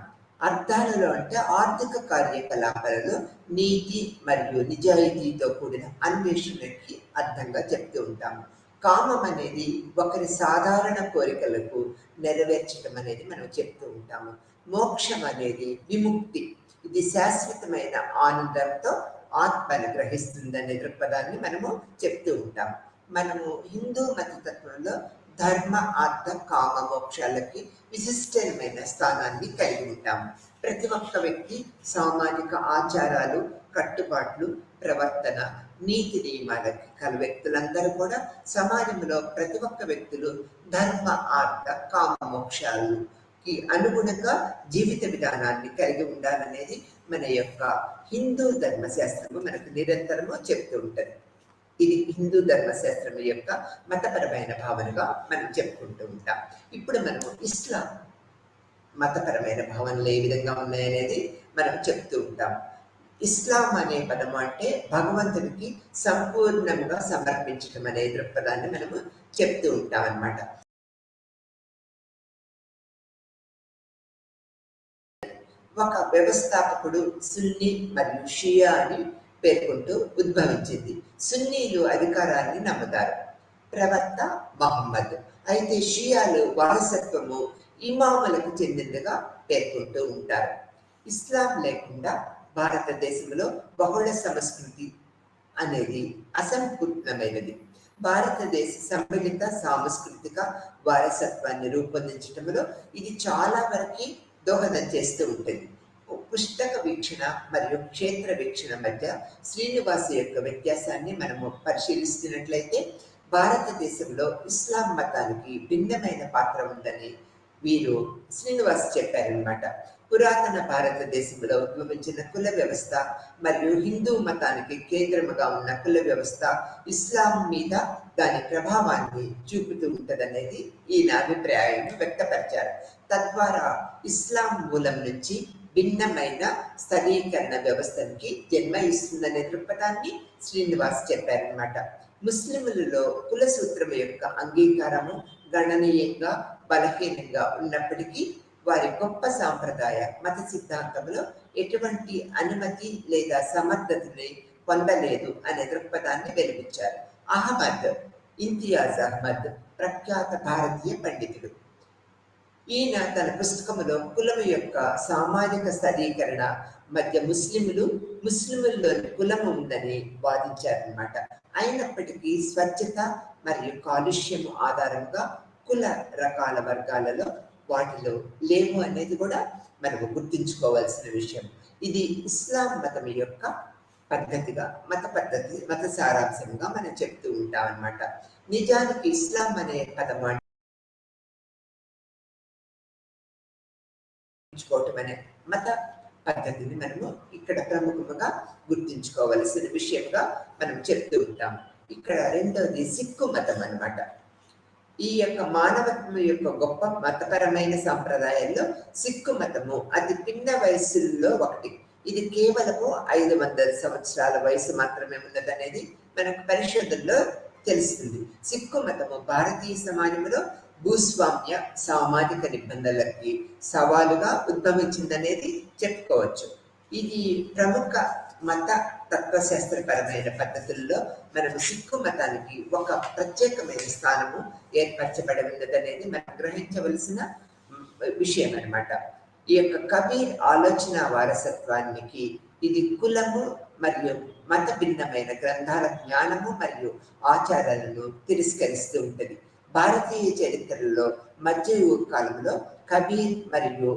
అర్థాలలో అంటే ఆర్థిక కార్యకలాపాలలో నీతి మరియు నిజాయితీతో కూడిన అన్వేషణకి అర్థంగా చెప్తూ ఉంటాము. కామం అనేది ఒకరి సాధారణ కోరికలకు నెరవేర్చడం అనేది మనం చెప్తూ ఉంటాము. మోక్షం అనేది విముక్తి, ఇది శాశ్వతమైన ఆనందంతో ఆత్మను గ్రహిస్తుందనే దృక్పథాన్ని మనము చెప్తూ ఉంటాం. మనము హిందూ మతతత్వంలో ధర్మ, అర్థ, కామ, మోక్షాలకి విశిష్టమైన స్థానాన్ని కలిగి ఉంటాము. ప్రతి ఒక్క వ్యక్తి సామాజిక ఆచారాలు, కట్టుబాట్లు, ప్రవర్తన, నీతి నియమాలకి కల వ్యక్తులందరూ కూడా సమాజంలో ప్రతి ఒక్క వ్యక్తులు ధర్మ, అర్థ, కామ, మోక్షాలకి అనుగుణంగా జీవిత విధానాన్ని కలిగి ఉండాలనేది మన యొక్క హిందూ ధర్మశాస్త్రము మనకు నిరంతరము చెప్తూ ఉంటుంది. ఇది హిందూ ధర్మశాస్త్రం యొక్క మతపరమైన భావనగా మనం చెప్పుకుంటూ ఉంటాం. ఇప్పుడు మనము ఇస్లాం మతపరమైన భావనలు ఏ విధంగా ఉన్నాయనేది మనం చెప్తూ ఉంటాం. ఇస్లాం అనే పదం అంటే భగవంతుడికి సంపూర్ణంగా సమర్పించడం అనే దృక్పథాన్ని మనము చెప్తూ ఉంటాం అన్నమాట. ఒక వ్యవస్థాపకుడు సున్నీ మరియు షియా అని పేర్కొంటూ ఉద్భవించింది. సున్నీలు అధికారాన్ని నమ్ముతారు, ప్రవక్త మహమ్మద్. అయితే షియాలు వారసత్వము ఇమాములకు చెందినదిగా పేర్కొంటూ ఉంటారు. ఇస్లాం లేకుండా భారతదేశంలో బహుళ సంస్కృతి అనేది అసంపూర్ణమైనది. భారతదేశ సమ్మిళిత సాంస్కృతిక వారసత్వాన్ని రూపొందించడంలో ఇది చాలా వరకు దోహదం చేస్తూ ఉంటుంది. పుస్తక వీక్షణ మరియు క్షేత్ర వీక్షణ మధ్య శ్రీనివాస్ యొక్క వ్యత్యాసాన్ని మనము పరిశీలిస్తున్నట్లయితే భారతదేశంలో ఇస్లాం మతానికి భిన్నమైన పాత్ర ఉందని వీరు శ్రీనివాస్ చెప్పారనమాట. పురాతన భారతదేశంలో ఉద్భవించిన కుల వ్యవస్థ మరియు హిందూ మతానికి కేంద్రముగా ఉన్న కుల వ్యవస్థ ఇస్లాం మీద దాని ప్రభావాన్ని చూపుతూ ఉంటదనేది ఈయన అభిప్రాయాన్ని వ్యక్తపరిచారు. తద్వారా ఇస్లాం మూలం నుంచి భిన్నమైన స్థలీకరణ వ్యవస్థకి జన్మ ఇస్తుందనే దృక్పథాన్ని శ్రీనివాస్ చెప్పారనమాట. ముస్లింలలో కుల సూత్రం యొక్క అంగీకారము గణనీయంగా బలహీనంగా ఉన్నప్పటికీ వారి గొప్ప సాంప్రదాయ మత సిద్ధాంతంలో ఎటువంటి అనుమతి లేదా సమర్థతని పొందలేదు అనే దృక్పథాన్ని వెలిపించారు. అహ్మద్, ఇంతియాజ్ అహ్మద్ ప్రఖ్యాత భారతీయ పండితుడు. ఈయన తన పుస్తకములో కులము యొక్క సామాజిక స్థలీకరణ మధ్య ముస్లింల్లోని కులము ఉందని వాదించారనమాట. అయినప్పటికీ స్వచ్ఛత మరియు కాలుష్యము ఆధారంగా కుల రకాల వర్గాలలో వాటిలో లేవు అనేది కూడా మనము గుర్తుంచుకోవాల్సిన విషయం. ఇది ఇస్లాం మతం యొక్క పద్ధతిగా మత సారాంశంగా మనం చెప్తూ ఉంటాం అన్నమాట. నిజానికి ఇస్లాం అనే పదం అనే మత పద్ధతిని మనము ఇక్కడ ప్రముఖంగా గుర్తించుకోవలసిన విషయంగా మనం చెప్తూ ఉంటాం. ఇక్కడ రెండోది సిక్కు మతం అన్నమాట. ఈ యొక్క మానవత్వం యొక్క గొప్ప మతపరమైన సంప్రదాయాల్లో సిక్కు మతము అతి పిన్న వయస్సుల్లో ఒకటి. ఇది కేవలము 500 సంవత్సరాల వయసు మాత్రమే ఉన్నదనేది మనకు పరిశోధనలో తెలుస్తుంది. సిక్కు మతము భారతీయ సమాజంలో భూస్వామ్య సామాజిక నిబంధనలకి సవాలుగా ఉద్భవించిందనేది చెప్పుకోవచ్చు. ఇది ప్రముఖ మత తత్వశాస్త్రపరమైన పద్ధతుల్లో మనము సిక్కు మతానికి ఒక ప్రత్యేకమైన స్థానము ఏర్పరచబడి ఉన్నదనేది మనం గ్రహించవలసిన విషయం అన్నమాట. ఈ యొక్క కబీర్ ఆలోచన వారసత్వానికి ఇది కులము మరియు మత భిన్నమైన గ్రంథాల జ్ఞానము మరియు ఆచారాలను తిరస్కరిస్తూ ఉంటుంది. భారతీయ చరిత్రలో మధ్యయుగ కాలంలో కబీర్ మరియు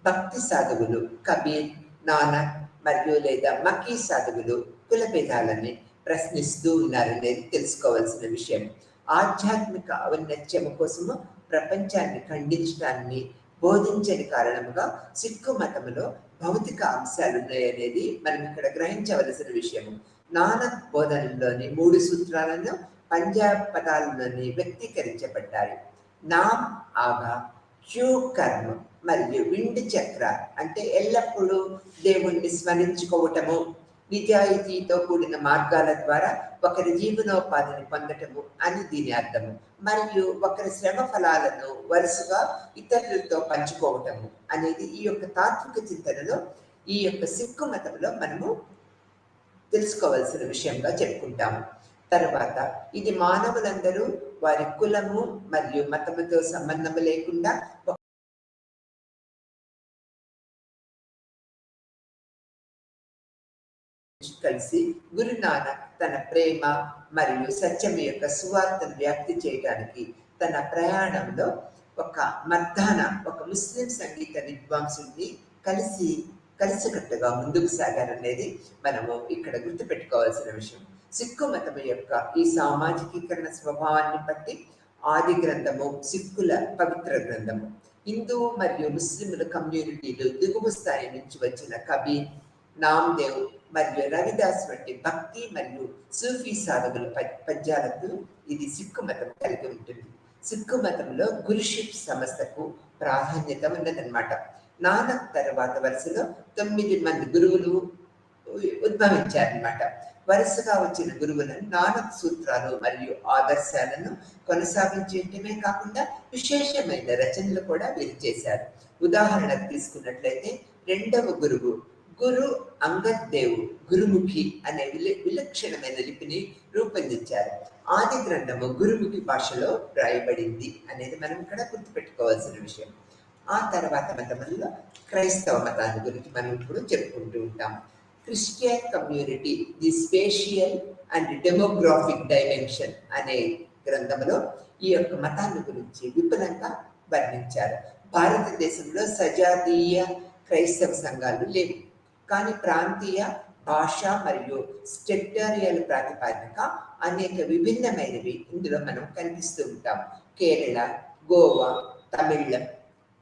భక్తి సాధువులు, కబీర్, నానక్ మరియు లేదా మకీ సాధువులు కుల భేదాలని ప్రశ్నిస్తూ ఉన్నారనేది తెలుసుకోవాల్సిన విషయం. ఆధ్యాత్మిక ఔన్నత్యము కోసము ప్రపంచాన్ని ఖండించడాన్ని బోధించని కారణముగా సిక్కు మతములో భౌతిక అంశాలు ఉన్నాయనేది మనం ఇక్కడ గ్రహించవలసిన విషయము. నానక్ బోధనలోని 3 సూత్రాలను పంజాబ్ పదాలలోని వ్యక్తీకరించబడ్డాయి. నామ్ ఆగా, క్యూ కర్మ మరియు విండ్ చక్ర అంటే ఎల్లప్పుడూ దేవుణ్ణి స్మరించుకోవటము, నిజాయితీతో కూడిన మార్గాల ద్వారా ఒకరి జీవనోపాధిని పొందటము అని దీని అర్థము. మరియు ఒకరి శ్రమ ఫలాలను వరుసగా ఇతరులతో పంచుకోవటము అనేది ఈ యొక్క తాత్విక చింతనలో ఈ యొక్క సిక్కు మతంలో మనము తెలుసుకోవాల్సిన విషయంగా చెప్పుకుంటాము. తర్వాత ఇది మానవులందరూ వారి కులము మరియు మతముతో సంబంధం లేకుండా కలిసి గురునానక్ తన ప్రేమ మరియు సత్యం యొక్క సువార్తను వ్యాప్తి చేయడానికి తన ప్రయాణంలో ఒక మర్దాన ఒక ముస్లిం సంగీత విద్వాంసుని కలిసికట్టుగా ముందుకు సాగారనేది మనము ఇక్కడ గుర్తుపెట్టుకోవాల్సిన విషయం. సిక్కు మతం యొక్క ఈ సామాజికీకరణ స్వభావాన్ని బట్టి ఆది గ్రంథము సిక్కుల పవిత్ర గ్రంథము. హిందూ మరియు ముస్లింల కమ్యూనిటీలు దిగువ స్థాయి నుంచి వచ్చిన కబీర్, నామ్దేవ్ మరియు రవిదాస్ వంటి భక్తి మరియు సూఫీ సాధకుల పద్యాలకు ఇది సిక్కు మతం కలిగి ఉంటుంది. సిక్కు మతంలో గురుషిప్ సంస్థకు ప్రాధాన్యత ఉన్నదన్నమాట. నానక్ తర్వాత వరుసలో 9 మంది గురువులు ఉద్భవించారన్నమాట. వరుసగా వచ్చిన గురువులను నానక్ సూత్రాలు మరియు ఆదర్శాలను కొనసాగించడమే కాకుండా విశేషమైన రచనలు కూడా వీరు చేశారు. ఉదాహరణకు తీసుకున్నట్లయితే 2వ గురువు గురు అంగద్ దేవ్ గురుముఖి అనే విలక్షణమైన లిపిని రూపొందించారు. ఆది గ్రంథము గురుముఖి భాషలో రాయబడింది అనేది మనం ఇక్కడ గుర్తుపెట్టుకోవాల్సిన విషయం. ఆ తర్వాత మతములలో క్రైస్తవ మతాన్ని గురించి మనం ఇప్పుడు చెప్పుకుంటూ ఉంటాం. Christian community the spatial and demographic dimension అనే గ్రంథంలో ఈ యొక్క మతాన్ని గురించి విపులంగా వర్ణించారు. భారతదేశంలో సజాతీయ క్రైస్తవ సంఘాలు లేవు, కానీ ప్రాంతీయ భాష మరియు సెక్టారియల్ ప్రాతిపదిక అనేక విభిన్నమైనవి ఇందులో మనం కనిపిస్తూ ఉంటాం. కేరళ, గోవా,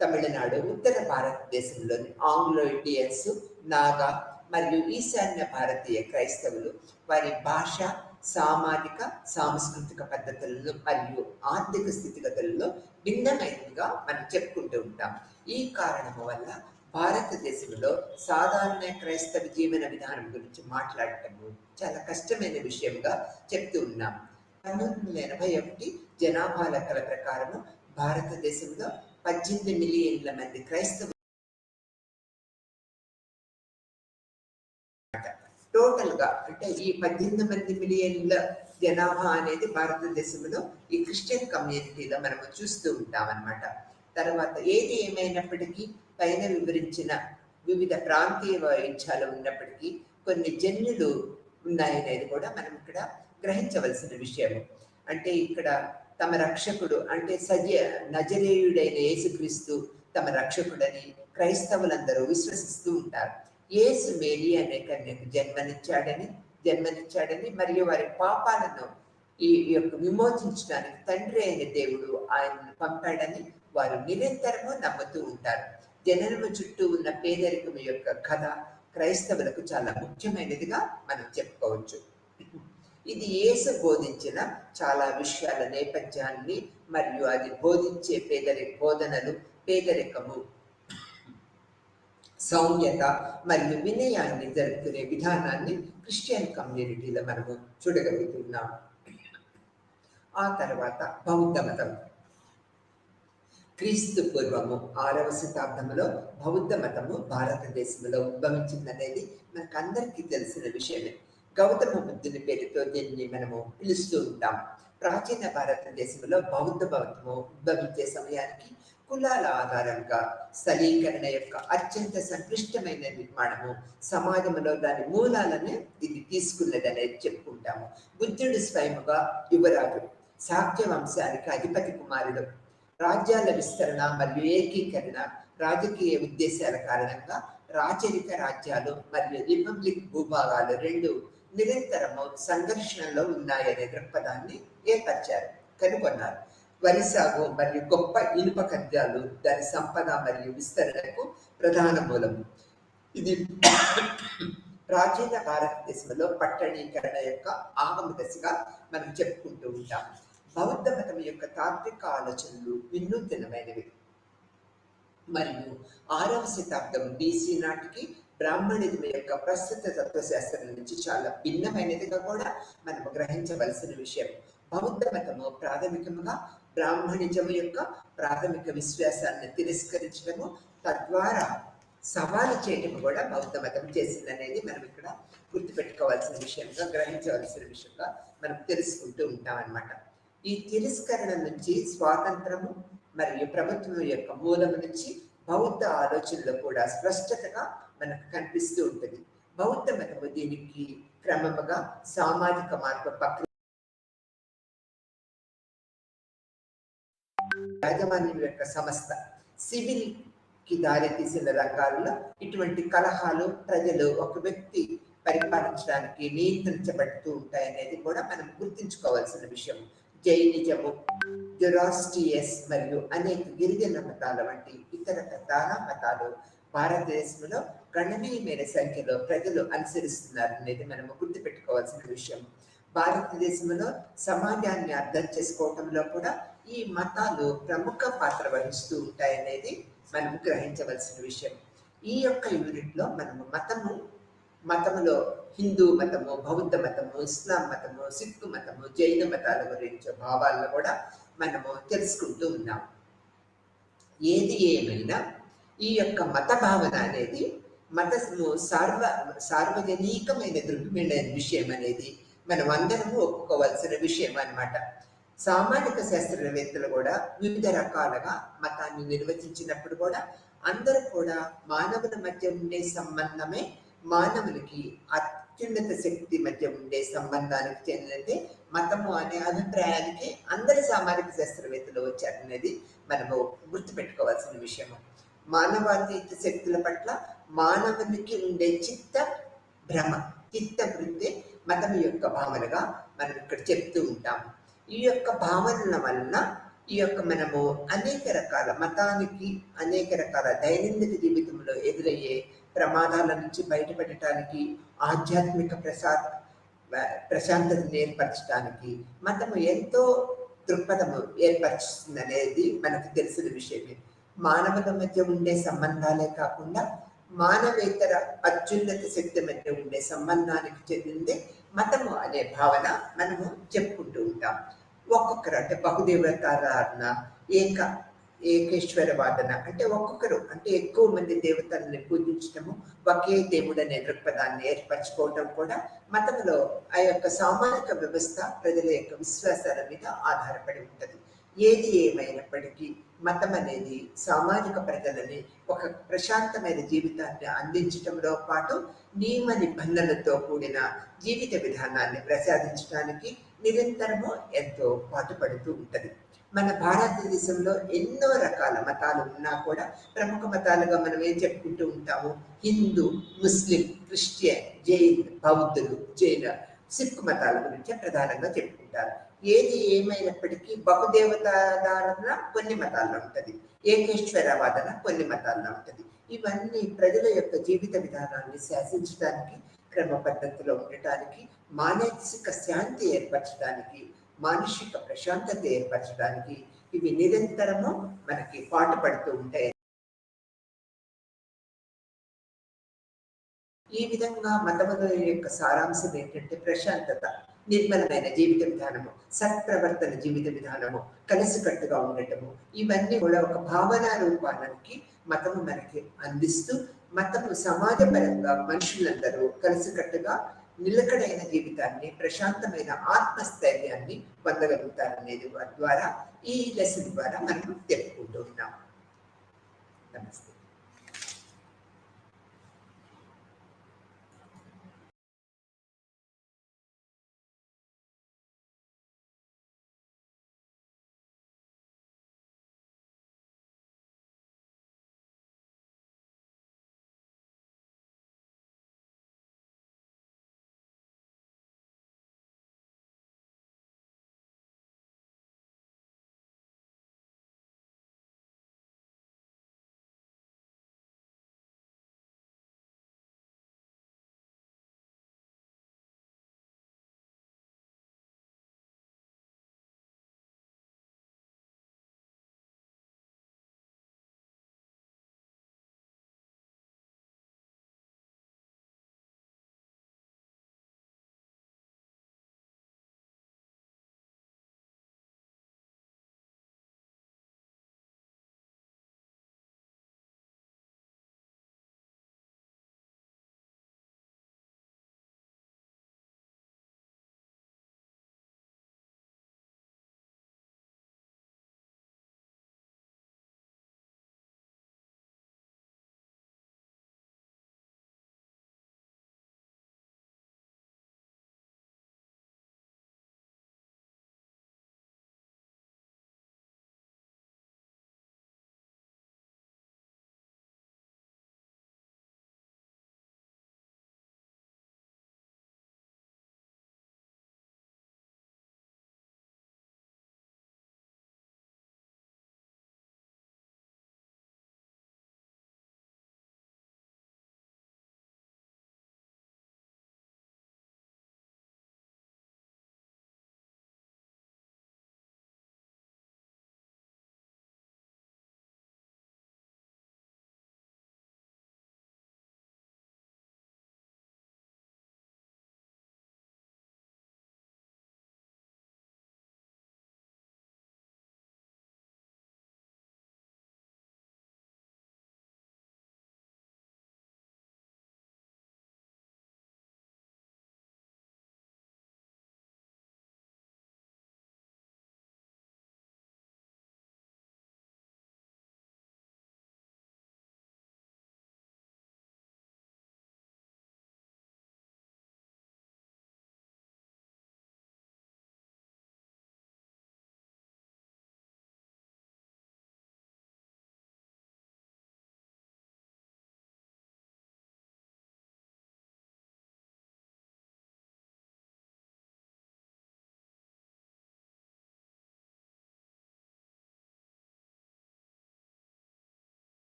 తమిళనాడు, ఉత్తర భారతదేశంలోని ఆంగ్లో ఇండియన్స్, నాగా మరియు ఈశాన్య భారతీయ క్రైస్తవులు వారి భాష, సామాజిక సాంస్కృతిక పద్ధతులను మరియు ఆర్థిక స్థితిగతులలో భిన్నమైనవిగా మనం చెప్పుకుంటూ ఉంటాం. ఈ కారణము వల్ల భారతదేశంలో సాధారణ క్రైస్తవ జీవన విధానం గురించి మాట్లాడటము చాలా కష్టమైన విషయంగా చెప్తూ ఉన్నాం. 1981 జనాభా లెక్కల ప్రకారము భారతదేశంలో 18 మిలియన్ల మంది క్రైస్తవ టోటల్ గా అంటే ఈ 18 మిలియన్ల జనాభా అనేది భారతదేశంలో ఈ క్రిస్టియన్ కమ్యూనిటీలో మనము చూస్తూ ఉంటాం అన్నమాట. తర్వాత ఏది ఏమైనప్పటికీ పైన వివరించిన వివిధ ప్రాంతీయ వైవిధ్యాలు ఉన్నప్పటికీ కొన్ని జన్యులు ఉన్నాయనేది కూడా మనం ఇక్కడ గ్రహించవలసిన విషయము. అంటే ఇక్కడ తమ రక్షకుడు అంటే నజరేయుడైన యేసుక్రీస్తు తమ రక్షకుడని క్రైస్తవులందరూ విశ్వసిస్తూ ఉంటారు. యేసు మేరీ అనే కన్యకు జన్మనిచ్చాడని మరియు వారి పాపాలను ఈ యొక్క విమోచించడానికి తండ్రి అయిన దేవుడు ఆయనను పంపాడని వారు నిరంతరము నమ్ముతూ ఉంటారు. జననము చుట్టూ ఉన్న పేదరికం యొక్క కథ క్రైస్తవులకు చాలా ముఖ్యమైనదిగా మనం చెప్పుకోవచ్చు. ఇది యేసు బోధించిన చాలా విషయాల నేపథ్యాన్ని మరియు అది బోధించే బోధనలు, పేదరికము, సౌమ్యత మరియు వినయాన్ని జరుపుకునే విధానాన్ని క్రిస్టియన్ కమ్యూనిటీలో మనము చూడగలుగుతున్నాం. ఆ తర్వాత బౌద్ధ మతం. క్రీస్తు పూర్వము 6వ శతాబ్దంలో బౌద్ధ మతము భారతదేశంలో ఉద్భవించిందనేది మనకందరికీ తెలిసిన విషయమే. గౌతమ బుద్ధుని పేరుతో దీన్ని మనము పిలుస్తూ ఉంటాం. ప్రాచీన భారతదేశంలో బౌద్ధ మతము ఉద్భవించే సమయానికి కులాల ఆధారంగా స్థలీకరణ యొక్క అత్యంత సంక్లిష్టమైన నిర్మాణము, సమాజంలో దాని మూలాలను ఇది తీసుకున్నదనేది చెప్పుకుంటాము. బుద్ధుడు స్వయముగా యువరాజు, శాక్య వంశానికి అధిపతి కుమారుడు. రాజ్యాల విస్తరణ మరియు ఏకీకరణ, రాజకీయ ఉద్దేశాల కారణంగా రాచరిక రాజ్యాలు మరియు రిపబ్లిక్ భూభాగాలు రెండు నిరంతరము సంఘర్షణలో ఉన్నాయనే దృక్పథాన్ని ఏర్పరిచారు, కనుగొన్నారు. వరి సాగు మరియు గొప్ప ఇనుప ఖనిజాలు దాని సంపద మరియు విస్తరణకు ప్రధాన మూలం. ఇది ప్రాచీన భారతదేశంలో పట్టణీకరణ యొక్క ఆగమ దశగా మనం చెప్పుకుంటూ ఉంటాం. బౌద్ధ మతం యొక్క తాత్విక ఆలోచనలు వినూత్నమైనవి మరియు 6వ శతాబ్దం బీసీ నాటికి బ్రాహ్మణిజం యొక్క ప్రస్తుత తత్వశాస్త్రం నుంచి చాలా భిన్నమైనదిగా కూడా మనం గ్రహించవలసిన విషయం. బౌద్ధ మతము ప్రాథమికంగా బ్రాహ్మణిజం యొక్క ప్రాథమిక విశ్వాసాన్ని తిరస్కరించడము, తద్వారా సవాలు చేయడం కూడా బౌద్ధ మతం చేసిందనేది మనం ఇక్కడ గుర్తుపెట్టుకోవాల్సిన విషయంగా, గ్రహించవలసిన విషయంగా మనం తెలుసుకుంటూ ఉంటాం అన్నమాట. ఈ తిరస్కరణ నుంచి స్వాతంత్రము మరియు ప్రభుత్వం యొక్క మూలం నుంచి బౌద్ధ ఆలోచనలో కూడా స్పష్టతగా మనకు కనిపిస్తూ ఉంటుంది. బౌద్ధ మతము దీనికి క్రమముగా సామాజిక మార్పు ప్రక్రియ, యాజమాన్యం యొక్క సంస్థ, సివిల్ కి దారి తీసిన రంగాల్లో ఇటువంటి కలహాలు ప్రజలు ఒక వ్యక్తి పరిపాలించడానికి నియంత్రించబడుతూ ఉంటాయనేది కూడా మనం గుర్తుంచుకోవాల్సిన విషయం. జైనిజము, జొరాస్ట్రియస్ మరియు అనేక గిరిజన మతాల వంటి ఇతర ప్రధాన మతాలు భారతదేశంలో గణనీయమైన సంఖ్యలో ప్రజలు అనుసరిస్తున్నారు అనేది మనము గుర్తుపెట్టుకోవాల్సిన విషయం. భారతదేశంలో సమాజాన్ని అర్థం చేసుకోవటంలో కూడా ఈ మతాలు ప్రముఖ పాత్ర వహిస్తూ ఉంటాయనేది మనం గ్రహించవలసిన విషయం. ఈ యొక్క యూనిట్లో మనము మతములో హిందూ మతము, బౌద్ధ మతము, ఇస్లాం మతము, సిక్కు మతము, జైన మతాల గురించి భావాలను కూడా మనము తెలుసుకుంటూ ఉన్నాం. ఏది ఏమైనా ఈ యొక్క మత భావన అనేది మతము సార్వజనీకమైన దృఢమైన విషయం అనేది మనం అందరము ఒప్పుకోవాల్సిన విషయం అన్నమాట. సామాజిక శాస్త్రవేత్తలు కూడా వివిధ రకాలుగా మతాన్ని నిర్వచించినప్పుడు కూడా అందరూ కూడా మానవుల మధ్య ఉండే సంబంధమే మానవునికి అత్యున్నత శక్తి మధ్య ఉండే సంబంధానికి చెందినదే మతము అనే అభిప్రాయానికి అందరి సామాజిక శాస్త్రవేత్తలు వచ్చారనేది మనము గుర్తుపెట్టుకోవాల్సిన విషయము. మానవాతీత శక్తుల పట్ల మానవునికి ఉండే చిత్త వృత్తి మతం యొక్క భావనగా మనం ఇక్కడ చెప్తూ ఉంటాం. ఈ యొక్క భావనల వలన ఈ యొక్క మనము అనేక రకాల మతానికి అనేక రకాల దైనందిక జీవితంలో ఎదురయ్యే ప్రమాదాల నుంచి బయటపడటానికి, ఆధ్యాత్మిక ప్రశాంతతను ఏర్పరచడానికి మతము ఎంతో దృక్పథము ఏర్పరుస్తుంది అనేది మనకు తెలిసిన విషయమే. మానవుల మధ్య ఉండే సంబంధాలే కాకుండా మానవేతర అత్యున్నత శక్తి మధ్య ఉండే సంబంధానికి చెందిందే మతము అనే భావన మనము చెప్పుకుంటూ ఉంటాం. ఒక్కొక్కరు అంటే బహుదేవతారాధన, ఏకేశ్వరవాదన అంటే ఒక్కొక్కరు అంటే ఎక్కువ మంది దేవతల్ని పూజించటము, ఒకే దేవుడు అనే దృక్పథాన్ని ఏర్పరచుకోవటం కూడా మతంలో ఆ యొక్క సామాజిక వ్యవస్థ ప్రజల యొక్క విశ్వాసాల మీద ఆధారపడి ఉంటుంది. ఏది ఏమైనప్పటికీ మతం అనేది సామాజిక ప్రజలని ఒక ప్రశాంతమైన జీవితాన్ని అందించడంలో పాటు నియమ నిబంధనలతో కూడిన జీవిత విధానాన్ని ప్రసాదించడానికి నిరంతరము ఎంతో పాటుపడుతూ ఉంటుంది. మన భారతదేశంలో ఎన్నో రకాల మతాలు ఉన్నా కూడా ప్రముఖ మతాలుగా మనం ఏం చెప్పుకుంటూ ఉంటాము? హిందూ, ముస్లిం, క్రిస్టియన్, జైన్, బౌద్ధులు, జైన, సిక్ మతాల గురించి ప్రధానంగా చెప్పుకుంటారు. ఏది ఏమైనప్పటికీ బహుదేవతారాధన కొన్ని మతాల్లో ఉంటుంది, ఏకేశ్వరవాదన కొన్ని మతాల్లో ఉంటుంది. ఇవన్నీ ప్రజల యొక్క జీవిత విధానాన్ని శాసించడానికి, క్రమ పద్ధతిలో ఉండటానికి, మానసిక శాంతి ఏర్పరచడానికి, మానసిక ప్రశాంతత ఏర్పరచడానికి ఇవి నిరంతరము మనకి పాటుపడుతూ ఉంటాయి. ఈ విధంగా మతముల యొక్క సారాంశం ఏంటంటే ప్రశాంతత. నిర్మలమైన జీవిత విధానము, సత్ప్రవర్తన జీవిత విధానము, కలిసికట్టుగా ఉండటము, ఇవన్నీ కూడా ఒక భావనా రూపానికి మతము మనకి అందిస్తూ, మతము సమాజపరంగా మనుషులందరూ కలిసికట్టుగా నిలకడైన జీవితాన్ని, ప్రశాంతమైన ఆత్మస్థైర్యాన్ని పొందగలుగుతారనేది ద్వారా ఈ లెసన్ ద్వారా మనం తెలుపుకుంటూ ఉన్నాం. నమస్తే.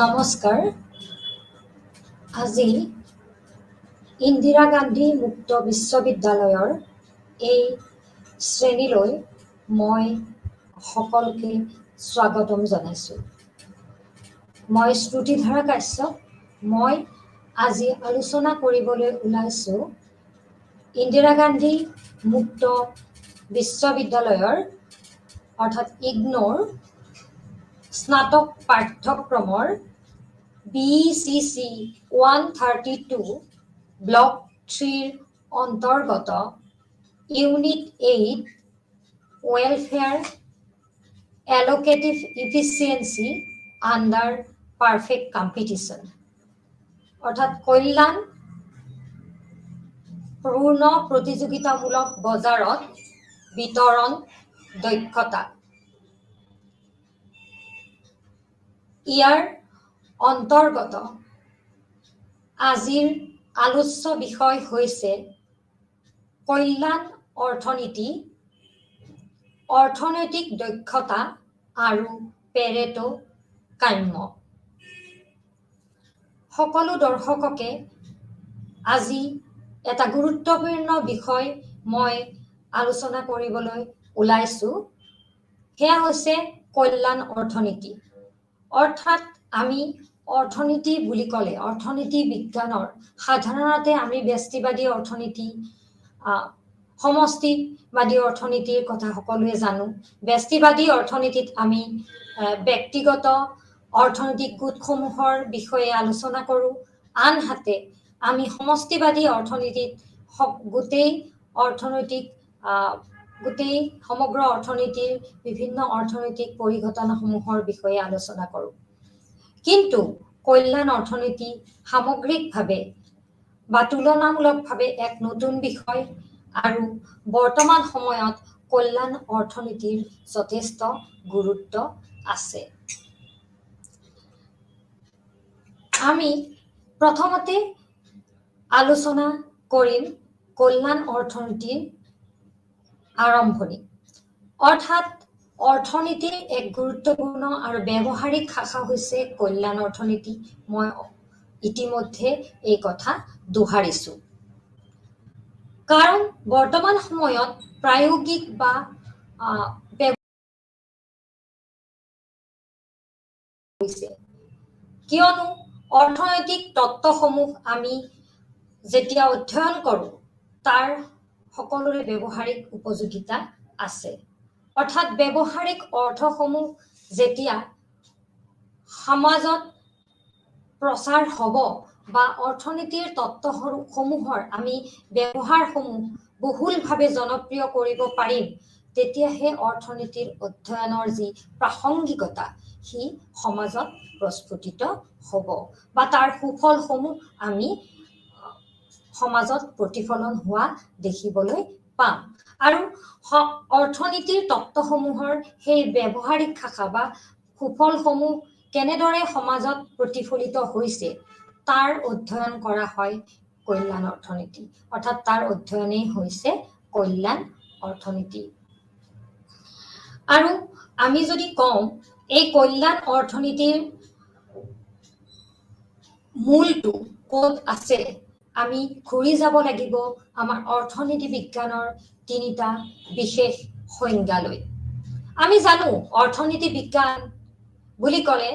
নমস্কাৰ। আজি ইন্দিৰা গান্ধী মুক্ত বিশ্ববিদ্যালয়ৰ এই শ্ৰেণীলৈ মই সকলোকে স্বাগতম জনাইছোঁ। মই শ্ৰুতিধাৰা কাশ্যপ। মই আজি আলোচনা কৰিবলৈ ওলাইছোঁ ইন্দিৰা গান্ধী মুক্ত বিশ্ববিদ্যালয়ৰ অৰ্থাৎ ইগন'ৰ স্নাতক পাঠ্যক্ৰমৰ BCC 132 ব্লক 3ৰ অন্তৰ্গত unit 8 welfare allocative efficiency under perfect competition অৰ্থাৎ কল্যাণ পূৰ্ণ প্ৰতিযোগিতামূলক বজাৰত বিতৰণ দক্ষতা। ইয়াৰ অন্তৰ্গত আজিৰ আলোচ্য বিষয় হৈছে কল্যাণ অৰ্থনীতি, অৰ্থনৈতিক দক্ষতা আৰু পেৰেটো কাম্য। সকলো দৰ্শককে আজি এটা গুৰুত্বপূৰ্ণ বিষয় মই আলোচনা কৰিবলৈ ওলাইছোঁ। সেয়া হৈছে কল্যাণ অৰ্থনীতি। অৰ্থাৎ আমি অৰ্থনীতি বুলি ক'লে অৰ্থনীতি বিজ্ঞানৰ সাধাৰণতে আমি ব্যষ্টিবাদী অৰ্থনীতি, সমষ্টিবাদী অৰ্থনীতিৰ কথা সকলোৱে জানো। ব্যষ্টিবাদী অৰ্থনীতিত আমি ব্যক্তিগত অৰ্থনৈতিক গোটসমূহৰ বিষয়ে আলোচনা কৰোঁ। আনহাতে আমি সমষ্টিবাদী অৰ্থনীতিত গোটেই সমগ্ৰ অৰ্থনীতিৰ বিভিন্ন অৰ্থনৈতিক পৰিঘটনাসমূহৰ বিষয়ে আলোচনা কৰোঁ। কিন্তু কল্যাণ অৰ্থনীতি সামগ্ৰিকভাৱে বা তুলনামূলকভাৱে এক নতুন বিষয় আৰু বৰ্তমান সময়ত কল্যাণ অৰ্থনীতিৰ যথেষ্ট গুৰুত্ব আছে। আমি প্ৰথমতে আলোচনা কৰিম কল্যাণ অৰ্থনীতিৰ আৰম্ভণি। অৰ্থাৎ অৰ্থনীতিৰ এক গুৰুত্বপূৰ্ণ আৰু ব্যৱহাৰিক শাখা হৈছে কল্যাণ অৰ্থনীতি। মই ইতিমধ্যে এই কথা দোহাৰিছোঁ। কাৰণ বৰ্তমান সময়ত প্ৰায়োগিক বা কিয়নো অৰ্থনৈতিক তত্ত্বসমূহ আমি যেতিয়া অধ্যয়ন কৰোঁ তাৰ সকলোৰে ব্যৱহাৰিক উপযোগিতা আছে। অৰ্থাৎ ব্যৱহাৰিক অৰ্থসমূহ যেতিয়া সমাজত প্ৰচাৰ হ'ব বা অৰ্থনীতিৰ তত্ত্বসমূহৰ আমি ব্যৱহাৰসমূহ বহুলভাৱে জনপ্ৰিয় কৰিব পাৰিম, তেতিয়াহে অৰ্থনীতিৰ অধ্যয়নৰ যি প্ৰাসংগিকতা সি সমাজত প্ৰস্ফুটিত হ'ব বা তাৰ সুফলসমূহ আমি সমাজত প্ৰতিফলন হোৱা দেখিবলৈ পাম। আৰু অৰ্থনীতিৰ তত্ত্বসমূহৰ সেই ব্যৱহাৰিক শাখা বা সুফলসমূহ কেনেদৰে সমাজত প্ৰতিফলিত হৈছে তাৰ অধ্যয়ন কৰা হয় কল্যাণ অৰ্থনীতি। অৰ্থাৎ তাৰ অধ্যয়নেই হৈছে কল্যাণ অৰ্থনীতি। আৰু আমি যদি কওঁ এই কল্যাণ অৰ্থনীতিৰ মূলটো ক'ত আছে, আমি ঘূৰি যাব লাগিব আমাৰ অৰ্থনীতি বিজ্ঞানৰ তিনিটা বিশেষ সংজ্ঞালৈ। আমি জানো অৰ্থনীতি বিজ্ঞান বুলি ক'লে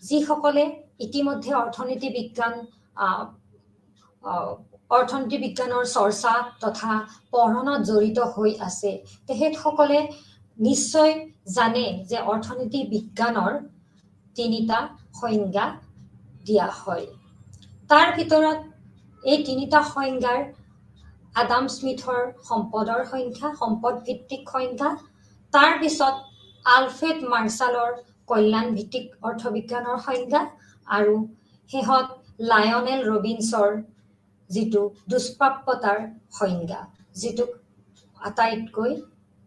যিসকলে ইতিমধ্যে অৰ্থনীতি বিজ্ঞানৰ চৰ্চা তথা পঢ়নত জড়িত হৈ আছে তেখেতসকলে নিশ্চয় জানে যে অৰ্থনীতি বিজ্ঞানৰ তিনিটা সংজ্ঞা দিয়া হয়। তাৰ ভিতৰত এই তিনিটা সংজ্ঞাৰ আদাম স্মিথৰ সম্পদৰ সংখ্যা, সম্পদ ভিত্তিক সংজ্ঞা, তাৰ পিছত আলফ্ৰেড মাৰ্শ্বালৰ কল্যাণ ভিত্তিক অৰ্থবিজ্ঞানৰ সংজ্ঞা আৰু শেষত লায়নেল ৰবিনছৰ যিটো দুষ্প্ৰাপ্যতাৰ সংজ্ঞা, যিটোক আটাইতকৈ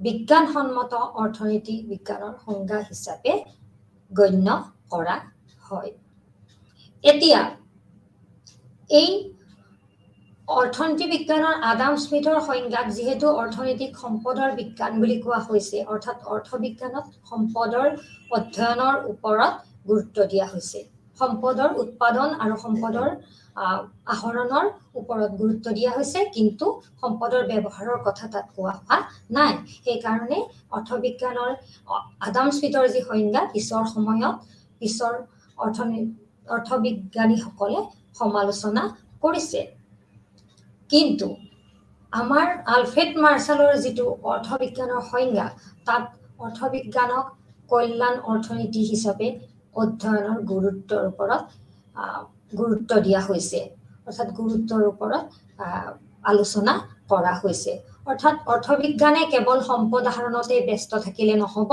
বিজ্ঞানসন্মত অৰ্থনীতি বিজ্ঞানৰ সংজ্ঞা হিচাপে গণ্য কৰা হয়। এতিয়া এই অৰ্থনীতি বিজ্ঞানৰ আদাম স্মিথৰ সংজ্ঞাক যিহেতু অৰ্থনৈতিক সম্পদৰ বিজ্ঞান বুলি কোৱা হৈছে, অৰ্থাৎ অৰ্থবিজ্ঞানত সম্পদৰ অধ্যয়নৰ ওপৰত গুৰুত্ব দিয়া হৈছে। সম্পদৰ উৎপাদন আৰু সম্পদৰ আহৰণৰ ওপৰত গুৰুত্ব দিয়া হৈছে, কিন্তু সম্পদৰ ব্যৱহাৰৰ কথা তাত কোৱা হোৱা নাই। সেইকাৰণে অৰ্থবিজ্ঞানৰ আদাম স্মিথৰ যি সংজ্ঞা পিছৰ সময়ত পিছৰ অৰ্থবিজ্ঞানীসকলে সমালোচনা কৰিছে। কিন্তু আমাৰ আলফ্ৰেড মাৰ্শ্বালৰ যিটো অৰ্থবিজ্ঞানৰ সংজ্ঞা, তাত অৰ্থবিজ্ঞানক কল্যাণ অৰ্থনীতি হিচাপে অধ্যয়নৰ গুৰুত্বৰ ওপৰত গুৰুত্ব দিয়া হৈছে, অৰ্থাৎ গুৰুত্বৰ ওপৰত আলোচনা কৰা হৈছে। অৰ্থাৎ অৰ্থবিজ্ঞানে কেৱল সম্পদ আহৰণতে ব্যস্ত থাকিলে নহ'ব,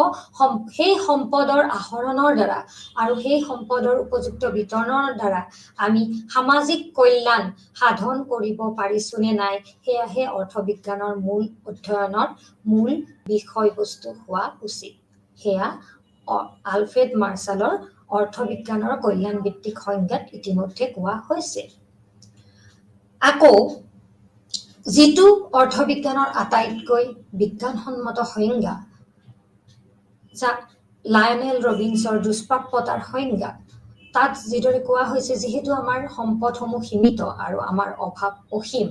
সেই সম্পদৰ আহৰণৰ দ্বাৰা আৰু সেই সম্পদৰ উপযুক্ত বিতৰণৰ দ্বাৰা আমি সামাজিক কল্যাণ সাধন কৰিব পাৰিছো নে নাই, সেয়াহে অৰ্থবিজ্ঞানৰ মূল অধ্যয়নৰ মূল বিষয়বস্তু হোৱা উচিত। সেয়া আলফ্ৰেড মাৰ্শ্বালৰ অৰ্থবিজ্ঞানৰ কল্যাণ ভিত্তিক সংজ্ঞাত ইতিমধ্যে কোৱা হৈছে। আকৌ যিটো অৰ্থবিজ্ঞানৰ আটাইতকৈ বিজ্ঞানসন্মত সংজ্ঞা, যাক লায়নেল ৰবিনছৰ দুষ্প্ৰাপ্যতাৰ সংজ্ঞা, তাত যিদৰে কোৱা হৈছে, যিহেতু আমাৰ সম্পদসমূহ সীমিত আৰু আমাৰ অভাৱ অসীম,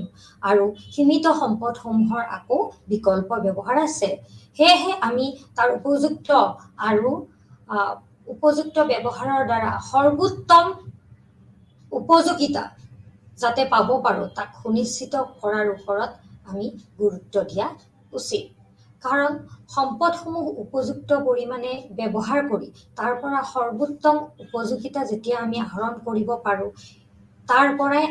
আৰু সীমিত সম্পদসমূহৰ আকৌ বিকল্প ব্যৱহাৰ আছে, সেয়েহে আমি তাৰ উপযুক্ত ব্যৱহাৰৰ দ্বাৰা সৰ্বোত্তম উপযোগিতা যাতে পাব পাৰোঁ, তাক সুনিশ্চিত কৰাৰ ওপৰত আমি গুৰুত্ব দিয়া উচিত। কাৰণ সম্পদসমূহ উপযুক্ত পৰিমাণে ব্যৱহাৰ কৰি তাৰ পৰা সৰ্বোত্তম উপযোগিতা যেতিয়া আমি আহৰণ কৰিব পাৰোঁ, তাৰ পৰাই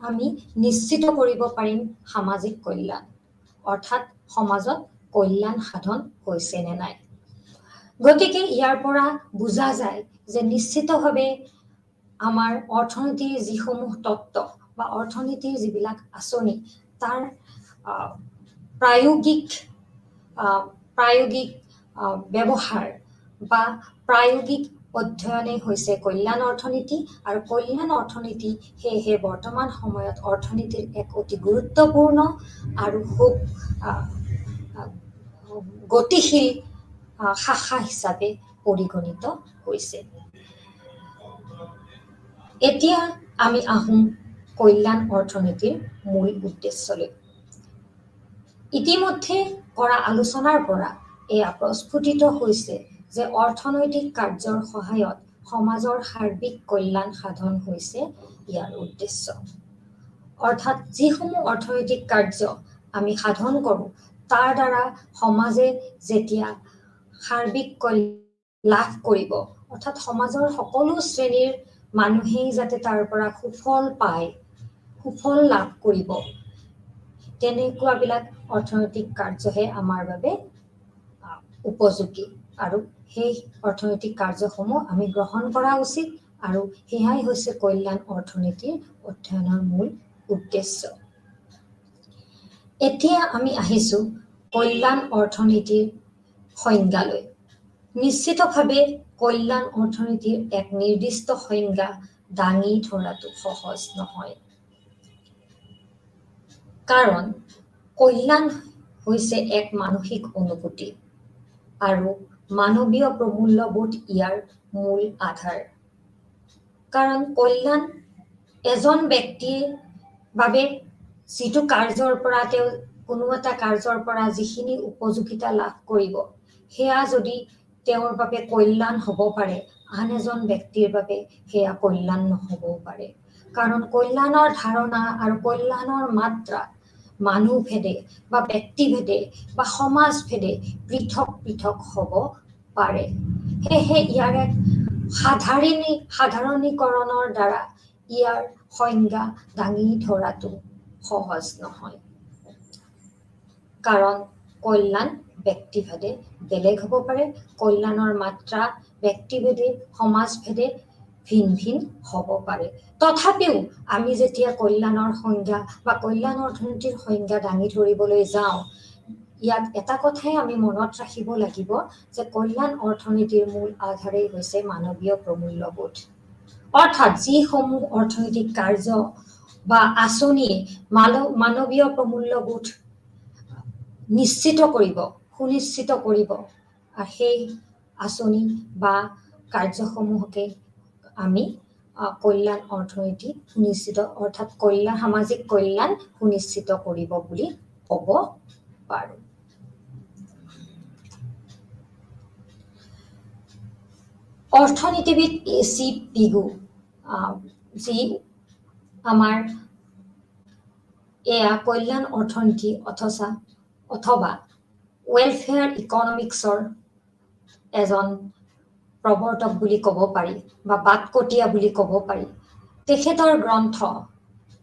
আমি নিশ্চিত কৰিব পাৰিম সামাজিক কল্যাণ, অৰ্থাৎ সমাজত কল্যাণ সাধন হৈছে নে নাই। গতিকে ইয়াৰ পৰা বুজা যায় যে নিশ্চিতভাৱে আমাৰ অৰ্থনীতিৰ যিসমূহ তত্ত্ব বা অৰ্থনীতিৰ যিবিলাক আঁচনি, তাৰ প্ৰায়োগিক ব্যৱহাৰ বা প্ৰায়োগিক অধ্যয়নেই হৈছে কল্যাণ অৰ্থনীতি। আৰু কল্যাণ অৰ্থনীতি সেয়েহে বৰ্তমান সময়ত অৰ্থনীতিৰ এক অতি গুৰুত্বপূৰ্ণ আৰু খুব গতিশীল শাখা হিচাপে পৰিগণিত হৈছে। এতিয়া আমি আহোঁ কল্যাণ অৰ্থনীতিৰ মূল উদ্দেশ্যলৈ। ইতিমধ্যে কৰা আলোচনাৰ পৰা এয়া প্ৰস্ফুটিত হৈছে যে অৰ্থনৈতিক কাৰ্যৰ সহায়ত সমাজৰ সাৰ্বিক কল্যাণ সাধন হৈছে ইয়াৰ উদ্দেশ্য। অৰ্থাৎ যিসমূহ অৰ্থনৈতিক কাৰ্য আমি সাধন কৰোঁ, তাৰ দ্বাৰা সমাজে যেতিয়া সাৰ্বিক কল্যাণ লাভ কৰিব, অৰ্থাৎ সমাজৰ সকলো শ্ৰেণীৰ মানুহেই যাতে তাৰ পৰা সুফল পায়, সুফল লাভ কৰিব, তেনেকুৱাবিলাক অৰ্থনৈতিক কাৰ্যহে আমাৰ বাবে উপযোগী, আৰু সেই অৰ্থনৈতিক কাৰ্যসমূহ আমি গ্ৰহণ কৰা উচিত, আৰু সেয়াই হৈছে কল্যাণ অৰ্থনীতিৰ অধ্যয়নৰ মূল উদ্দেশ্য। এতিয়া আমি আহিছোঁ কল্যাণ অৰ্থনীতিৰ সংজ্ঞালৈ। নিশ্চিতভাৱে কল্যাণ অৰ্থনীতিৰ এক নিৰ্দিষ্ট সংজ্ঞা দাঙি ধৰাটো সহজ নহয়, কাৰণ কল্যাণ হৈছে এক মানসিক অনুভূতি আৰু মানৱীয় প্ৰমূল্যবোধ ইয়াৰ মূল আধাৰ। কাৰণ কল্যাণ এজন ব্যক্তিৰ বাবে যিটো কাৰ্যৰ পৰা তেওঁ কোনো এটা কাৰ্যৰ পৰা যিখিনি উপযোগিতা লাভ কৰিব, সেয়া যদি তেওঁৰ বাবে কল্যাণ হ'ব পাৰে, আন এজন ব্যক্তিৰ বাবে সেয়া কল্যাণ নহ'বও পাৰে। কাৰণ কল্যাণৰ ধাৰণা আৰু কল্যাণৰ মাত্ৰা মানুহভেদে বা ব্যক্তিভেদে বা সমাজভেদে পৃথক পৃথক হ'ব পাৰে। সেয়েহে ইয়াৰ এক সাধাৰণীকৰণৰ দ্বাৰা ইয়াৰ সংজ্ঞা দাঙি ধৰাটো সহজ নহয়, কাৰণ কল্যাণ ব্যক্তিভেদে বেলেগ হ'ব পাৰে, কল্যাণৰ মাত্ৰা ব্যক্তিভেদে সমাজভেদে ভিন ভিন হ'ব পাৰে। তথাপিও আমি যেতিয়া কল্যাণৰ সংজ্ঞা বা কল্যাণ অৰ্থনীতিৰ সংজ্ঞা দাঙি ধৰিবলৈ যাওঁ, ইয়াত এটা কথাই আমি মনত ৰাখিব লাগিব যে কল্যাণ অৰ্থনীতিৰ মূল আধাৰেই হৈছে মানৱীয় প্ৰমূল্যবোধ। অৰ্থাৎ যিসমূহ অৰ্থনৈতিক কাৰ্য বা আঁচনিয়ে মানৱীয় প্ৰমূল্যবোধ সুনিশ্চিত কৰিব, সেই আঁচনি বা কাৰ্যসমূহকে আমি কল্যাণ অৰ্থনীতি সুনিশ্চিত অৰ্থাৎ কল্যাণ সামাজিক কল্যাণ সুনিশ্চিত কৰিব বুলি ক'ব পাৰোঁ। অৰ্থনীতিবিদ A.C. পিগু যি আমাৰ এয়া কল্যাণ অৰ্থনীতি অথবা ৱেলফেয়াৰ ইকনমিক্সৰ এজন প্ৰৱৰ্তক বুলি ক'ব পাৰি বা বাটকটীয়া বুলি ক'ব পাৰি। তেখেতৰ গ্ৰন্থ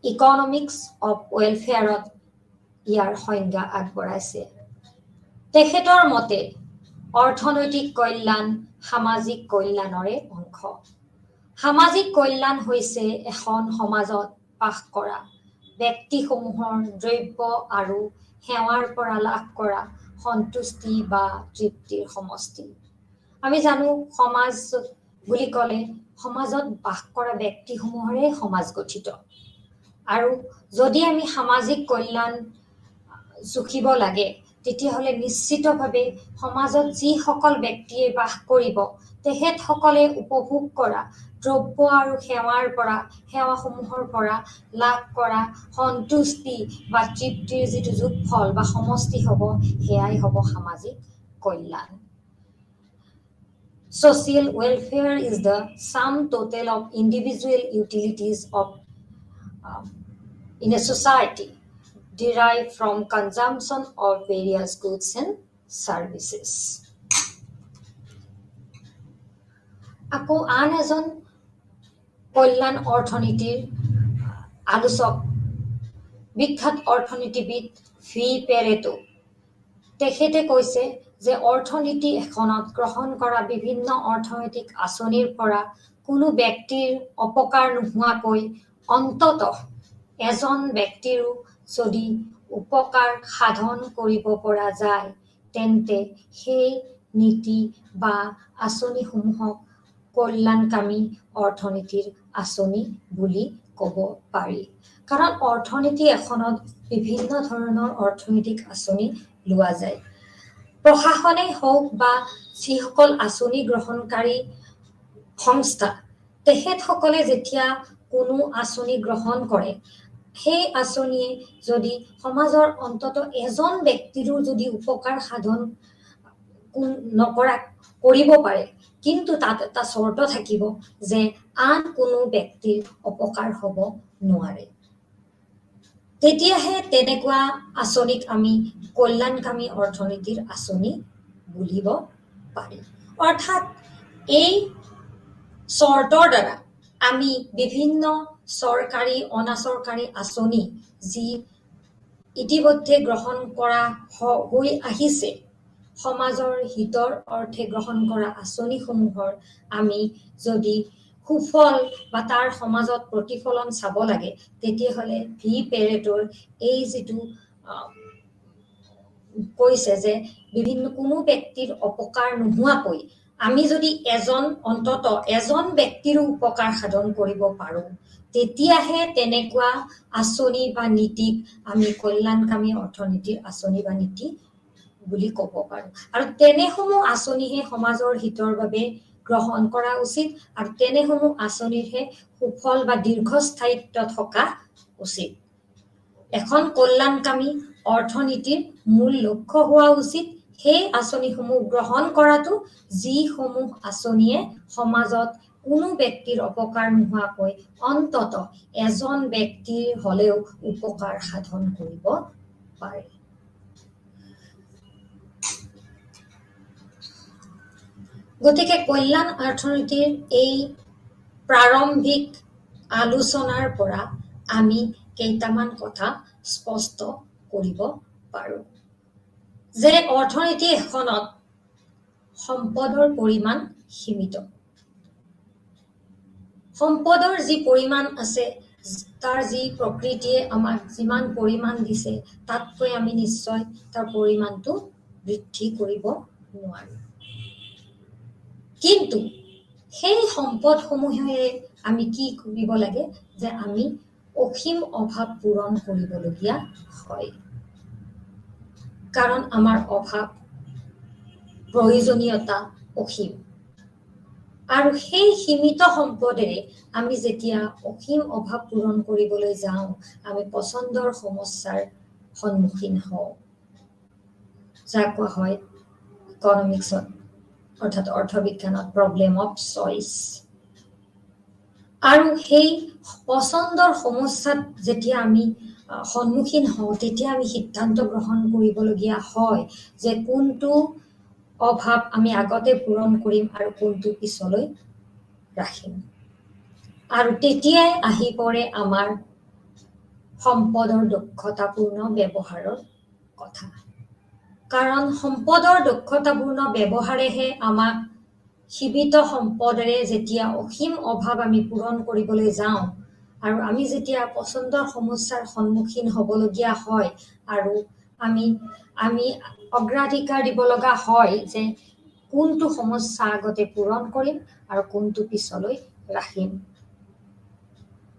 ইকনমিক্স অফ ৱেলফেয়াৰত ইয়াৰ সংজ্ঞা আগবঢ়াইছে। তেখেতৰ মতে অৰ্থনৈতিক কল্যাণ সামাজিক কল্যাণৰে অংশ। সামাজিক কল্যাণ হৈছে এখন সমাজত বাস কৰা ব্যক্তিসমূহৰ দ্ৰব্য আৰু সেৱাৰ পৰা লাভ কৰা সন্তুষ্টি বা তৃপ্তিৰ সমষ্টি। আমি জানো সমাজ বুলি ক'লে সমাজত বাস কৰা ব্যক্তিসমূহৰে সমাজ গঠিত। আৰু যদি আমি সামাজিক কল্যাণ জুখিব লাগে তেতিয়াহ'লে নিশ্চিতভাৱে সমাজত যিসকল ব্যক্তিয়ে বাস কৰিব তেখেতসকলে উপভোগ কৰা দ্ৰব্য আৰু সেৱাসমূহৰ পৰা লাভ কৰা সন্তুষ্টি বা তৃপ্তিৰ যিটো যোগফল বা সমষ্টি হ'ব সেয়াই হ'ব সামাজিক কল্যাণ। Social welfare is the sum total of individual utilities in a society derived from consumption of various goods and services. আকৌ আন এজন কল্যাণ অৰ্থনীতিৰ আলোচক বিখ্যাত অৰ্থনীতিবিদ ভি পেৰেটো তেখেতে কৈছে যে অৰ্থনীতি এখনত গ্ৰহণ কৰা বিভিন্ন অৰ্থনৈতিক আঁচনিৰ পৰা কোনো ব্যক্তিৰ অপকাৰ নোহোৱাকৈ অন্ততঃ এজন ব্যক্তিৰো যদি উপকাৰ সাধন কৰিব পৰা যায় তেন্তে সেই নীতি বা আঁচনিসমূহক কল্যাণকামী অৰ্থনীতিৰ আঁচনি বুলি ক'ব পাৰি। কাৰণ অৰ্থনীতি এখনত বিভিন্ন ধৰণৰ অৰ্থনৈতিক আঁচনি লোৱা যায়। প্ৰশাসনেই হওক বা যিসকল আঁচনি গ্ৰহণকাৰী সংস্থা তেখেতসকলে যেতিয়া কোনো আঁচনি গ্ৰহণ কৰে সেই আঁচনিয়ে যদি সমাজৰ অন্ততঃ এজন ব্যক্তিৰো যদি উপকাৰ সাধন কৰিব পাৰে কিন্তু তাত এটা চৰ্ত থাকিব যে আন কোনো ব্যক্তিৰ অপকাৰ হ'ব নোৱাৰে। তেতিয়াহে তেনেকুৱা আঁচনিক আমি কল্যাণকামী অৰ্থনীতিৰ আঁচনি বুলিব পাৰি। অৰ্থাৎ এই চৰ্তৰ দ্বাৰা আমি বিভিন্ন চৰকাৰী অনাচৰকাৰী আঁচনি যি ইতিমধ্যে গ্ৰহণ কৰা হৈ আহিছে সমাজৰ হিতৰ অৰ্থে গ্ৰহণ কৰা আঁচনিসমূহৰ আমি যদি সুফল বা তাৰ সমাজত প্ৰতিফলন চাব লাগে তেতিয়াহ'লে ভি পেৰেটোৰ এই যিটো কৈছে যে কোনো ব্যক্তিৰ অপকাৰ নোহোৱাকৈ আমি যদি অন্ততঃ এজন ব্যক্তিৰো উপকাৰ সাধন কৰিব পাৰোঁ তেতিয়াহে তেনেকুৱা আঁচনি বা নীতিক আমি কল্যাণকামী অৰ্থনীতিৰ আঁচনি বা নীতি বুলি ক'ব পাৰোঁ। আৰু তেনেসমূহ আঁচনিহে সমাজৰ হিতৰ বাবে গ্ৰহণ কৰা উচিত আৰু তেনেসমূহ আঁচনিৰহে সুফল বা দীৰ্ঘস্থায়িত্ব থকা উচিত। এখন কল্যাণকামী অৰ্থনীতিৰ মূল লক্ষ্য হোৱা উচিত সেই আঁচনিসমূহ গ্ৰহণ কৰাটো যিসমূহ আঁচনিয়ে সমাজত কোনো ব্যক্তিৰ অপকাৰ নোহোৱাকৈ অন্ততঃ এজন ব্যক্তিৰ হ'লেও উপকাৰ সাধন কৰিব পাৰে। গতিকে কল্যাণ অৰ্থনীতিৰ এই প্ৰাৰম্ভিক আলোচনাৰ পৰা আমি কেইটামান কথা স্পষ্ট কৰিব পাৰোঁ যে অৰ্থনীতি এখনত সম্পদৰ পৰিমাণ সীমিত। সম্পদৰ যি পৰিমাণ আছে তাৰ যি প্ৰকৃতিয়ে আমাক যিমান পৰিমাণ দিছে তাতকৈ আমি নিশ্চয় তাৰ পৰিমাণটো বৃদ্ধি কৰিব নোৱাৰোঁ। কিন্তু সেই সম্পদসমূহেৰে আমি কি কৰিব লাগে যে আমি অসীম অভাৱ পূৰণ কৰিবলগীয়া হয়। কাৰণ আমাৰ অভাৱ প্ৰয়োজনীয়তা অসীম আৰু সেই সীমিত সম্পদেৰে আমি যেতিয়া অসীম অভাৱ পূৰণ কৰিবলৈ যাওঁ আমি পচন্দৰ সমস্যাৰ সন্মুখীন হওঁ যাক কোৱা হয় ইকনমিক্সত অৰ্থাৎ অৰ্থবিজ্ঞানত প্ৰব্লেম অফ চইচ আৰু সেই পচন্দৰ সমস্যাত যেতিয়া আমি সন্মুখীন হওঁ তেতিয়া আমি সিদ্ধান্ত গ্ৰহণ কৰিবলগীয়া হয় যে কোনটো অভাৱ আমি আগতে পূৰণ কৰিম আৰু কোনটো পিছলৈ ৰাখিম আৰু তেতিয়াই আহি পৰে আমাৰ সম্পদৰ দক্ষতাপূৰ্ণ ব্যৱহাৰৰ কথা কাৰণ সম্পদৰ দক্ষতাপূৰ্ণ ব্যৱহাৰেহে আমাক সীমিত সম্পদেৰে যেতিয়া অসীম অভাৱ আমি পূৰণ কৰিবলৈ যাওঁ আৰু আমি যেতিয়া পচন্দৰ সমস্যাৰ সন্মুখীন হ'বলগীয়া হয় আৰু আমি অগ্ৰাধিকাৰ দিব লগা হয় যে কোনটো সমস্যা আগতে পূৰণ কৰিম আৰু কোনটো পিছলৈ ৰাখিম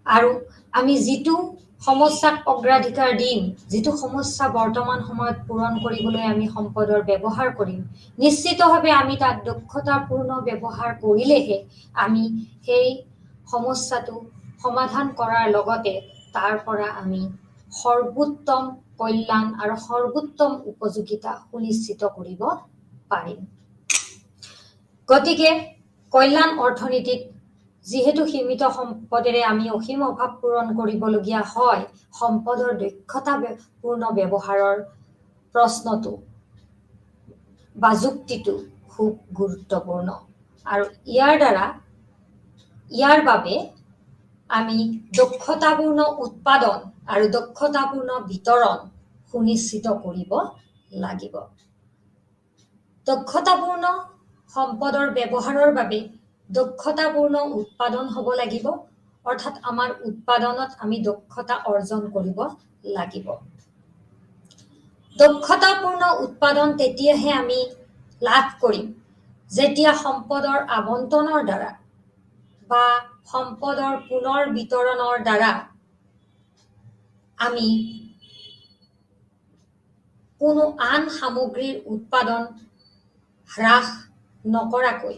আৰু আমি যিটো সমস্যাক অগ্ৰাধিকাৰ দিম যিটো সমস্যা বৰ্তমান সময়ত পূৰণ কৰিবলৈ আমি সম্পদৰ ব্যৱহাৰ কৰিম নিশ্চিতভাৱে আমি তাত দক্ষতাপূৰ্ণ ব্যৱহাৰ কৰিলেহে আমি সেই সমস্যাটো সমাধান কৰাৰ লগতে তাৰ পৰা আমি সৰ্বোত্তম কল্যাণ আৰু সৰ্বোত্তম উপযোগিতা সুনিশ্চিত কৰিব পাৰিম গতিকে কল্যাণ অৰ্থনীতিত যিহেতু সীমিত সম্পদেৰে আমি অসীম অভাৱ পূৰণ কৰিবলগীয়া হয় সম্পদৰ দক্ষতাপূৰ্ণ ব্যৱহাৰৰ প্ৰশ্নটো বা যুক্তিটো খুব গুৰুত্বপূৰ্ণ আৰু ইয়াৰ বাবে আমি দক্ষতাপূৰ্ণ উৎপাদন আৰু দক্ষতাপূৰ্ণ বিতৰণ সুনিশ্চিত কৰিব লাগিব দক্ষতাপূৰ্ণ সম্পদৰ ব্যৱহাৰৰ বাবে দক্ষতাপূৰ্ণ উৎপাদন হ'ব লাগিব অৰ্থাৎ আমাৰ উৎপাদনত আমি দক্ষতা অৰ্জন কৰিব লাগিব দক্ষতাপূৰ্ণ উৎপাদন তেতিয়াহে আমি লাভ কৰিম যেতিয়া সম্পদৰ আবণ্টনৰ দ্বাৰা বা সম্পদৰ পুনৰ বিতৰণৰ দ্বাৰা আমি কোনো আন সামগ্ৰীৰ উৎপাদন হ্ৰাস নকৰাকৈ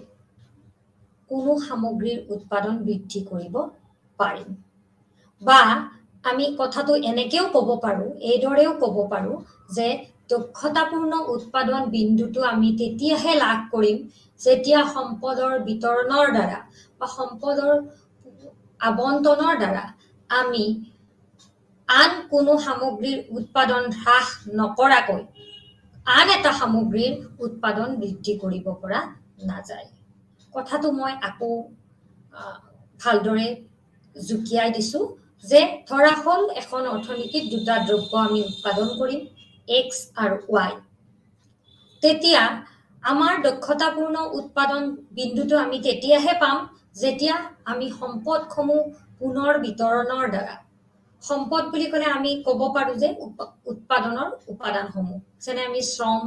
কোনো সামগ্ৰীৰ উৎপাদন বৃদ্ধি কৰিব পাৰিম বা আমি কথাটো এনেকেও ক'ব পাৰোঁ এইদৰেও ক'ব পাৰোঁ যে দক্ষতাপূৰ্ণ উৎপাদন বিন্দুটো আমি তেতিয়াহে লাভ কৰিম যেতিয়া সম্পদৰ বিতৰণৰ দ্বাৰা বা সম্পদৰ আবণ্টনৰ দ্বাৰা আমি আন কোনো সামগ্ৰীৰ উৎপাদন হ্ৰাস নকৰাকৈ আন এটা সামগ্ৰীৰ উৎপাদন বৃদ্ধি কৰিব পৰা নাযায় কথাটো মই আকৌ ভালদৰে জুকিয়াই দিছো যে ধৰা হ'ল এখন অৰ্থনীতিত দুটা দ্ৰব্য আমি উৎপাদন কৰিম x আৰু y তেতিয়া আমাৰ দক্ষতাপূৰ্ণ উৎপাদন বিন্দুটো আমি তেতিয়াহে পাম যেতিয়া আমি সম্পদসমূহ পুনৰ বিতৰণৰ দ্বাৰা সম্পদ বুলি ক'লে আমি ক'ব পাৰোঁ যে উৎপাদনৰ উপাদানসমূহ যেনে আমি শ্ৰম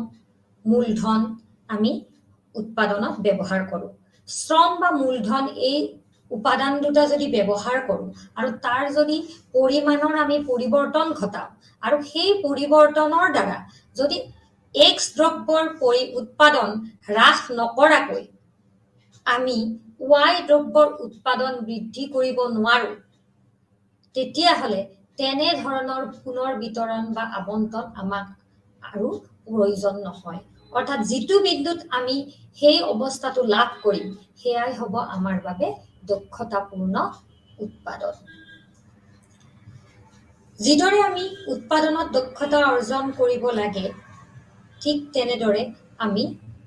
মূলধন আমি উৎপাদনত ব্যৱহাৰ কৰোঁ শ্ৰম বা মূলধন এই উপাদান দুটা যদি ব্যৱহাৰ কৰোঁ আৰু তাৰ যদি পৰিমাণৰ আমি পৰিৱৰ্তন ঘটাওঁ আৰু সেই পৰিৱৰ্তনৰ দ্বাৰা যদি x দ্ৰব্যৰ উৎপাদন হ্ৰাস নকৰাকৈ আমি y দ্ৰব্যৰ উৎপাদন বৃদ্ধি কৰিব নোৱাৰোঁ তেতিয়াহ'লে তেনে ধৰণৰ পুনৰ বিতৰণ বা আবণ্টন আমাক আৰু প্ৰয়োজন নহয় অৰ্থাৎ যিটো বিন্দুত আমি সেই অৱস্থাটো লাভ কৰিম সেয়াই হ'ব আমাৰ বাবে দক্ষতাপূৰ্ণ উৎপাদন যিদৰে আমি উৎপাদনত দক্ষতা অৰ্জন কৰিব লাগে ঠিক তেনেদৰে আমি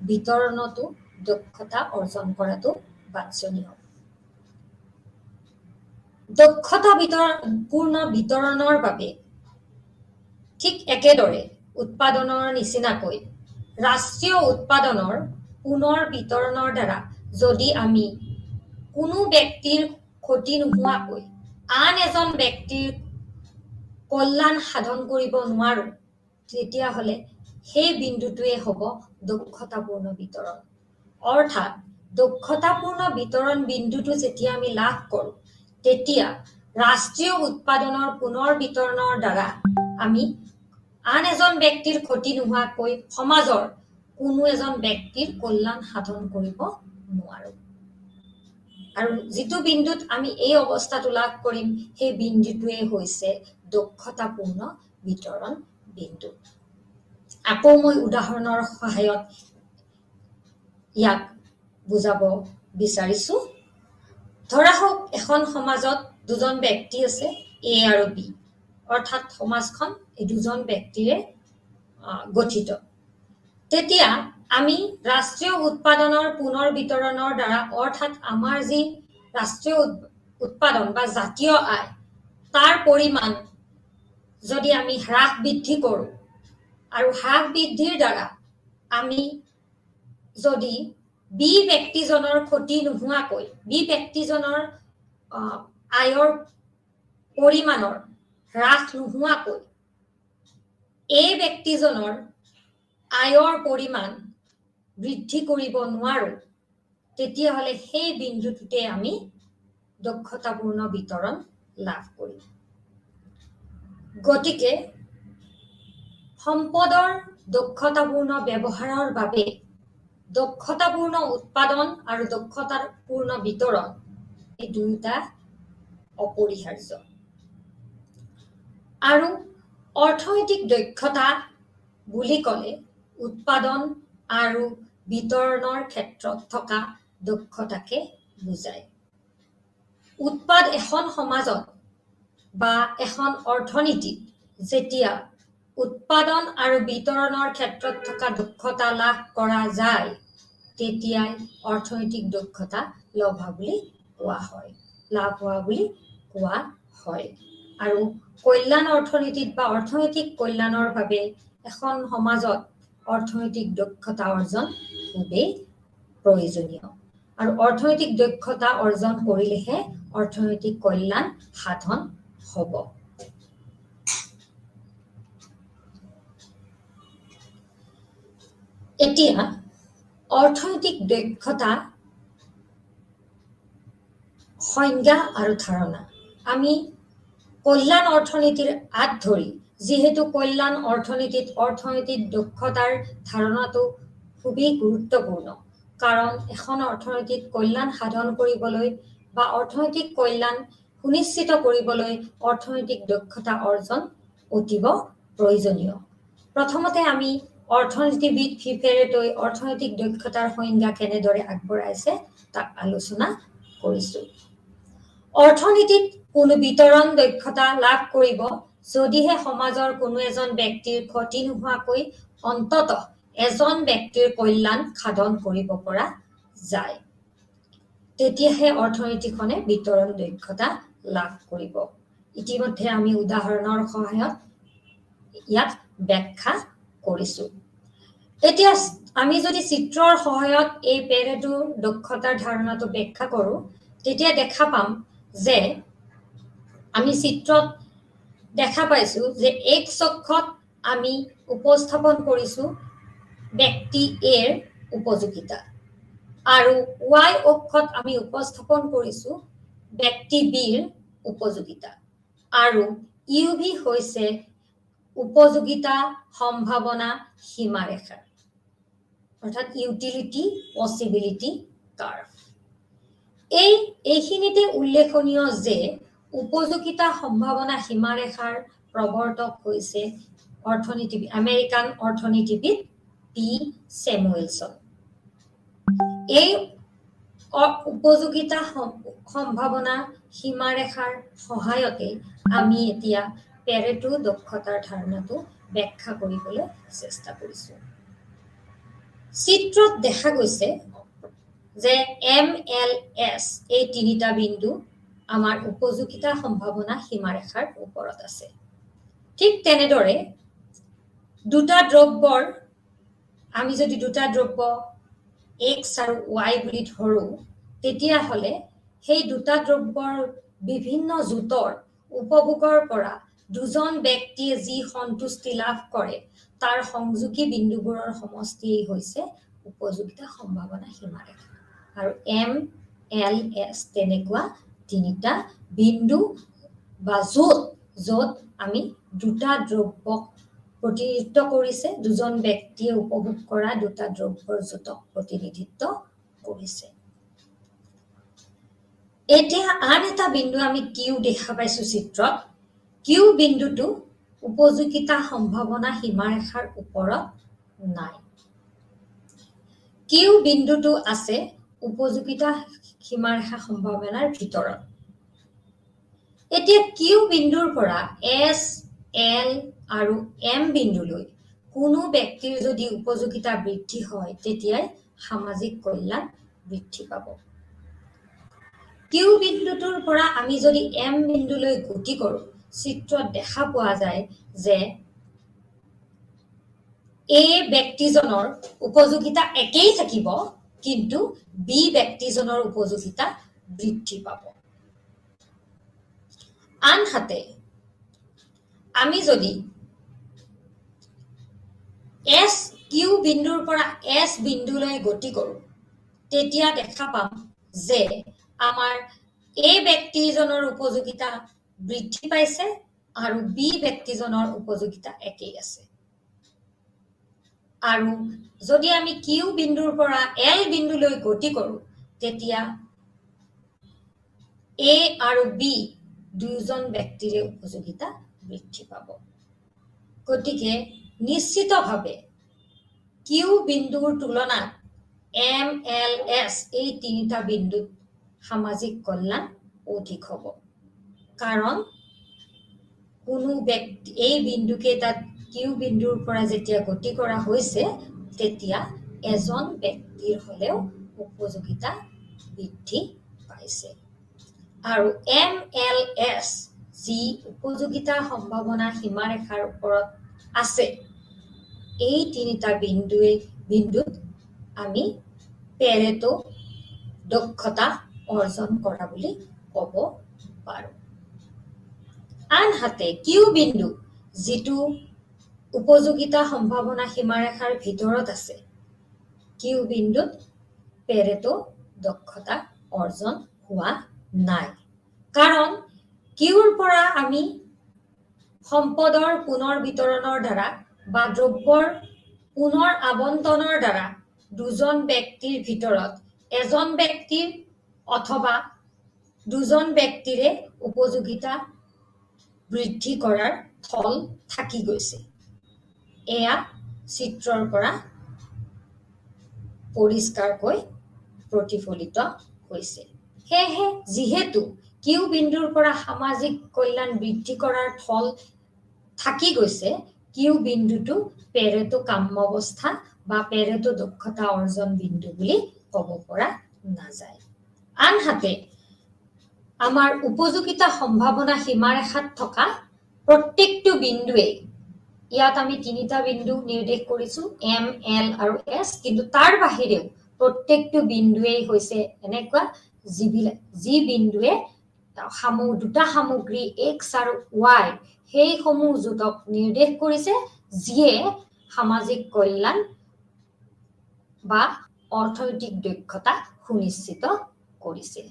বিতৰণতো দক্ষতা অৰ্জন কৰাটো বাঞ্ছনীয় দক্ষতাপূৰ্ণ বিতৰণৰ বাবে ঠিক একেদৰে উৎপাদনৰ নিচিনাকৈ ৰাষ্ট্ৰীয় উৎপাদনৰ পুনৰ বিতৰণৰ দ্বাৰা যদি আমি কোনো ব্যক্তিৰ ক্ষতি নোহোৱাকৈ আন এজন ব্যক্তিৰ কল্যাণ সাধন কৰিব নোৱাৰোঁ তেতিয়াহ'লে সেই বিন্দুটোৱে হ'ব দক্ষতাপূৰ্ণ বিতৰণ অৰ্থাৎ দক্ষতাপূৰ্ণ বিতৰণ বিন্দুটো যেতিয়া আমি লাভ কৰোঁ তেতিয়া ৰাষ্ট্ৰীয় উৎপাদনৰ পুনৰ বিতৰণৰ দ্বাৰা আমি আন এজন ব্যক্তিৰ ক্ষতি নোহোৱাকৈ সমাজৰ কোনো এজন ব্যক্তিৰ কল্যাণ সাধন কৰিব নোৱাৰোঁ আৰু যিটো বিন্দুত আমি এই অৱস্থাটো লাভ কৰিম সেই বিন্দুটোৱে হৈছে দক্ষতাপূৰ্ণ বিতৰণ বিন্দু। আকৌ মই উদাহৰণৰ সহায়ত ইয়াক বুজাব বিচাৰিছো। ধৰা হওক এখন সমাজত দুজন ব্যক্তি আছে, এ আৰু বি, অৰ্থাৎ সমাজখন এই দুজন ব্যক্তিৰে গঠিত। তেতিয়া আমি ৰাষ্ট্ৰীয় উৎপাদনৰ পুনৰ বিতৰণৰ দ্বাৰা, অৰ্থাৎ আমাৰ যি ৰাষ্ট্ৰীয় উৎপাদন বা জাতীয় আয় তাৰ পৰিমাণ যদি আমি হ্ৰাস বৃদ্ধি কৰোঁ আৰু হ্ৰাস বৃদ্ধিৰ দ্বাৰা আমি যদি বি ব্যক্তিজনৰ ক্ষতি নোহোৱাকৈ, বি ব্যক্তিজনৰ আয়ৰ পৰিমাণৰ হ্ৰাস নোহোৱাকৈ এই ব্যক্তিজনৰ আয়ৰ পৰিমাণ বৃদ্ধি কৰিব নোৱাৰো, তেতিয়াহ'লে সেই বিন্দুটোতে আমি দক্ষতাপূৰ্ণ বিতৰণ লাভ কৰিম। গতিকে সম্পদৰ দক্ষতাপূৰ্ণ ব্যৱহাৰৰ বাবে দক্ষতাপূৰ্ণ উৎপাদন আৰু দক্ষতাপূৰ্ণ বিতৰণ এই দুয়োটা অপৰিহাৰ্য। আৰু অৰ্থনৈতিক দক্ষতা বুলি ক'লে উৎপাদন আৰু বিতৰণৰ ক্ষেত্ৰত থকা দক্ষতাকে বুজায়। এখন সমাজত বা এখন অৰ্থনীতিত যেতিয়া উৎপাদন আৰু বিতৰণৰ ক্ষেত্ৰত থকা দক্ষতা লাভ কৰা যায়, তেতিয়াই অৰ্থনৈতিক দক্ষতা লাভ হোৱা বুলি কোৱা হয়। আৰু কল্যাণ অৰ্থনীতিত বা অৰ্থনৈতিক কল্যাণৰ বাবে এখন সমাজত অৰ্থনৈতিক দক্ষতা অৰ্জন খুবেই প্ৰয়োজনীয়। আৰু অৰ্থনৈতিক দক্ষতা অৰ্জন কৰিলেহে অৰ্থনৈতিক কল্যাণ সাধন হ'ব। এতিয়া অৰ্থনৈতিক দক্ষতা সংজ্ঞা আৰু ধাৰণা। আমি কল্যাণ অৰ্থনীতিৰ আঁত ধৰি, যিহেতু কল্যাণ অৰ্থনীতিত অৰ্থনৈতিক দক্ষতাৰ ধাৰণাটো খুবেই গুৰুত্বপূৰ্ণ, কাৰণ এখন অৰ্থনৈতিক কল্যাণ সাধন কৰিবলৈ বা অৰ্থনৈতিক কল্যাণ সুনিশ্চিত কৰিবলৈ অৰ্থনৈতিক দক্ষতা অৰ্জন অতীৱ প্ৰয়োজনীয়। প্ৰথমতে আমি অৰ্থনীতিবিদ ফিফেৰেটই অৰ্থনৈতিক দক্ষতাৰ সংজ্ঞা কেনেদৰে আগবঢ়াইছে তাক আলোচনা কৰিছো। অৰ্থনীতিত কোনো বিতৰণ দক্ষতা লাভ কৰিব যদিহে সমাজৰ কোনো এজন ব্যক্তিৰ ক্ষতি নোহোৱাকৈ অন্ততঃ এজন ব্যক্তিৰ কল্যাণ সাধন কৰিব পৰা যায়, তেতিয়াহে অৰ্থনীতিখনে বিতৰণ দক্ষতা লাভ কৰিব। ইতিমধ্যে আমি উদাহৰণৰ সহায়ত ইয়াক ব্যাখ্যা কৰিছো। এতিয়া আমি যদি চিত্ৰৰ সহায়ত এই পেৰেটো দক্ষতাৰ ধাৰণাটো ব্যাখ্যা কৰোঁ, তেতিয়া দেখা পাম যে আমি চিত্ৰত দেখা পাইছো যে এক্স অক্ষত আমি উপস্থাপন কৰিছো ব্যক্তি এৰ উপযোগিতা, আৰু ৱাই অক্ষত আমি উপস্থাপন কৰিছো ব্যক্তি বিৰ উপযোগিতা, আৰু ইউভি হৈছে উপযোগিতা সম্ভাৱনা সীমাৰেখা, অৰ্থাৎ ইউটিলিটি পসিবিলিটি কাৰ্ভ। এইখিনিতে উল্লেখনীয় যে উপযোগিতা সম্ভাৱনা সীমাৰেখাৰ প্ৰৱৰ্তক হৈছে আমেৰিকান অৰ্থনীতিবিদ পি স্যামুৱেলছন। এই উপযোগিতা সম্ভাৱনা সীমাৰেখাৰ সহায়তে আমি এতিয়া পেৰেটো দক্ষতাৰ ধাৰণাটো ব্যাখ্যা কৰিবলৈ চেষ্টা কৰিছো। চিত্ৰত দেখা গৈছে যে MLS এই তিনিটা বিন্দু আমাৰ উপযোগিতা সম্ভাৱনা সীমাৰেখাৰ ওপৰত আছে। ঠিক তেনেদৰে আমি যদি দুটা দ্ৰব্য X আৰু Y বুলি ধৰো, তেতিয়াহ'লে সেই দুটা দ্ৰব্যৰ বিভিন্ন জোঁটৰ উপভোগৰ পৰা দুজন ব্যক্তিয়ে যি সন্তুষ্টি লাভ কৰে তাৰ সংযোগী বিন্দুবোৰৰ সমষ্টিয়েই হৈছে উপযোগিতা সম্ভাৱনা সীমাৰেখা। আৰু MLS তেনেকুৱা তিনিটা বিন্দু বা য'ত আমি দুটা দ্ৰব্যক প্ৰতিনিধিত্ব কৰিছে, দুজন ব্যক্তিয়ে উপভোগ কৰা দুটা দ্ৰব্যৰ জোঁটক প্ৰতিনিধিত্ব কৰিছে। এতিয়া আন এটা বিন্দু আমি কিউ দেখা পাইছো চিত্ৰত কিউ বিন্দুটো উপযোগিতা সম্ভাৱনা সীমাৰেখাৰ ওপৰত নাই কিউ বিন্দুটো আছে উপযোগিতা সীমাৰেখা সম্ভাৱনাৰ ভিতৰত এতিয়া কিউ বিন্দুৰ পৰা এছ এল আৰু এম বিন্দুলৈ কোনো ব্যক্তিৰ যদি উপযোগিতা বৃদ্ধি হয় তেতিয়াই সামাজিক কল্যাণ বৃদ্ধি পাব কিউ বিন্দুটোৰ পৰা আমি যদি এম বিন্দুলৈ গতি কৰোঁ চিত্ৰত দেখা পোৱা যায় যে এ ব্যক্তিজনৰ উপযোগিতা একেই থাকিব কিন্তু বি ব্যক্তিজনৰ উপযোগিতা বৃদ্ধি পাব আনহাতে আমি যদি এস কিউ বিন্দুৰ পৰা এস বিন্দুলৈ গতি কৰোঁ তেতিয়া দেখা পাম যে আমাৰ এ ব্যক্তিজনৰ উপযোগিতা বৃদ্ধি পাইছে আৰু বি ব্যক্তিজনৰ উপযোগিতা একেই আছে আৰু যদি আমি কিউ বিন্দুৰ পৰা এল বিন্দুলৈ গতি কৰোঁ তেতিয়া এ আৰু বি দুজন ব্যক্তিৰ উপযোগিতা বৃদ্ধি পাব গতিকে নিশ্চিতভাৱে কিউ বিন্দুৰ তুলনাত এম এল এছ এই তিনিটা বিন্দুত সামাজিক কল্যাণ অধিক হ'ব কাৰণ কোনো ব্যক্তি এই বিন্দুকেইটাত কিউ বিন্দুৰ পৰা যেতিয়া গতি কৰা হৈছে তেতিয়া এজন ব্যক্তিৰ হলেও উপযোগিতা বৃদ্ধি পাইছে আৰু এম এল এছ যি উপযোগিতা সম্ভাৱনা সীমাৰেখাৰ ওপৰত আছে এই তিনিটা বিন্দুত আমি পেৰেটো দক্ষতা অৰ্জন কৰা বুলি ক'ব পাৰোঁ আনহাতে কিউ বিন্দু যিটো উপযোগিতা সম্ভাৱনা সীমাৰেখাৰ ভিতৰত আছে কিউ বিন্দুত পেৰেটো দক্ষতা অৰ্জন হোৱা নাই কাৰণ কিউৰ পৰা আমি সম্পদৰ পুনৰ বিতৰণৰ দ্বাৰা বা দ্ৰব্যৰ পুনৰ আবণ্টনৰ দ্বাৰা দুজন ব্যক্তিৰ ভিতৰত এজন ব্যক্তিৰ অথবা দুজন ব্যক্তিৰে উপযোগিতা বৃদ্ধি কৰাৰ থল থাকি গৈছে এয়া চিত্ৰৰ পৰা পৰিষ্কাৰকৈ প্ৰতিফলিত হৈছে সেয়েহে যিহেতু কিউ বিন্দুৰ পৰা সামাজিক কল্যাণ বৃদ্ধি কৰাৰ থল থাকি গৈছে কিউ বিন্দুটো পেৰেটো কাম্যাৱস্থা বা পেৰেটো দক্ষতা অৰ্জন বিন্দু বুলি ক'ব পৰা নাযায় আনহাতে আমাৰ উপযোগিতা সম্ভাৱনা সীমাৰেখাত থকা প্ৰত্যেকটো বিন্দুৱে ইয়াত আমি তিনিটা বিন্দু নিৰ্দেশ কৰিছো এম এল আৰু এছ কিন্তু তাৰ বাহিৰেও প্ৰত্যেকটো বিন্দুৱে হৈছে এনেকুৱা যি বিন্দুৱে দুটা সামগ্ৰী এক্স আৰু ৱাই সেই সমূহ জোটক নিৰ্দেশ কৰিছে যিয়ে সামাজিক কল্যাণ বা অৰ্থনৈতিক দক্ষতা সুনিশ্চিত কৰিছে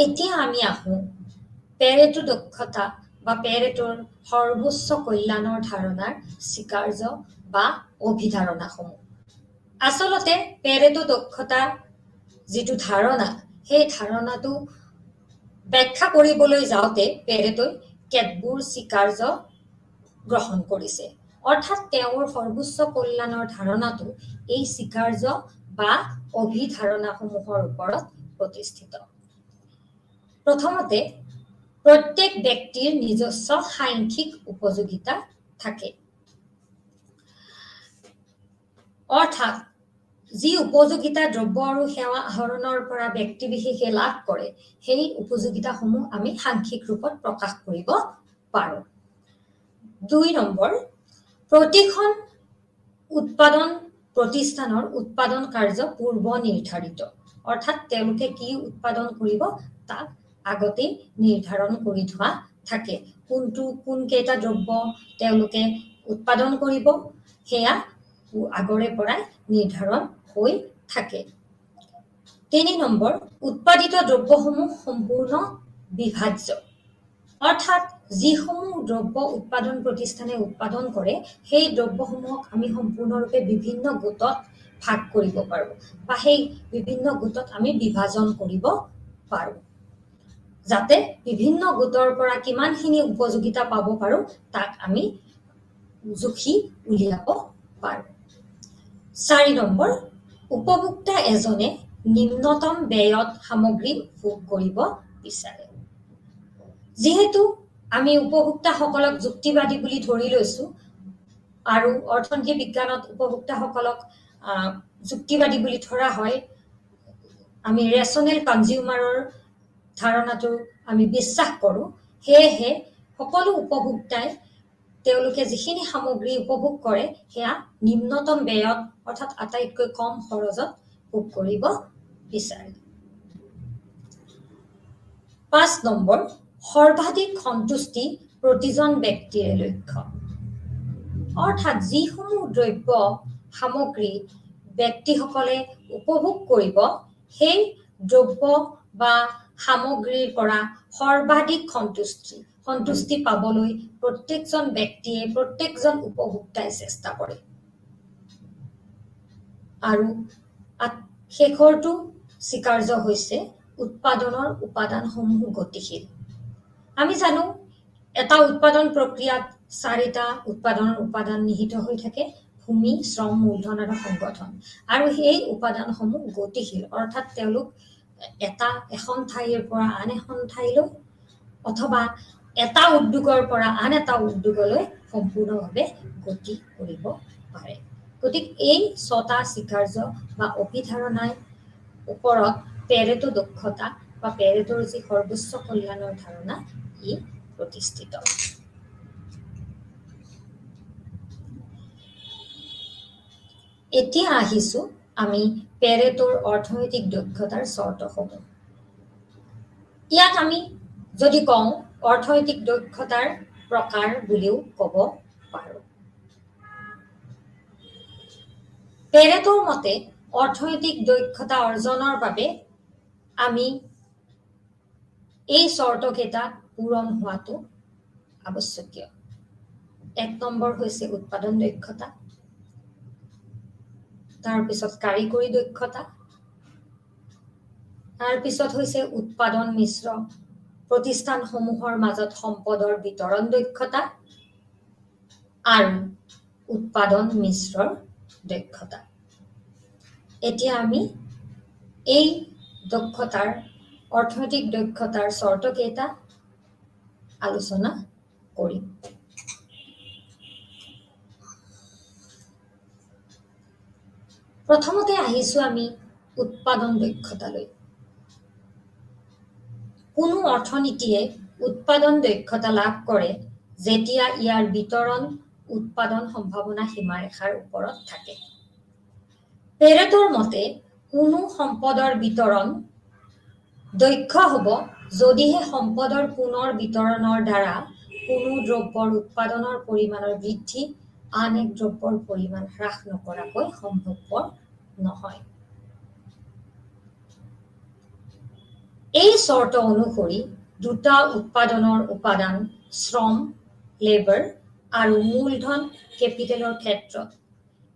এতিয়া আমি আহো পেৰেটো দক্ষতা বা পেৰেটোৰ সৰ্বোচ্চ কল্যাণৰ ধাৰণাৰ স্বীকাৰ্য বা অভিধাৰণাসমূহ আচলতে পেৰেটো দক্ষতা যিটো ধাৰণা সেই ধাৰণাটো ব্যাখ্যা কৰিবলৈ যাওঁতে পেৰেটোই কেতবোৰ স্বীকাৰ্য গ্ৰহণ কৰিছে অৰ্থাৎ তেওঁৰ সৰ্বোচ্চ কল্যাণৰ ধাৰণাটো এই স্বীকাৰ্য বা অভিধাৰণাসমূহৰ ওপৰত প্ৰতিষ্ঠিত প্ৰথমতে প্ৰত্যেক ব্যক্তিৰ নিজস্ব সাংখ্যিক উপযোগিতা থাকে অৰ্থাৎ যি উপযোগিতা দ্ৰব্য আৰু সেৱা আহৰণৰ পৰা ব্যক্তি বিশেষে লাভ কৰে সেই উপযোগিতাসমূহ আমি সাংখ্যিক ৰূপত প্ৰকাশ কৰিব পাৰোঁ 2 নম্বৰ প্ৰতিখন উৎপাদন প্ৰতিষ্ঠানৰ উৎপাদন কাৰ্য পূৰ্ব নিৰ্ধাৰিত অৰ্থাৎ তেওঁলোকে কি উৎপাদন কৰিব তাক আগতে নিৰ্ধাৰণ কৰি থোৱা থাকে কোন কেইটা দ্ৰব্য তেওঁলোকে উৎপাদন কৰিব হেয়া আগৰে পৰাই নিৰ্ধাৰণ হৈ থাকে 3 নম্বৰ উৎপাদিত দ্ৰব্যসমূহ সম্পূৰ্ণ বিভাজ্য অৰ্থাৎ যিসমূহ দ্ৰব্য উৎপাদন প্ৰতিষ্ঠানে উৎপাদন কৰে সেই দ্ৰব্যসমূহক আমি সম্পূৰ্ণৰূপে বিভিন্ন গোটত ভাগ কৰিব পাৰোঁ বা সেই বিভিন্ন গোটত আমি বিভাজন কৰিব পাৰোঁ যাতে বিভিন্ন গোটৰ পৰা কিমানখিনি উপযোগিতা পাব পাৰোঁ তাক আমি জুখি উলিয়াব পাৰোঁ 4 নম্বৰ উপভোক্তা এজনে নিম্নতম ব্যয়ত সামগ্ৰী ভোগ কৰিব বিচাৰে যেহেতু আমি উপভোক্তাসকলক যুক্তিবাদী বুলি ধৰি লৈছো আৰু অৰ্থনীতি বিজ্ঞানত উপভোক্তাসকলক যুক্তিবাদী বুলি ধৰা হয় আমি ৰেচনেল কনজিউমাৰৰ ধাৰণাটো আমি বিশ্বাস কৰোঁ সেয়েহে সকলো উপভোক্তাই তেওঁলোকে যিখিনি সামগ্ৰী উপভোগ কৰে সেয়া নিম্নতম ব্যয়ত অৰ্থাৎ আটাইতকৈ কম খৰচত ভোগ কৰিব বিচাৰে 5 নম্বৰ সৰ্বাধিক সন্তুষ্টি প্ৰতিজন ব্যক্তিৰ লক্ষ্য অৰ্থাৎ যিসমূহ দ্ৰব্য সামগ্ৰী ব্যক্তিসকলে উপভোগ কৰিব সেই দ্ৰব্য বা সামগ্ৰীৰ পৰা সৰ্বাধিক সন্তুষ্টি পাবলৈ প্ৰত্যেকজন ব্যক্তিয়ে প্ৰত্যেকজন উপভোক্তাই চেষ্টা কৰে আৰু শেষৰটো স্বীকাৰ্য হৈছে উৎপাদনৰ উপাদানসমূহ গতিশীল আমি জানো এটা উৎপাদন প্ৰক্ৰিয়াত 4টা উৎপাদনৰ উপাদান নিহিত হৈ থাকে ভূমি শ্ৰম মূলধন আৰু সংগঠন আৰু এই উপাদানসমূহ গতিশীল অৰ্থাৎ তেওঁলোক এখন ঠাইৰ পৰা আন এখন ঠাইলৈ অথবা এটা উদ্যোগৰ পৰা আন এটা উদ্যোগলৈ সম্পূৰ্ণভাৱে গতি কৰিব পাৰে গতিকে এই 6টা স্বীকাৰ্য বা অভিধাৰণাৰ ওপৰত পেৰেটো দক্ষতা বা পেৰেটোৰ যি সৰ্বোচ্চ কল্যাণৰ ধাৰণা ই প্ৰতিষ্ঠিত এতিয়া আহিছো আমি পেৰেটোৰ অৰ্থনৈতিক দক্ষতাৰ চৰ্তসমূহ ইয়াক আমি যদি কওঁ অৰ্থনৈতিক দক্ষতাৰ প্ৰকাৰ বুলিও ক'ব পাৰোঁ পেৰেটোৰ মতে অৰ্থনৈতিক দক্ষতা অৰ্জনৰ বাবে আমি এই চৰ্তকেইটা পূৰণ হোৱাটো আৱশ্যকীয় 1 নম্বৰ হৈছে উৎপাদন দক্ষতা তাৰ পিছত কাৰিকৰী দক্ষতা তাৰ পিছত হৈছে উৎপাদন মিশ্ৰ প্ৰতিষ্ঠানসমূহৰ মাজত সম্পদৰ বিতৰণ দক্ষতা আৰু উৎপাদন মিশ্ৰৰ দক্ষতা এতিয়া আমি এই দক্ষতাৰ অৰ্থনৈতিক দক্ষতাৰ চৰ্তকেইটা আলোচনা কৰিম প্ৰথমতে আহিছো আমি উৎপাদন দক্ষতালৈ কোনো অৰ্থনীতিয়ে উৎপাদন দক্ষতা লাভ কৰে যেতিয়া ইয়াৰ বিতৰণ উৎপাদন সম্ভাৱনা সীমাৰেখাৰ ওপৰত থাকে পেৰেটোৰ মতে কোনো সম্পদৰ বিতৰণ দক্ষ হ'ব যদিহে সম্পদৰ পুনৰ বিতৰণৰ দ্বাৰা কোনো দ্ৰব্যৰ উৎপাদনৰ পৰিমাণৰ বৃদ্ধি আন এক দ্ৰব্যৰ পৰিমাণ হ্ৰাস নকৰাকৈ সম্ভৱপৰ নহয় এই চৰ্ত অনুসৰি দুটা উৎপাদনৰ উপাদান শ্ৰম লেবাৰ আৰু মূলধন কেপিটেলৰ ক্ষেত্ৰত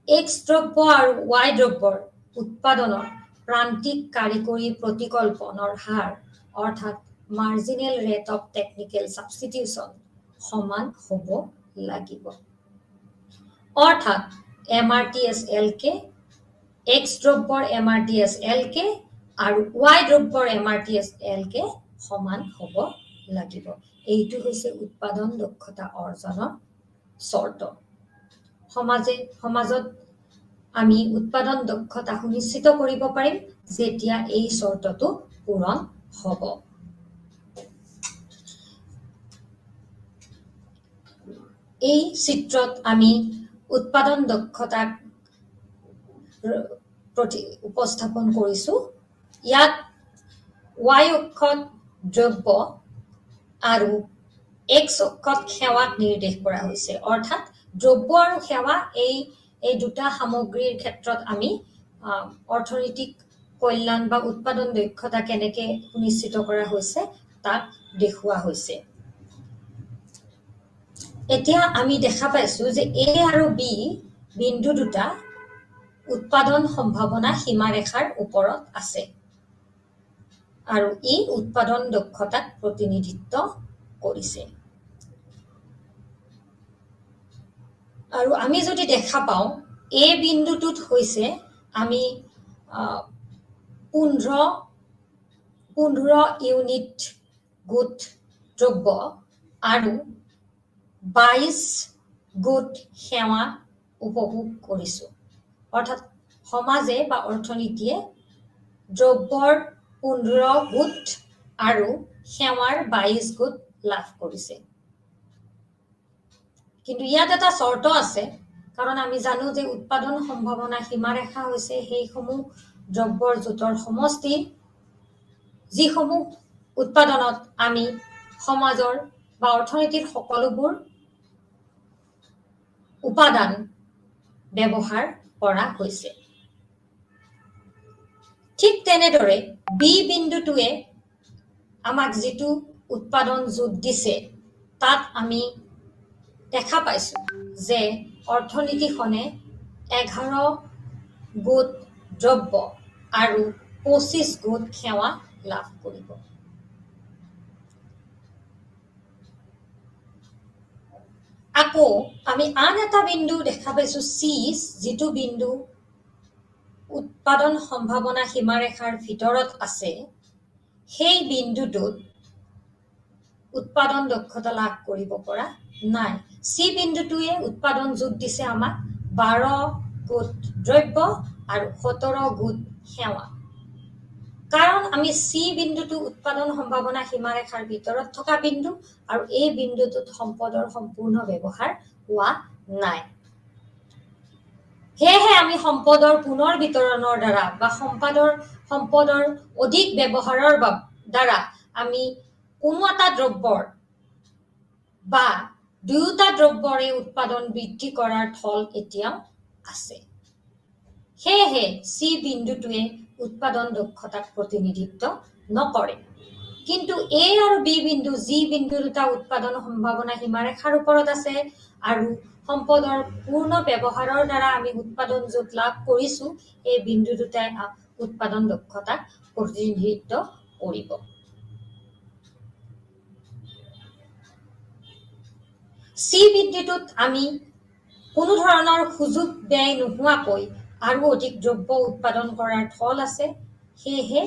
X দ্ৰব্য আৰু Y দ্ৰব্যৰ উৎপাদনৰ প্ৰান্তিক কাৰিকৰী প্ৰতিকল্পনৰ হাৰ অৰ্থাৎ marginal rate of technical substitution সমান হ'ব লাগিব অৰ্থাৎ MRTS LK X দ্ৰব্যৰ MRTS LK আৰু Y দ্ৰব্যৰ MRTS LK সমান হ'ব লাগিব এইটো হৈছে উৎপাদন দক্ষতা অৰ্জনৰ চৰ্ত সমাজত আমি উৎপাদন দক্ষতা সুনিশ্চিত কৰিব পাৰিম যেতিয়া এই চৰ্তটো পূৰণ হ'ব এই চিত্ৰত আমি উৎপাদন দক্ষতাক উপস্থাপন কৰিছো ইয়াত Y অক্ষত দ্ৰব্য আৰু X অক্ষত সেৱাক নিৰ্দেশ কৰা হৈছে অৰ্থাৎ দ্ৰব্য আৰু সেৱা এই দুটা সামগ্ৰীৰ ক্ষেত্ৰত আমি অৰ্থনৈতিক কল্যাণ বা উৎপাদন দক্ষতা কেনেকৈ সুনিশ্চিত কৰা হৈছে তাক দেখুওৱা হৈছে এতিয়া আমি দেখা পাইছো যে A আৰু B বিন্দু দুটা উৎপাদন সম্ভাৱনা সীমাৰেখাৰ ওপৰত আছে আৰু ই উৎপাদন দক্ষতাক প্ৰতিনিধিত্ব কৰিছে আৰু আমি যদি দেখা পাওঁ A বিন্দুটোত হৈছে আমি 15 ইউনিট গোট দ্ৰব্য আৰু 22 গোট সেৱা উপভোগ কৰিছো অৰ্থাৎ সমাজে বা অৰ্থনীতিয়ে দ্ৰব্যৰ 15 গোট আৰু সেৱাৰ 22 গোট লাভ কৰিছে কিন্তু ইয়াত এটা চৰ্ত আছে কাৰণ আমি জানো যে উৎপাদন সম্ভাৱনা সীমাৰেখা হৈছে সেইসমূহ দ্ৰব্যৰ জোঁটৰ সমষ্টি যিসমূহ উৎপাদনত আমি সমাজৰ বা অৰ্থনীতিৰ সকলোবোৰ উপাদান ব্যৱহাৰ কৰা হৈছে ঠিক তেনেদৰে বি বিন্দুটোৱে আমাক যিটো উৎপাদন জোঁট দিছে তাত আমি দেখা পাইছো যে অৰ্থনীতিখনে 11 গোট দ্ৰব্য আৰু 25 গোট সেৱা লাভ কৰিব আকৌ আমি আন এটা বিন্দু দেখা পাইছো সি যিটো বিন্দু উৎপাদন সম্ভাৱনা সীমাৰেখাৰ ভিতৰত আছে সেই বিন্দুটোত উৎপাদন দক্ষতা লাভ কৰিব পৰা নাই সি বিন্দুটোৱে উৎপাদন জোঁট দিছে আমাক 12 গোট দ্ৰব্য আৰু 17 গোট সেৱা কাৰণ আমি সি বিন্দুটো উৎপাদন সম্ভাৱনা সীমাৰেখাৰ ভিতৰত থকা বিন্দু আৰু এই বিন্দুটোত সম্পদৰ সম্পূৰ্ণ ব্যৱহাৰ হোৱা নাই সেয়েহে আমি সম্পদৰ পুনৰ বিতৰণৰ দ্বাৰা বা সম্পদৰ অধিক ব্যৱহাৰৰ দ্বাৰা আমি কোনো এটা দ্ৰব্যৰ বা দুয়োটা দ্ৰব্যৰে উৎপাদন বৃদ্ধি কৰাৰ থল এতিয়াও আছে সেয়েহে সি বিন্দুটোৱে উৎপাদন দক্ষতাক প্ৰতিনিধিত্ব নকৰে কিন্তু A আৰু B বিন্দু যি বিন্দু দুটা উৎপাদন সম্ভাৱনা সীমাৰেখাৰ ওপৰত আছে আৰু সম্পদৰ পূৰ্ণ ব্যৱহাৰৰ দ্বাৰা আমি উৎপাদন জোঁট লাভ কৰিছো এই বিন্দু দুটাই উৎপাদন দক্ষতাক প্ৰতিনিধিত্ব কৰিব সি বিন্দুটোত আমি কোনো ধৰণৰ সুযোগ ব্যয় নোহোৱাকৈ আৰু অধিক দ্ৰব্য উৎপাদন কৰাৰ থল আছে সেয়েহে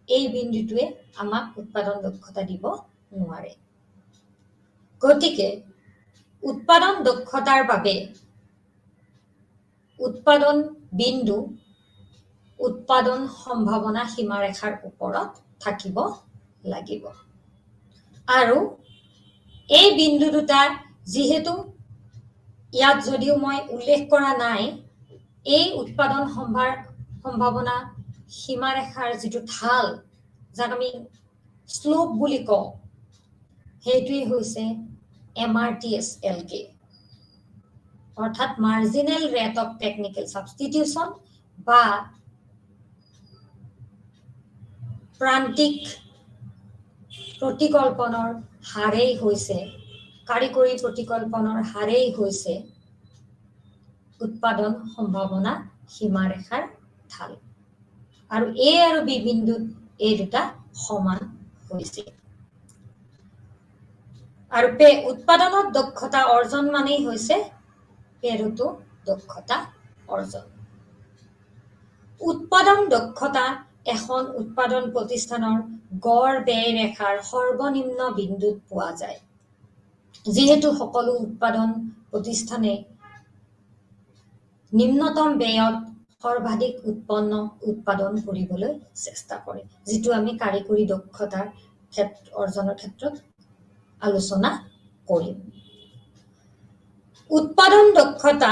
এই বিন্দুটোৱে আমাক উৎপাদন দক্ষতা দিব নোৱাৰে গতিকে উৎপাদন দক্ষতাৰ বাবে উৎপাদন বিন্দু উৎপাদন সম্ভাৱনা সীমাৰেখাৰ ওপৰত থাকিব লাগিব আৰু এই বিন্দু দুটা যিহেতু ইয়াত যদিও মই উল্লেখ কৰা নাই এই উৎপাদন সম্ভাৱনা সীমাৰেখাৰ যিটো ঢাল যাক আমি স্লোপ বুলি কওঁ সেইটোৱেই হৈছে MRTSLK অৰ্থাৎ মাৰ্জিনেল ৰেট অফ টেকনিকেল সাবষ্টিটিউশন বা প্ৰান্তিক প্ৰতিকল্পনৰ হাৰেই হৈছে কাৰিকৰী প্ৰতিকল্পনৰ হাৰেই হৈছে উৎপাদন সম্ভাৱনা সীমাৰেখাৰ ঢাল আৰু A আৰু B বিন্দুত এই দুটা সমান হৈছে আৰু উৎপাদনত দক্ষতা অৰ্জন মানেই হৈছে পেৰোটো দক্ষতা অৰ্জন উৎপাদন দক্ষতা এখন উৎপাদন প্ৰতিষ্ঠানৰ গড় ব্যয় ৰেখাৰ সৰ্বনিম্ন বিন্দুত পোৱা যায় যেহেতু সকলো উৎপাদন প্ৰতিষ্ঠানে নিম্নতম ব্যয়ত সৰ্বাধিক উৎপাদন কৰিবলৈ চেষ্টা কৰে যেটো আমি কাৰিকৰী দক্ষতাৰ অৰ্জনৰ ক্ষেত্ৰত আলোচনা কৰিম উৎপাদন দক্ষতা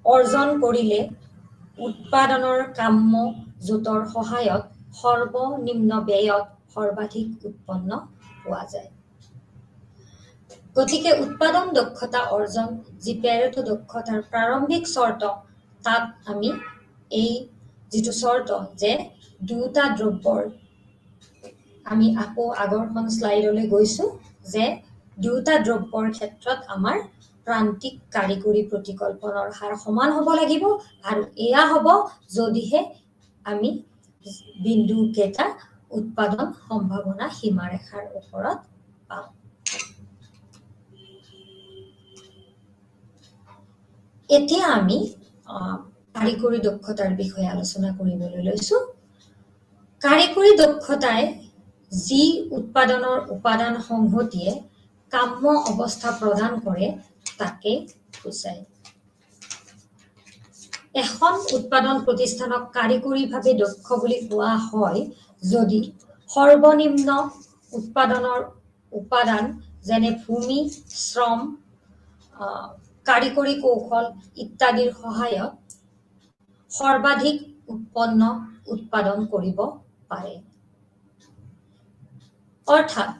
অৰ্জন কৰিলে উৎপাদনৰ কাম্য জোঁটৰ সহায়ত সৰ্বনিম্ন ব্যয়ত সৰ্বাধিক উৎপন্ন পোৱা যায় গতিকে উৎপাদন দক্ষতা অৰ্জন যি পেৰেটো দক্ষতাৰ প্ৰাৰম্ভিক চৰ্ত তাত আমি এই যিটো চৰ্ত যে দুটা দ্ৰব্যৰ আমি আকৌ আগৰখন স্লাইডলৈ গৈছো যে দুয়োটা দ্ৰব্যৰ ক্ষেত্ৰত আমাৰ প্ৰান্তিক কাৰিকৰী প্ৰতিকল্পনৰ হাৰ সমান হ'ব লাগিব আৰু এয়া হ'ব যদিহে আমি বিন্দুকেইটা উৎপাদন সম্ভাৱনা সীমাৰেখাৰ ওপৰত পাওঁ। এতিয়া আমি কাৰিকৰী দক্ষতাৰ বিষয়ে আলোচনা কৰিবলৈ লৈছো। কাৰিকৰী দক্ষতাই যি উৎপাদনৰ উপাদান সংহতিয়ে কাম্য অৱস্থা প্ৰদান কৰে তাকে বুজায়। এখন উৎপাদন প্ৰতিষ্ঠানক কাৰিকৰীভাৱে দক্ষ বুলি কোৱা হয় যদি সৰ্বনিম্ন উৎপাদনৰ উপাদান যেনে ভূমি, শ্ৰম, কাৰিকৰী কৌশল ইত্যাদিৰ সহায়ত সৰ্বাধিক উৎপন্ন উৎপাদন কৰিব পাৰে। অৰ্থাৎ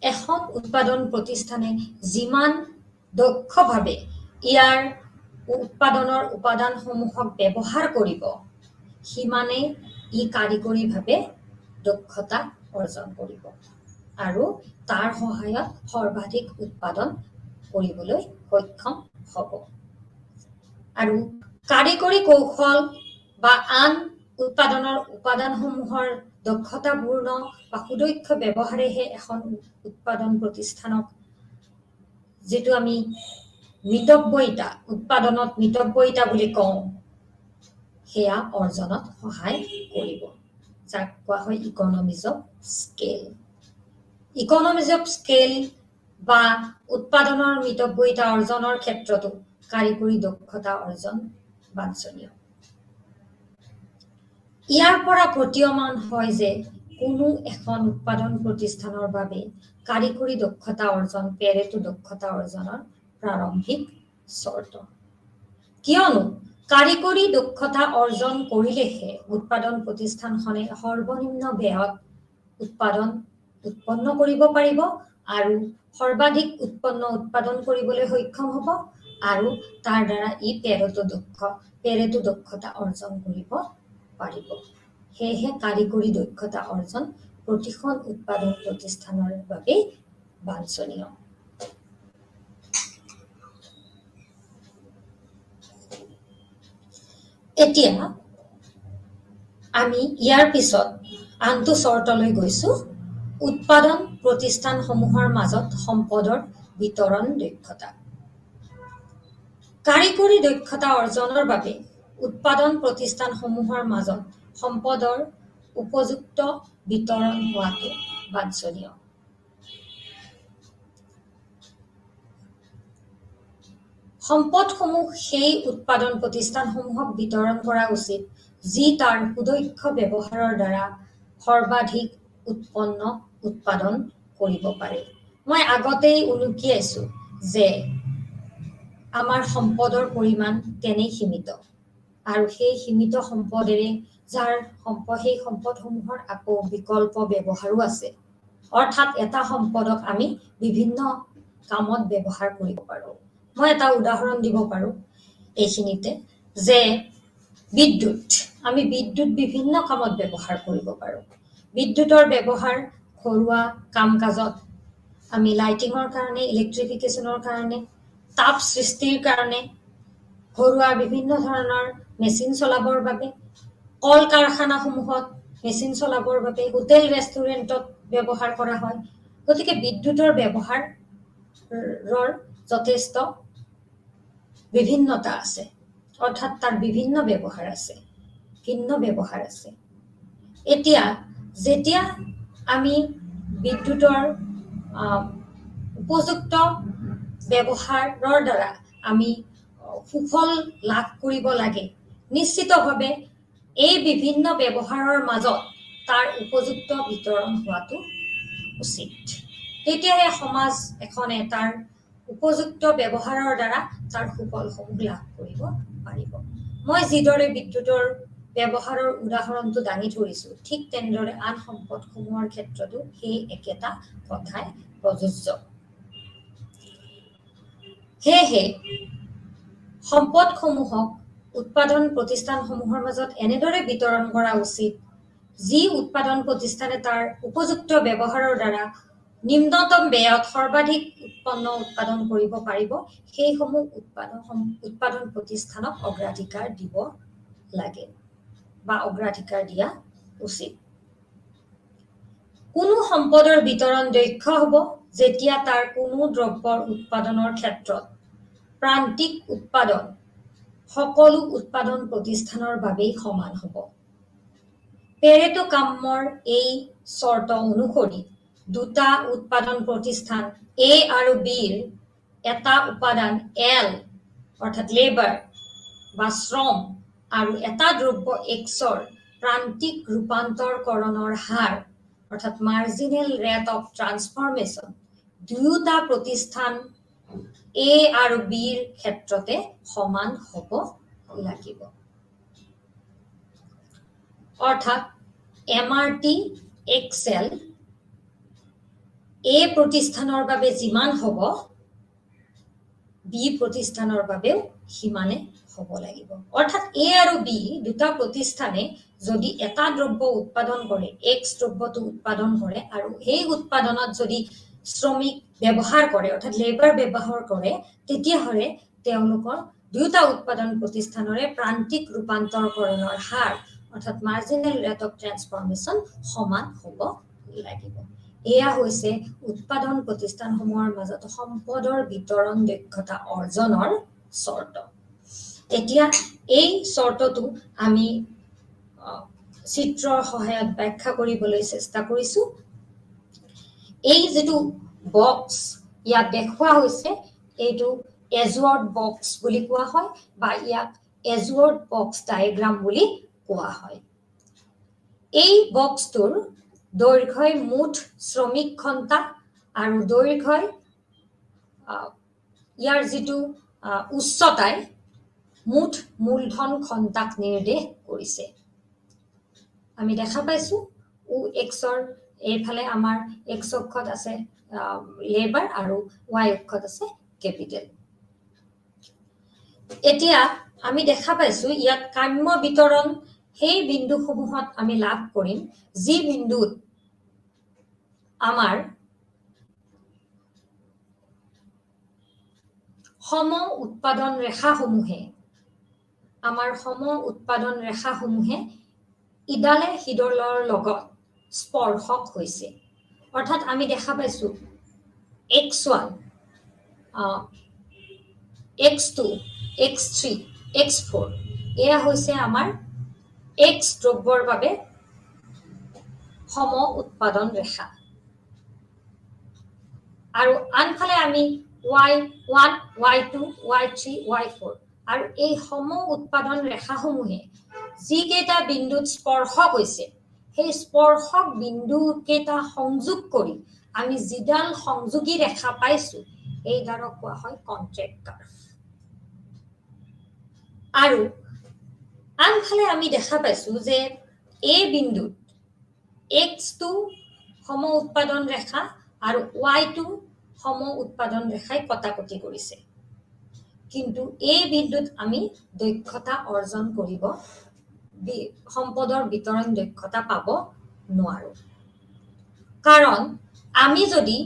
এখন উৎপাদন প্ৰতিষ্ঠানে যিমান দক্ষভাৱে ইয়াৰ উৎপাদনৰ উপাদানসমূহক ব্যৱহাৰ কৰিব সিমানে ই কাৰিকৰীভাৱে দক্ষতা অৰ্জন কৰিব আৰু তাৰ সহায়ত সৰ্বাধিক উৎপাদন কৰিবলৈ সক্ষম হ'ব। আৰু কাৰিকৰী কৌশল বা আন উৎপাদনৰ উপাদানসমূহৰ দক্ষতাপূৰ্ণ বা সুদক্ষ ব্যৱহাৰেহে এখন উৎপাদন প্ৰতিষ্ঠানক যিটো আমি মিতব্যয়িতা উৎপাদনত মিতব্যয়িতা বুলি কওঁ সেয়া অৰ্জনত সহায় কৰিব, যাক কোৱা হয় economies of scale. Economies of scale বা উৎপাদনৰ মিতব্যয়িতা অৰ্জনৰ ক্ষেত্ৰতো কাৰিকৰী দক্ষতা অৰ্জন বাঞ্ছনীয়। ইয়াৰ পৰা প্ৰতীয়মান হয় যে কোনো এখন উৎপাদন প্ৰতিষ্ঠানৰ বাবে কাৰিকৰী দক্ষতা অৰ্জন পেৰেটো দক্ষতা অৰ্জনৰ প্ৰাৰম্ভিক চৰ্ত। কিয়নো কাৰিকৰী দক্ষতা অৰ্জন কৰিলেহে উৎপাদন প্ৰতিষ্ঠানখনে সৰ্বনিম্ন ব্যয়ত উৎপন্ন কৰিব পাৰিব আৰু সৰ্বাধিক উৎপাদন কৰিবলৈ সক্ষম হ'ব আৰু তাৰ দ্বাৰা ই পেৰেটো দক্ষতা অৰ্জন কৰিব পাৰিব। সেয়েহে কাৰিকৰী দক্ষতা অৰ্জন প্ৰতিখন উৎপাদন প্ৰতিষ্ঠানৰ বাবে বাঞ্ছনীয়। এতিয়া আমি ইয়াৰ পিছত আনটো চৰ্তলৈ গৈছো, উৎপাদন প্ৰতিষ্ঠানসমূহৰ মাজত সম্পদৰ বিতৰণ দক্ষতা। কাৰিকৰী দক্ষতা অৰ্জনৰ বাবে উৎপাদন প্ৰতিষ্ঠানসমূহৰ মাজত সম্পদৰ উপযুক্ত বিতৰণ হোৱাটো বাঞ্ছনীয়। সম্পদসমূহ সেই উৎপাদন প্ৰতিষ্ঠানসমূহক বিতৰণ কৰা উচিত যি তাৰ সুদক্ষ ব্যৱহাৰৰ দ্বাৰা সৰ্বাধিক উৎপাদন কৰিব পাৰে। মই আগতেই উনুকিয়াইছো যে আমাৰ সম্পদৰ পৰিমাণ তেনেই সীমিত আৰু সেই সীমিত সম্পদেৰে সেই সম্পদসমূহৰ আকৌ বিকল্প ব্যৱহাৰো আছে। অৰ্থাৎ এটা সম্পদক আমি বিভিন্ন কামত ব্যৱহাৰ কৰিব পাৰোঁ। মই এটা উদাহৰণ দিব পাৰোঁ এইখিনিতে যে আমি বিদ্যুৎ বিভিন্ন কামত ব্যৱহাৰ কৰিব পাৰোঁ। বিদ্যুতৰ ব্যৱহাৰ ঘৰুৱা কাম কাজত আমি লাইটিঙৰ কাৰণে, ইলেক্ট্ৰিফিকেশ্যনৰ কাৰণে, তাপ সৃষ্টিৰ কাৰণে, ঘৰুৱা বিভিন্ন ধৰণৰ মেচিন চলাবৰ বাবে, কল কাৰখানাসমূহত মেচিন চলাবৰ বাবে, হোটেল ৰেষ্টুৰেণ্টত ব্যৱহাৰ কৰা হয়। গতিকে বিদ্যুতৰ ব্যৱহাৰৰ যথেষ্ট বিভিন্নতা আছে, অৰ্থাৎ তাৰ বিভিন্ন ব্যৱহাৰ আছে, ভিন্ন ব্যৱহাৰ আছে। এতিয়া যেতিয়া আমি বিদ্যুতৰ উপযুক্ত ব্যৱহাৰৰ দ্বাৰা আমি সুফল লাভ কৰিব লাগে, নিশ্চিতভাৱে এই বিভিন্ন ব্যৱহাৰৰ মাজত তাৰ উপযুক্ত বিতৰণ হোৱাটো উচিত। তেতিয়াহে সমাজ এখনে তাৰ উপযুক্ত ব্যৱহাৰৰ দ্বাৰা তাৰ সুফলসমূহ লাভ কৰিব পাৰিব। মই যিদৰে বিদ্যুতৰ ব্যৱহাৰৰ উদাহৰণটো দাঙি ধৰিছো, ঠিক তেনেদৰে আন সম্পদসমূহৰ ক্ষেত্ৰতো সেই একেটা কথাই প্ৰযোজ্য। সেয়েহে সম্পদসমূহক উৎপাদন প্ৰতিষ্ঠানসমূহৰ মাজত এনেদৰে বিতৰণ কৰা উচিত যি উৎপাদন প্ৰতিষ্ঠানে তাৰ উপযুক্ত ব্যৱহাৰৰ দ্বাৰা নিম্নতম ব্যয়ত সৰ্বাধিক উৎপাদন কৰিব পাৰিব সেইসমূহ উৎপাদন প্ৰতিষ্ঠানক অগ্ৰাধিকাৰ দিব লাগে বা অগ্ৰাধিকাৰ দিয়া উচিত কোনো সম্পদৰ বিতৰণ দক্ষ হ'ব যেতিয়া তাৰ কোনো দ্ৰব্যৰ উৎপাদনৰ ক্ষেত্ৰত প্ৰান্তিক উৎপাদন সকলো উৎপাদন প্ৰতিষ্ঠানৰ বাবেই সমান হ'ব পেৰেটো কামৰ এই চৰ্ত অনুসৰি দুটা উৎপাদন প্ৰতিষ্ঠান A আৰু B ৰ এটা উপাদান L অৰ্থাৎ লেবাৰ বা শ্ৰম আৰু এটা দ্ৰব্য X ৰ প্ৰান্তিক ৰূপান্তৰকৰণৰ হাৰ অৰ্থাৎ মাৰ্জিনেল ৰেট অফ ট্ৰান্সফৰমেশন দুয়োটা প্ৰতিষ্ঠান A আৰু B ৰ ক্ষেত্ৰতে সমান হ'ব লাগিব অৰ্থাৎ MRT XL A প্ৰতিষ্ঠানৰ বাবে যিমান হ'ব B প্ৰতিষ্ঠানৰ বাবেও সিমানে হ'ব লাগিব অৰ্থাৎ A আৰু B দুটা প্ৰতিষ্ঠানে যদি এটা দ্ৰব্য উৎপাদন কৰে X দ্ৰব্যটো উৎপাদন কৰে আৰু এই উৎপাদনত যদি শ্ৰমিক ব্যৱহাৰ কৰে অৰ্থাৎ লেবাৰ ব্যৱহাৰ কৰে তেতিয়া হলে তেওঁলোকৰ দুটা উৎপাদন প্ৰতিষ্ঠানৰে প্ৰান্তিক ৰূপান্তৰকৰণৰ হাৰ অৰ্থাৎ মাৰ্জিনেল ৰেট অফ ট্ৰান্সফৰমেশন সমান হ'ব লাগিব এয়া হৈছে উৎপাদন প্ৰতিষ্ঠানসমূহৰ মাজত সম্পদৰ বিতৰণ দক্ষতা অৰ্জনৰ চৰ্ত এতিয়া এই চৰ্তটো আমি চিত্ৰৰ সহায়ত ব্যাখ্যা কৰিবলৈ চেষ্টা কৰিছো এই যেটো বক্স ইয়াত দেখুৱা হৈছে এইটো এজৱৰ্ড বক্স বুলি কোৱা হয় বা ইয়াক এজৱৰ্ড বক্স ডায়াগ্ৰাম বুলি কোৱা হয় এই বক্সটোৰ দৈৰ্ঘ্যই মুঠ শ্ৰমিক ঘণ্টা আৰু দৈৰ্ঘ্যই ইয়াৰ যেটো উচ্চতাই মুঠ মূলধন ঘণ্টাক নিৰ্দেশ কৰিছে আমি দেখা পাইছো উ এক্সৰ এইফালে আমাৰ এক্স অক্ষত আছে লেবাৰ আৰু ওয়াই অক্ষত আছে ক্যাপিটেল এতিয়া আমি দেখা পাইছো ইয়াত কাম্য বিতৰণ সেই বিন্দুসমূহত আমি লাভ কৰিম যি বিন্দুত আমাৰ সম উৎপাদন ৰেখাসমূহে ইডালে সিডলৰ লগত স্পৰ্শক হৈছে অৰ্থাৎ আমি দেখা পাইছো x1 x2 x3 x4 এয়া হৈছে আমাৰ x দ্ৰব্যৰ বাবে সম উৎপাদন ৰেখা আৰু আনফালে আমি y1 y2 y3 y4 আৰু এই সম উৎপাদন ৰেখাসমূহে যি কেইটা বিন্দুত স্পৰ্শক হৈছে সেই স্পৰ্শক বিন্দু কেইটা সংযোগ কৰি আমি জিডাল সংযোগী ৰেখা পাইছো এই দ্বাৰক কোৱা হয় কন্ট্ৰেক্ট কাৰ্ভ আৰু আনফালে আমি দেখা পাইছো যে এই বিন্দুত x2 সম উৎপাদন ৰেখা আৰু y2 সম উৎপাদন ৰেখাই কটাকটি কৰিছে কিন্তু এই বিন্দুত আমি দক্ষতা অৰ্জন কৰিব সম্পদৰ বিতৰণ দক্ষতা পাব নোৱাৰো কাৰণ আমি যদি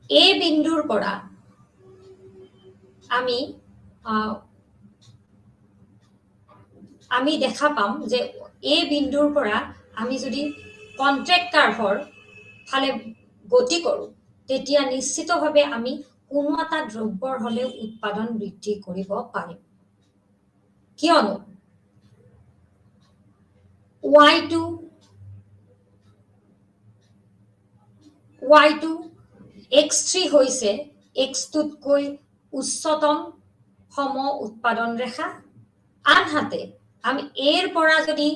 এই বিন্দুৰ পৰা আমি দেখা পাম যে এই বিন্দুৰ পৰা আমি যদি কন্ট্ৰেক্ট কাৰ্ভৰ ফালে গতি কৰো তেতিয়া নিশ্চিতভাৱে আমি কোনো এটা দ্ৰব্যৰ হলে উৎপাদন বৃদ্ধি কৰিব পাৰিম কিয়নো y2 x3 হৈছে x2 তকৈ উচ্চতম সম উৎপাদন ৰেখা আনহাতে আমি এৰ পৰা যদি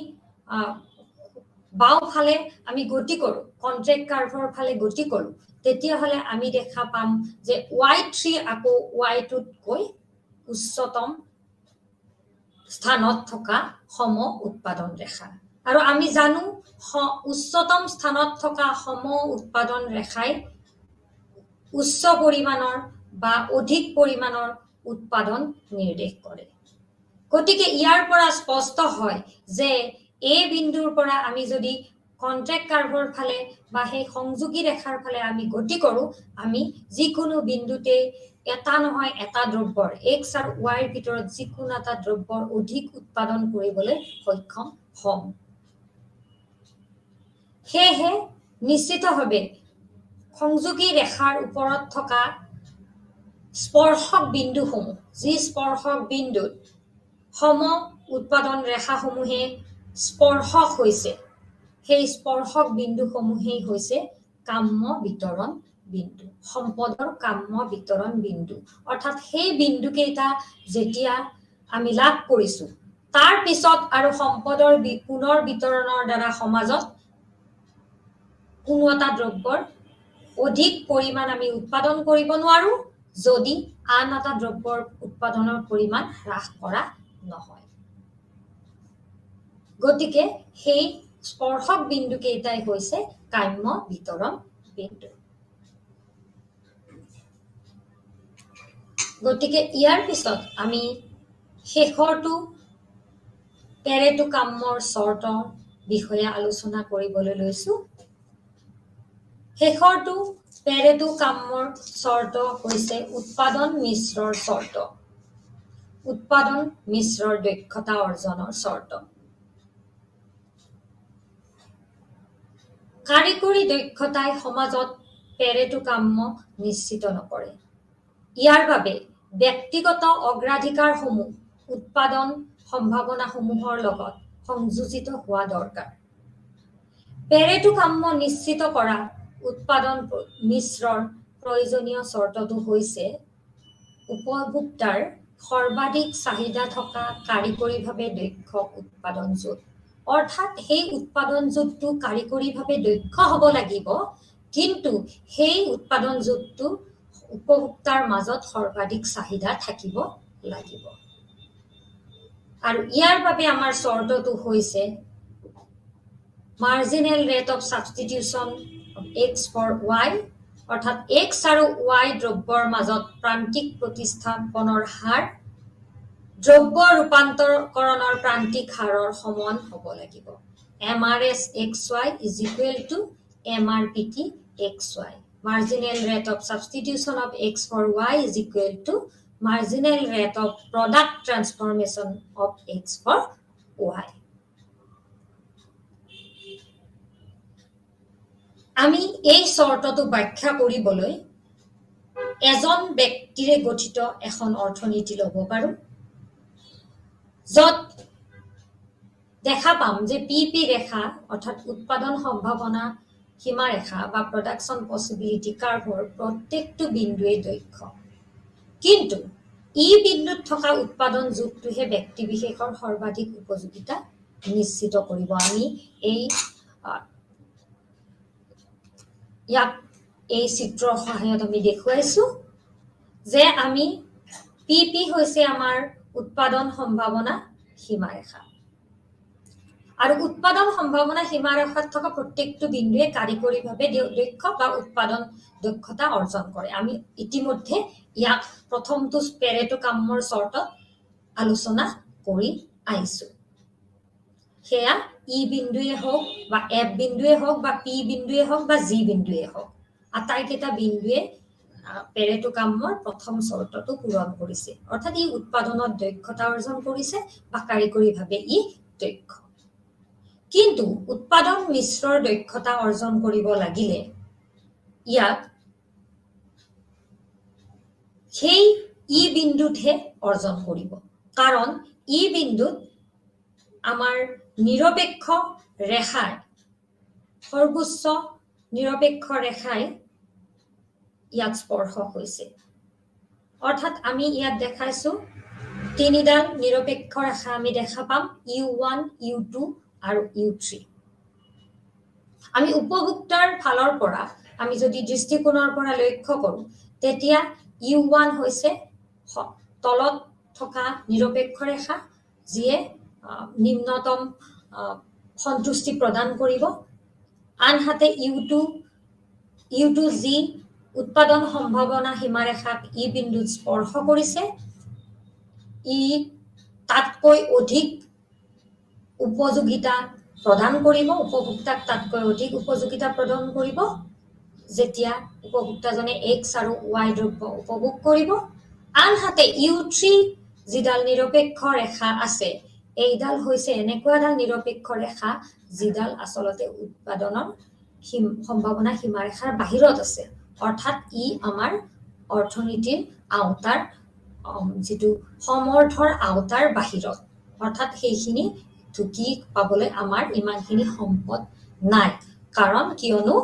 বাও ফালে আমি গতি কৰো কন্ট্ৰেক্ট কাৰ্ভৰ ফালে গতি কৰো তেতিয়া হলে আমি দেখা পাম যে y3 আকৌ y2 তকৈ উচ্চতম স্থানত থকা সম উৎপাদন ৰেখা আৰু আমি জানো উচ্চতম স্থানত থকা সম উৎপাদন ৰেখাই উচ্চ পৰিমাণৰ বা অধিক পৰিমাণৰ উৎপাদন নিৰ্দেশ কৰে গতিকে ইয়াৰ পৰা স্পষ্ট হয় যে এই বিন্দুৰ পৰা আমি যদি কন্ট্ৰেক্ট কাৰ্ভৰ ফালে বা সেই সংযোগী ৰেখাৰ ফালে আমি গতি কৰোঁ আমি যিকোনো বিন্দুতে এটা নহয় এটা দ্ৰব্যৰ x আৰু y ৰ ভিতৰত যিকোনো এটা দ্ৰব্যৰ অধিক উৎপাদন কৰিবলৈ সক্ষম হ'ম সেয়েহে নিশ্চিতভাৱে সংযোগী ৰেখাৰ ওপৰত থকা স্পৰ্শক বিন্দুসমূহ যি স্পৰ্শক বিন্দুত সম উৎপাদন ৰেখাসমূহে স্পৰ্শক হৈছে সেই স্পৰ্শক বিন্দুসমূহেই হৈছে কাম্য বিতৰণ বিন্দু সম্পদৰ কাম্য বিতৰণ বিন্দু অৰ্থাৎ সেই বিন্দুকেইটা যেতিয়া আমি লাভ কৰিছো তাৰ পিছত আৰু সম্পদৰ পুনৰ বিতৰণৰ দ্বাৰা সমাজত কোনো এটা দ্ৰব্যৰ অধিক পৰিমাণ আমি উৎপাদন কৰিব নোৱাৰো যদি আন এটা দ্ৰব্যৰ উৎপাদনৰ পৰিমাণ হ্ৰাস কৰা নহয় গতিকে সেই স্পৰ্শক বিন্দু কেইটাই হৈছে কাম্য বিতৰণ বিন্দু গতিকে ইয়াৰ পিছত আমি শেষৰটো পেৰেটো কামৰ চৰ্তৰ বিষয়ে আলোচনা কৰিবলৈ লৈছো শেষৰটো পেৰেটো কামৰ চৰ্ত হৈছে উৎপাদন মিশ্ৰৰ চৰ্ত উৎপাদন মিশ্ৰৰ দক্ষতা অৰ্জনৰ চৰ্ত কাৰিকৰী দক্ষতাই সমাজত পেৰেটো কাম্য নিশ্চিত নকৰে ইয়াৰ বাবে ব্যক্তিগত অগ্ৰাধিকাৰসমূহ উৎপাদন সম্ভাৱনাসমূহৰ লগত সংযোজিত হোৱা দৰকাৰ পেৰেটো কাম্য নিশ্চিত কৰা উৎপাদন মিশ্ৰৰ প্ৰয়োজনীয় চৰ্তটো হৈছে উপভোক্তাৰ সৰ্বাধিক চাহিদা থকা কাৰিকৰীভাৱে দক্ষ উৎপাদন জোট অৰ্থাৎ সেই উৎপাদন জোটটো কাৰিকৰীভাৱে দক্ষ হ'ব লাগিব কিন্তু সেই উৎপাদন জোটটো উপভোক্তাৰ মাজত সৰ্বাধিক চাহিদা থাকিব লাগিব আৰু ইয়াৰ বাবে আমাৰ চৰ্তটো হৈছে marginal rate of substitution of x for y অৰ্থাৎ x আৰু y দ্ৰব্যৰ মাজত প্ৰান্তিক প্ৰতিস্থাপনৰ হাৰ দ্ৰব্য ৰূপান্তৰকৰণৰ প্ৰান্তিক হাৰৰ সমান হ'ব লাগিব mrs xy is equal to mrpt xy marginal rate of substitution of x for y is equal to marginal rate of product transformation of x for y আমি এই চৰ্তটো ব্যাখ্যা কৰিবলৈ এজন ব্যক্তিৰে গঠিত এখন অৰ্থনীতি ল'ব পাৰো যত দেখা পাম যে পিপি ৰেখা অৰ্থাৎ উৎপাদন সম্ভাৱনা সীমা ৰেখা বা প্ৰডাকশন পসিবিলিটি কাৰ্ভৰ প্ৰত্যেকটো বিন্দুৱে দক্ষ কিন্তু ই বিন্দুত থকা উৎপাদন যুগটোহে ব্যক্তি বিশেষৰ সৰ্বাধিক উপযোগিতা নিশ্চিত কৰিব আমি ইয়াক এই চিত্ৰৰ সহায়ত আমি দেখুৱাইছো যে আমি পিপি হৈছে আমাৰ উৎপাদন সম্ভাৱনা সীমাৰেখা আৰু উৎপাদন সম্ভাৱনা সীমাৰেখাত থকা প্ৰত্যেকটো বিন্দুৱে কাৰিকৰীভাৱে দক্ষ বা উৎপাদন দক্ষতা অৰ্জন কৰে আমি ইতিমধ্যে ইয়াক প্ৰথমটো পেৰেটো কামৰ চৰ্তত আলোচনা কৰি আহিছো সেয়া ই বিন্দুৱে হওক বা এফ বিন্দুৱে হওক বা পি বিন্দুৱে হওক বা জি বিন্দুৱে হওক আটাইকেইটা বিন্দুৱে পেৰেটো কামৰ প্ৰথম চৰ্তটো পূৰণ কৰিছে অৰ্থাৎ ই উৎপাদনত দক্ষতা অৰ্জন কৰিছে বা কাৰিকৰীভাৱে ই দক্ষ কিন্তু উৎপাদন মিশ্ৰৰ দক্ষতা অৰ্জন কৰিব লাগিলে ইয়াক সেই ই বিন্দুতহে অৰ্জন কৰিব কাৰণ ই বিন্দুত আমাৰ নিৰপেক্ষ ৰেখাই সৰ্বোচ্চ নিৰপেক্ষ ৰেখাই ইয়াত স্পৰ্শ হৈছে অৰ্থাৎ আমি ইয়াত দেখাইছো তিনিডাল নিৰপেক্ষ ৰেখা আমি দেখা পাম u1 u2 আৰু u3 আমি উপভোক্তাৰ ফালৰ পৰা আমি যদি দৃষ্টিকোণৰ পৰা লক্ষ্য কৰো তেতিয়া u1 হৈছে তলত থকা নিৰপেক্ষ ৰেখা যিয়ে নিম্নতম সন্তুষ্টি প্ৰদান কৰিব আনহাতে u2 যি উৎপাদন সম্ভাৱনা সীমাৰেখাক ই বিন্দুত স্পৰ্শ কৰিছে ই তাতকৈ অধিক উপযোগিতা প্ৰদান কৰিব, উপভোক্তাক তাতকৈ অধিক উপযোগিতা প্ৰদান কৰিব যেতিয়া উপভোক্তাজনে X আৰু Y দ্ৰব্য উপভোগ কৰিব। আনহাতে U3 যিডাল নিৰপেক্ষ ৰেখা আছে, এইডাল হৈছে এনেকুৱা এডাল নিৰপেক্ষ ৰেখা যিডাল আচলতে উৎপাদনৰ সম্ভাৱনা সীমাৰেখাৰ বাহিৰত আছে, অৰ্থাৎ ই আমাৰ অৰ্থনীতিৰ আওতাৰ যিটো সমৰ্থৰ আওতাৰ বাহিৰত, অৰ্থাৎ সেইখিনি ঢুকি পাবলৈ আমাৰ ইমানখিনি সম্পদ নাই। কাৰণ কিয়নো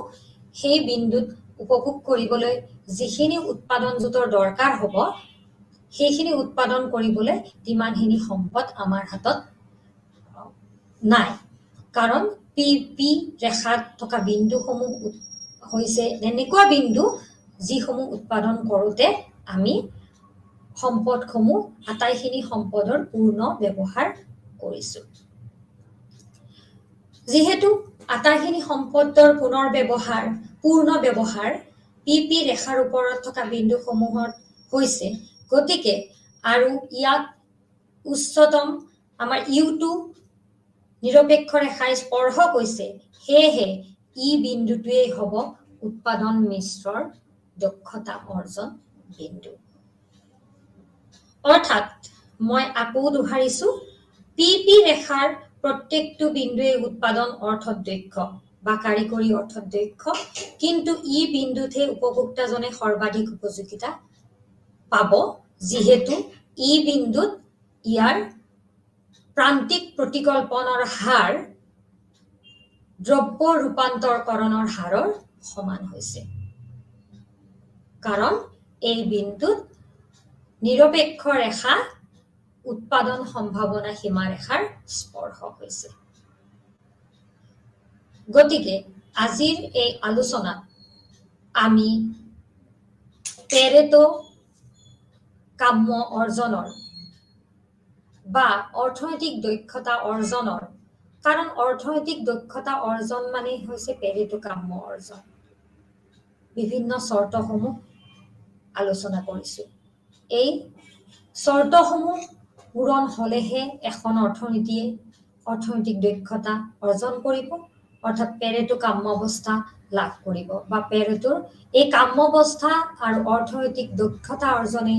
সেই বিন্দুত উপভোগ কৰিবলৈ যিখিনি উৎপাদন জোঁটৰ দৰকাৰ হ'ব, সেইখিনি উৎপাদন কৰিবলৈ ইমানখিনি সম্পদ আমাৰ হাতত নাই। কাৰণ PP ৰেখাত থকা বিন্দুসমূহ হৈছে এনেকুৱা বিন্দু যিসমূহ উৎপাদন কৰোঁতে আমি সম্পদসমূহ আটাইখিনি সম্পদৰ পূৰ্ণ ব্যৱহাৰ কৰিছোঁ। যিহেতু আটাইখিনি সম্পদৰ পূৰ্ণ ব্যৱহাৰ PP ৰেখাৰ ওপৰত থকা বিন্দুসমূহত হৈছে, গতিকে আৰু ইয়াত উচ্চতম আমাৰ U2 নিৰপেক্ষ ৰেখাই স্পৰ্শ কৰিছে, সেয়েহে ই বিন্দুটোৱেই হ'ব উৎপাদন মিশ্ৰৰ দক্ষতা অৰ্জন বিন্দু। অৰ্থাৎ মই আকৌ দোহাৰিছো, PP ৰেখাৰ প্ৰত্যেকটো বিন্দুৱে উৎপাদন অৰ্থত দক্ষ বা কাৰিকৰী অৰ্থত দক্ষ, কিন্তু ই বিন্দুতহে উপভোক্তাজনে সৰ্বাধিক উপযোগিতা পাব, যিহেতু ই বিন্দুত ইয়াৰ প্ৰান্তিক প্ৰতিকল্পনৰ হাৰ দ্ৰব্য ৰূপান্তৰকৰণৰ হাৰৰ সমান হৈছে। কাৰণ এই বিন্দুত নিৰপেক্ষ ৰেখা উৎপাদন সম্ভাৱনা সীমাৰেখাৰ স্পৰ্শ হৈছে। গতিকে আজিৰ এই আলোচনাত আমি পেৰেটো কাম্য অৰ্জনৰ বা অৰ্থনৈতিক দক্ষতা অৰ্জনৰ, কাৰণ অৰ্থনৈতিক দক্ষতা অৰ্জন মানে হৈছে পেৰেটো কাম্য অৰ্জন, বিভিন্ন চৰ্তসমূহ আলোচনা কৰিছোঁ। এই চৰ্তসমূহ পূৰণ হ'লেহে এখন অৰ্থনীতিয়ে অৰ্থনৈতিক দক্ষতা অৰ্জন কৰিব, অৰ্থাৎ পেৰেটো কাম্যাৱস্থা লাভ কৰিব, বা পেৰেটোৰ এই কাম্যাৱস্থা আৰু অৰ্থনৈতিক দক্ষতা অৰ্জনে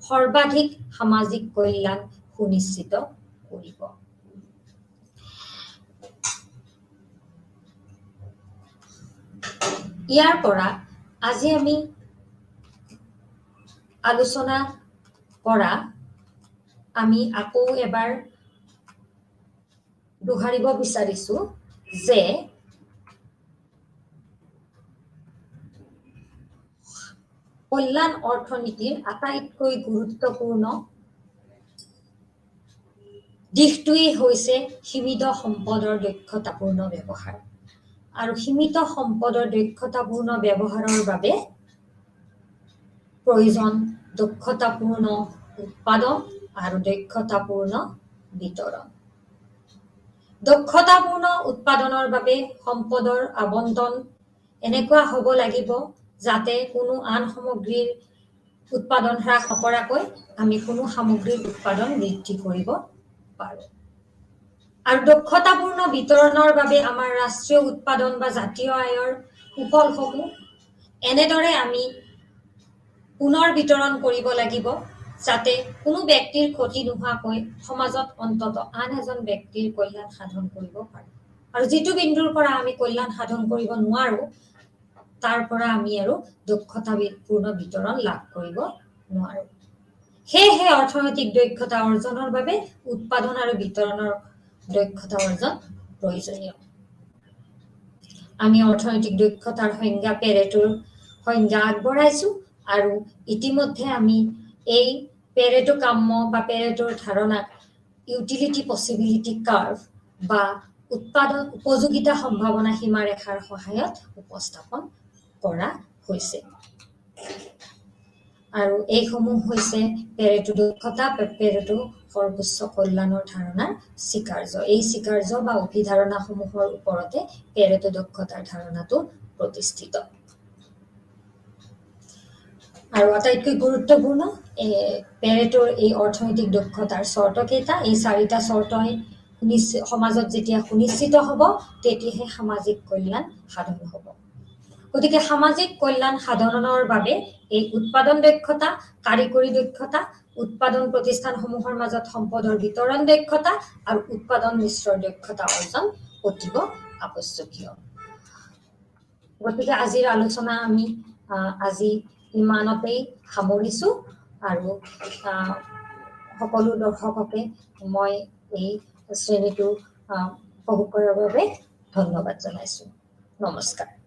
সৰ্বাধিক সামাজিক কল্যাণ সুনিশ্চিত কৰিব। ইয়াৰ পৰা আজি আমি আলোচনা কৰা আমি আকৌ এবাৰ দোহাৰিব বিচাৰিছো যে কল্যাণ অৰ্থনীতিৰ আটাইতকৈ গুৰুত্বপূৰ্ণ দিশটোৱেই হৈছে সীমিত সম্পদৰ দক্ষতাপূৰ্ণ ব্যৱহাৰ। আৰু সীমিত সম্পদৰ দক্ষতাপূৰ্ণ ব্যৱহাৰৰ বাবে প্ৰয়োজন দক্ষতাপূৰ্ণ উৎপাদন আৰু দক্ষতাপূৰ্ণ বিতৰণ। দক্ষতাপূৰ্ণ উৎপাদনৰ বাবে সম্পদৰ আবণ্টন এনেকুৱা হ'ব লাগিব যাতে কোনো আন সামগ্ৰীৰ উৎপাদন হ্ৰাস নকৰাকৈ আমি কোনো সামগ্ৰীৰ উৎপাদন বৃদ্ধি কৰিব পাৰোঁ। আৰু দক্ষতাপূৰ্ণ বিতৰণৰ বাবে আমাৰ ৰাষ্ট্ৰীয় উৎপাদন বা জাতীয় আয়ৰ সুফলসমূহ এনেদৰে আমি পুনৰ বিতৰণ কৰিব লাগিব যাতে কোনো ব্যক্তিৰ ক্ষতি নোহোৱাকৈ সমাজত অন্তত আন এজন ব্যক্তিৰ কল্যাণ সাধন কৰিব পাৰোঁ। আৰু যিটো বিন্দুৰ পৰা আমি কল্যাণ সাধন কৰিব নোৱাৰোঁ, তাৰ পৰা আমি আৰু দক্ষতাপূৰ্ণ বিতৰণ লাভ কৰিব নোৱাৰোঁ। সেয়েহে অৰ্থনৈতিক দক্ষতা অৰ্জনৰ বাবে উৎপাদন আৰু বিতৰণৰ দক্ষতা অৰ্জন প্ৰয়োজনীয়। আমি অৰ্থনৈতিক দক্ষতাৰ সংজ্ঞা পেৰেটোৰ সংজ্ঞা আগবঢ়াইছো, আৰু ইতিমধ্যে আমি এই পেৰেটো কাম্য বা পেৰেটোৰ ধাৰণাক ইউটিলিটি পচিবিলিটি কাৰ্ভ বা উৎপাদন উপযোগিতা সম্ভাৱনা সীমাৰেখাৰ সহায়ত উপস্থাপন কৰা হৈছে। আৰু এইসমূহ হৈছে পেৰেটো দক্ষতা, পেৰেটো সৰ্বোচ্চ কল্যাণৰ ধাৰণাৰ স্বীকাৰ্য। এই স্বীকাৰ্য বা অভিধাৰণাসমূহৰ ওপৰতে পেৰেটো দক্ষতাৰ ধাৰণাটো প্ৰতিষ্ঠিত। আৰু আটাইতকৈ গুৰুত্বপূৰ্ণ পেৰেটোৰ এই অৰ্থনৈতিক দক্ষতাৰ চৰ্তকেইটা, এই 4টা চৰ্তই সমাজত যেতিয়া সুনিশ্চিত হ'ব তেতিয়াহে সামাজিক কল্যাণ সাধন হ'ব। গতিকে সামাজিক কল্যাণ সাধনৰ বাবে এই উৎপাদন দক্ষতা, কাৰিকৰী দক্ষতা, উৎপাদন প্ৰতিষ্ঠানসমূহৰ মাজত সম্পদৰ বিতৰণ দক্ষতা আৰু উৎপাদন মিশ্ৰৰ দক্ষতা অৰ্জন অতীৱ আৱশ্যকীয়। গতিকে আজিৰ আলোচনা আমি আজি ইমানতেই সামৰিছো আৰু সকলো দৰ্শককে মই এই শ্ৰেণীটো উপভোগ কৰাৰ বাবে ধন্যবাদ জনাইছো। নমস্কাৰ।